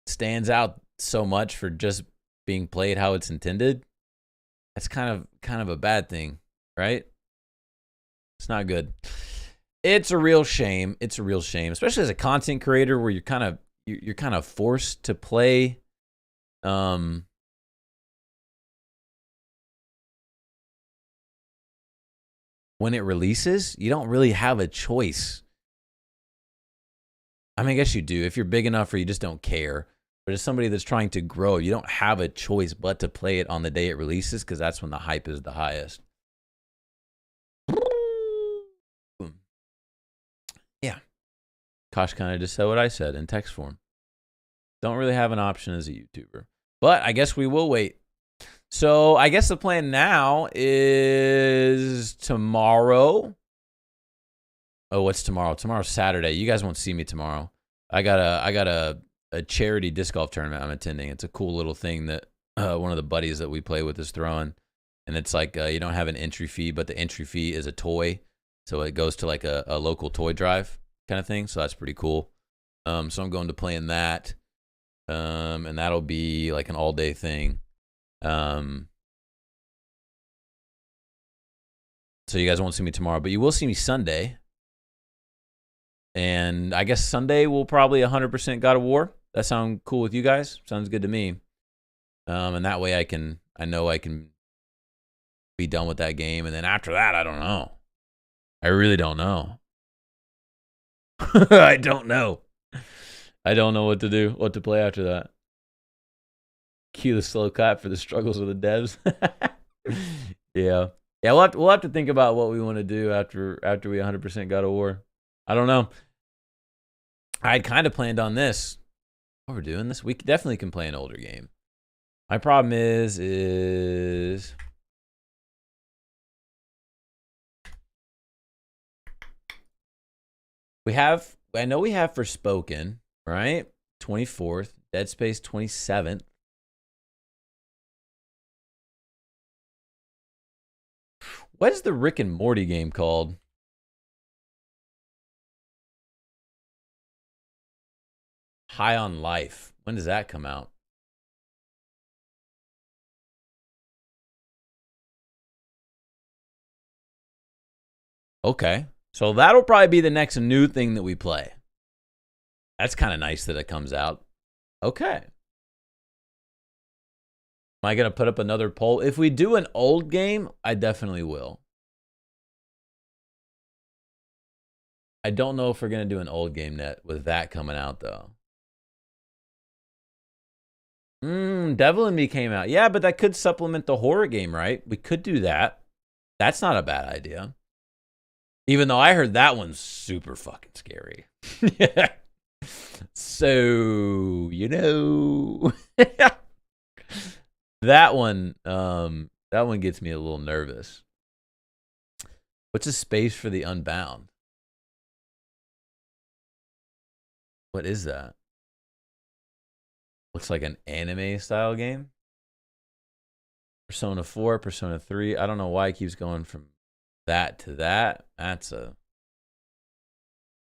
stands out so much for just being played how it's intended, that's kind of a bad thing, right? It's not good. It's a real shame. It's a real shame, especially as a content creator where you're kind of forced to play when it releases. You don't really have a choice. I mean, I guess you do if you're big enough or you just don't care. But as somebody that's trying to grow, you don't have a choice but to play it on the day it releases because that's when the hype is the highest. Yeah. Kosh kind of just said what I said in text form. Don't really have an option as a YouTuber. But I guess we will wait. So I guess the plan now is tomorrow. Oh, what's tomorrow? Tomorrow's Saturday. You guys won't see me tomorrow. I got a charity disc golf tournament I'm attending. It's a cool little thing that one of the buddies that we play with is throwing. And it's like you don't have an entry fee, but the entry fee is a toy. So it goes to like a local toy drive kind of thing. So that's pretty cool. So I'm going to play in that. And that'll be like an all-day thing. So you guys won't see me tomorrow, but you will see me Sunday. And I guess Sunday will probably 100% God of War. That sound cool with you guys? Sounds good to me. And that way I know I can be done with that game. And then after that, I don't know. I really don't know. I don't know. I don't know what to do, what to play after that. Cue the slow clap for the struggles of the devs. Yeah. Yeah, we'll have to think about what we want to do after we 100% God of War. I don't know. I had kind of planned on this. What we're doing this, we definitely can play an older game. My problem is I know we have Forspoken, right? 24th, Dead Space 27th. What is the Rick and Morty game called? High on Life. When does that come out? Okay. So that'll probably be the next new thing that we play. That's kind of nice that it comes out. Okay. Am I going to put up another poll? If we do an old game, I definitely will. I don't know if we're going to do an old game net with that coming out, though. Devil in Me came out. Yeah, but that could supplement the horror game, right? We could do that. That's not a bad idea. Even though I heard that one's super fucking scary. So, you know, that one gets me a little nervous. What's a space for the Unbound? What is that? Looks like an anime style game. Persona 4, Persona 3. I don't know why it keeps going from that to that. They're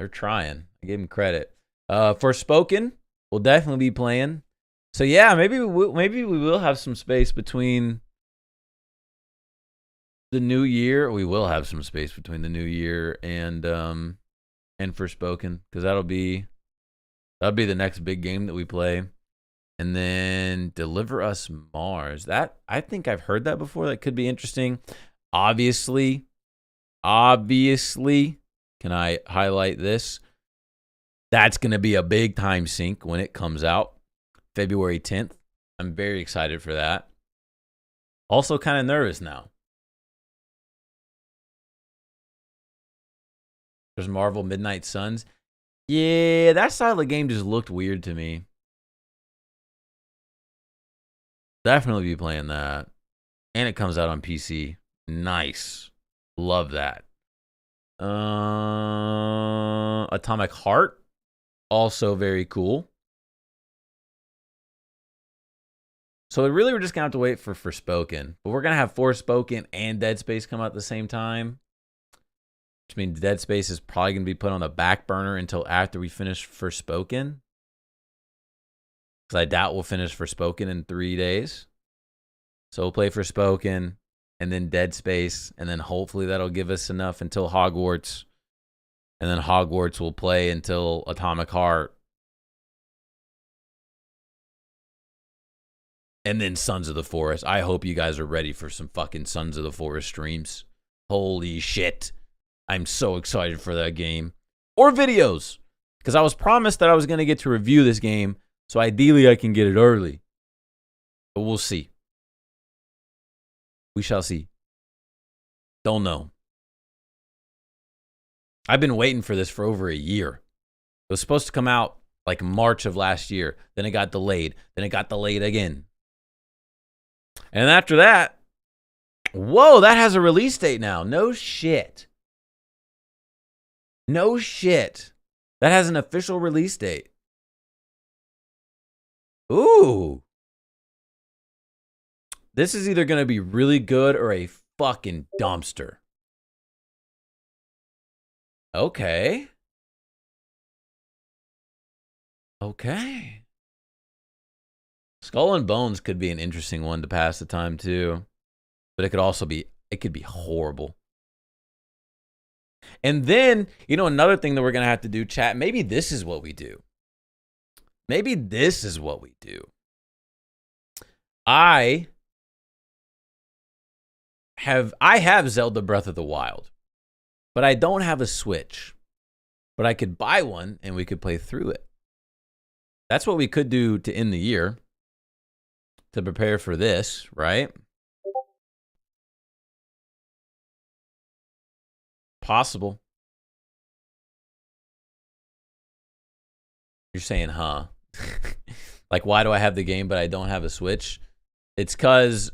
trying. I give them credit. Forspoken, we'll definitely be playing. So yeah, maybe we will have some space between the new year. We will have some space between the new year and Forspoken, because that'll be the next big game that we play. And then Deliver Us Mars. That, I think I've heard that before. That could be interesting. Obviously, can I highlight this? That's going to be a big time sink when it comes out, February 10th. I'm very excited for that. Also kind of nervous now. There's Marvel Midnight Suns. Yeah, that style of game just looked weird to me. Definitely be playing that. And it comes out on PC. Nice. Love that. Atomic Heart. Also very cool. So really we're just going to have to wait for Forspoken. But we're going to have Forspoken and Dead Space come out at the same time. Which means Dead Space is probably going to be put on the back burner until after we finish Forspoken. Because I doubt we'll finish Forspoken in 3 days. So we'll play Forspoken, and then Dead Space, and then hopefully that'll give us enough until Hogwarts. And then Hogwarts will play until Atomic Heart. And then Sons of the Forest. I hope you guys are ready for some fucking Sons of the Forest streams. Holy shit. I'm so excited for that game. Or videos. Because I was promised that I was going to get to review this game. So ideally I can get it early. But we'll see. We shall see. Don't know. I've been waiting for this for over a year. It was supposed to come out like March of last year. Then it got delayed. Then it got delayed again. And after that, whoa, that has a release date now. No shit. No shit. That has an official release date. Ooh. This is either going to be really good or a fucking dumpster. Okay. Okay. Skull and Bones could be an interesting one to pass the time too. But it could also be, it could be horrible. And then, you know, another thing that we're going to have to do, chat, maybe this is what we do. Maybe this is what we do. I have Zelda Breath of the Wild, but I don't have a Switch. But I could buy one and we could play through it. That's what we could do to end the year, to prepare for this, right? Possible. You're saying, huh? Like, why do I have the game but I don't have a Switch? It's because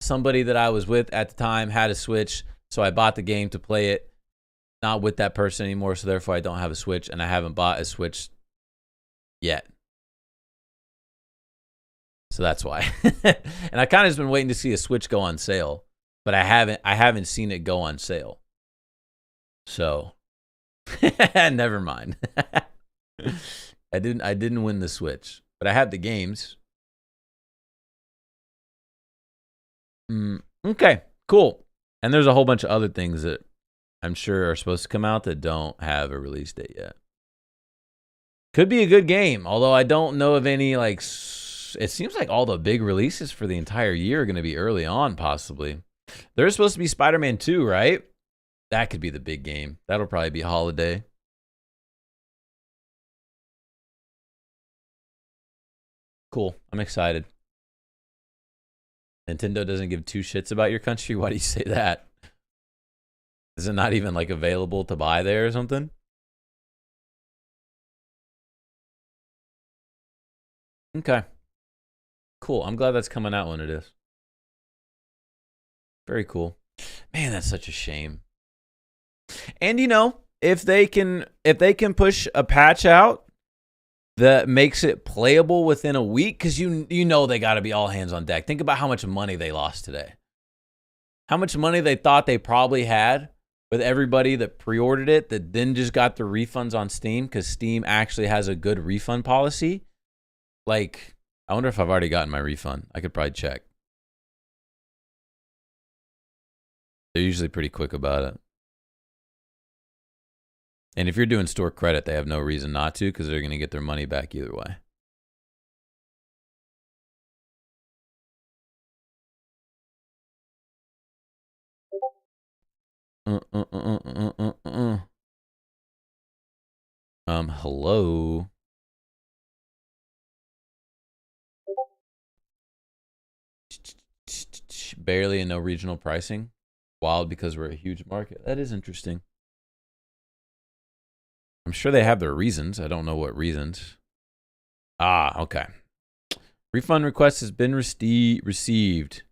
somebody that I was with at the time had a Switch, so I bought the game to play it. Not with that person anymore, so therefore I don't have a Switch, and I haven't bought a Switch yet. So that's why. And I kind of just been waiting to see a Switch go on sale, but I haven't seen it go on sale. So never mind. I didn't win the Switch, but I had the games. Okay, cool. And there's a whole bunch of other things that I'm sure are supposed to come out that don't have a release date yet. Could be a good game, although I don't know of any, like, it seems like all the big releases for the entire year are going to be early on, possibly. There's supposed to be Spider-Man 2, right? That could be the big game. That'll probably be a holiday. Cool. I'm excited. Nintendo doesn't give two shits about your country? Why do you say that? Is it not even like available to buy there or something? Okay. Cool. I'm glad that's coming out when it is. Very cool. Man, that's such a shame. And you know, if they can push a patch out that makes it playable within a week, because you know they got to be all hands on deck. Think about how much money they lost today. How much money they thought they probably had with everybody that pre-ordered it that then just got the refunds on Steam, because Steam actually has a good refund policy. Like, I wonder if I've already gotten my refund. I could probably check. They're usually pretty quick about it. And if you're doing store credit, they have no reason not to, because they're going to get their money back either way. Hello. Barely and no regional pricing. Wild because we're a huge market. That is interesting. I'm sure they have their reasons. I don't know what reasons. Ah, okay. Refund request has been received.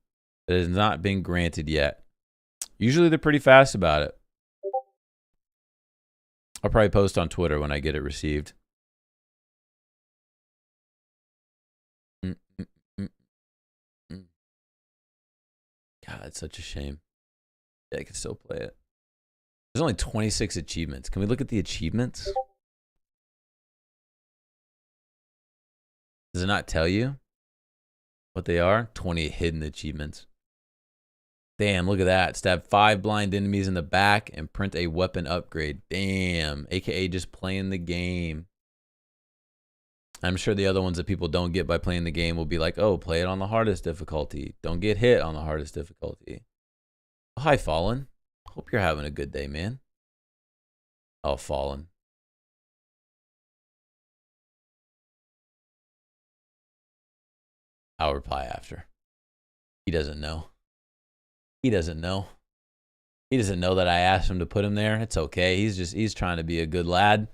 It has not been granted yet. Usually they're pretty fast about it. I'll probably post on Twitter when I get it received. God, that's such a shame. Yeah, I can still play it. There's only 26 achievements. Can we look at the achievements? Does it not tell you what they are? 20 hidden achievements. Damn, look at that. Stab 5 blind enemies in the back and print a weapon upgrade. Damn. AKA just playing the game. I'm sure the other ones that people don't get by playing the game will be like, oh, play it on the hardest difficulty. Don't get hit on the hardest difficulty. Oh, hi, Fallen. Hope you're having a good day, man. Oh, Fallen. I'll reply after. He doesn't know. He doesn't know. He doesn't know that I asked him to put him there. It's okay. He's trying to be a good lad.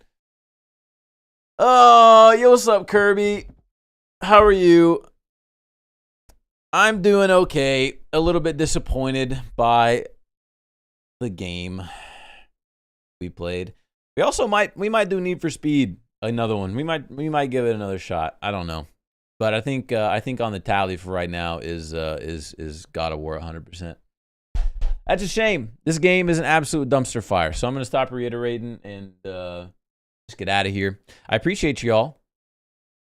Oh, yo, what's up, Kirby? How are you? I'm doing okay. A little bit disappointed by the game we played. We also might do Need for Speed, another one. We might give it another shot. I don't know, but I think on the tally for right now is God of War 100%. That's a shame. This game is an absolute dumpster fire. So I'm gonna stop reiterating and just get out of here. I appreciate y'all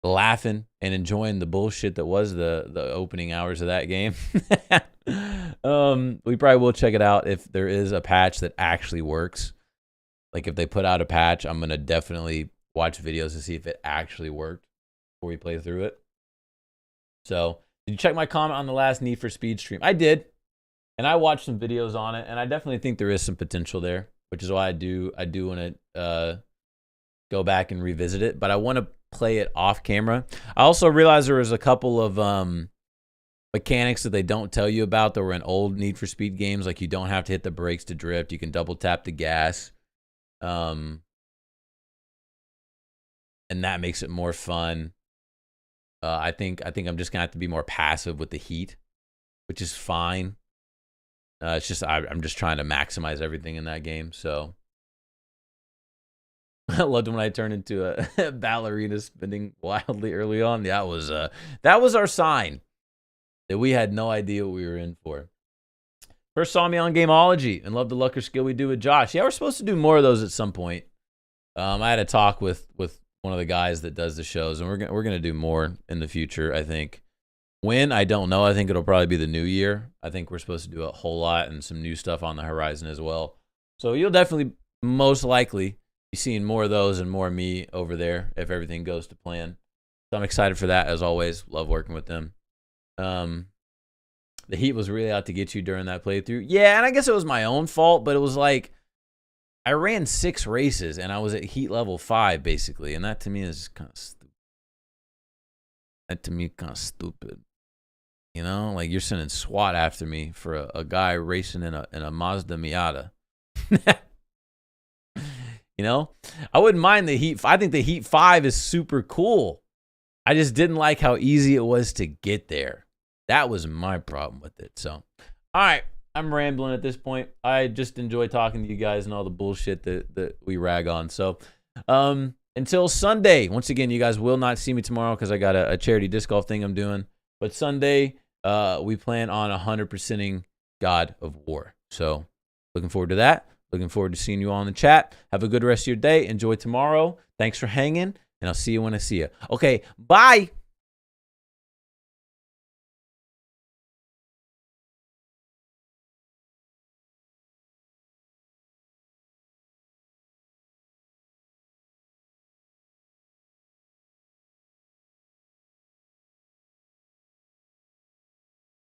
laughing and enjoying the bullshit that was the opening hours of that game. We probably will check it out if there is a patch that actually works. Like if they put out a patch, I'm gonna definitely watch videos to see if it actually worked before we play through it. So, did you check my comment on the last Need for Speed stream? I did, and I watched some videos on it, and I definitely think there is some potential there, which is why I do want to go back and revisit it. But I want to play it off camera. I also realized there was a couple of mechanics that they don't tell you about that were in old Need for Speed games. Like you don't have to hit the brakes to drift. You can double tap the gas. And that makes it more fun. I think I'm just gonna have to be more passive with the heat, which is fine. It's just I'm just trying to maximize everything in that game. So I loved when I turned into a ballerina spinning wildly early on. That was our sign that we had no idea what we were in for. First saw me on Gameology and loved the luck or skill we do with Josh. Yeah, we're supposed to do more of those at some point. I had a talk with one of the guys that does the shows, and we're gonna do more in the future. I think when, I don't know. I think it'll probably be the new year. I think we're supposed to do a whole lot and some new stuff on the horizon as well. So you'll definitely most likely be seeing more of those and more of me over there if everything goes to plan. So I'm excited for that as always. Love working with them. The heat was really out to get you during that playthrough. Yeah, and I guess it was my own fault, but it was like I ran 6 races and I was at heat level 5 basically, and that to me is kind of stupid. You know, like you're sending SWAT after me for a guy racing in a Mazda Miata. You know, I wouldn't mind the Heat. I think the Heat 5 is super cool. I just didn't like how easy it was to get there. That was my problem with it. So, all right, I'm rambling at this point. I just enjoy talking to you guys and all the bullshit that we rag on. So, until Sunday, once again, you guys will not see me tomorrow because I got a charity disc golf thing I'm doing. But Sunday, we plan on 100%ing God of War. So, looking forward to that. Looking forward to seeing you all in the chat. Have a good rest of your day. Enjoy tomorrow. Thanks for hanging, and I'll see you when I see you. Okay, bye.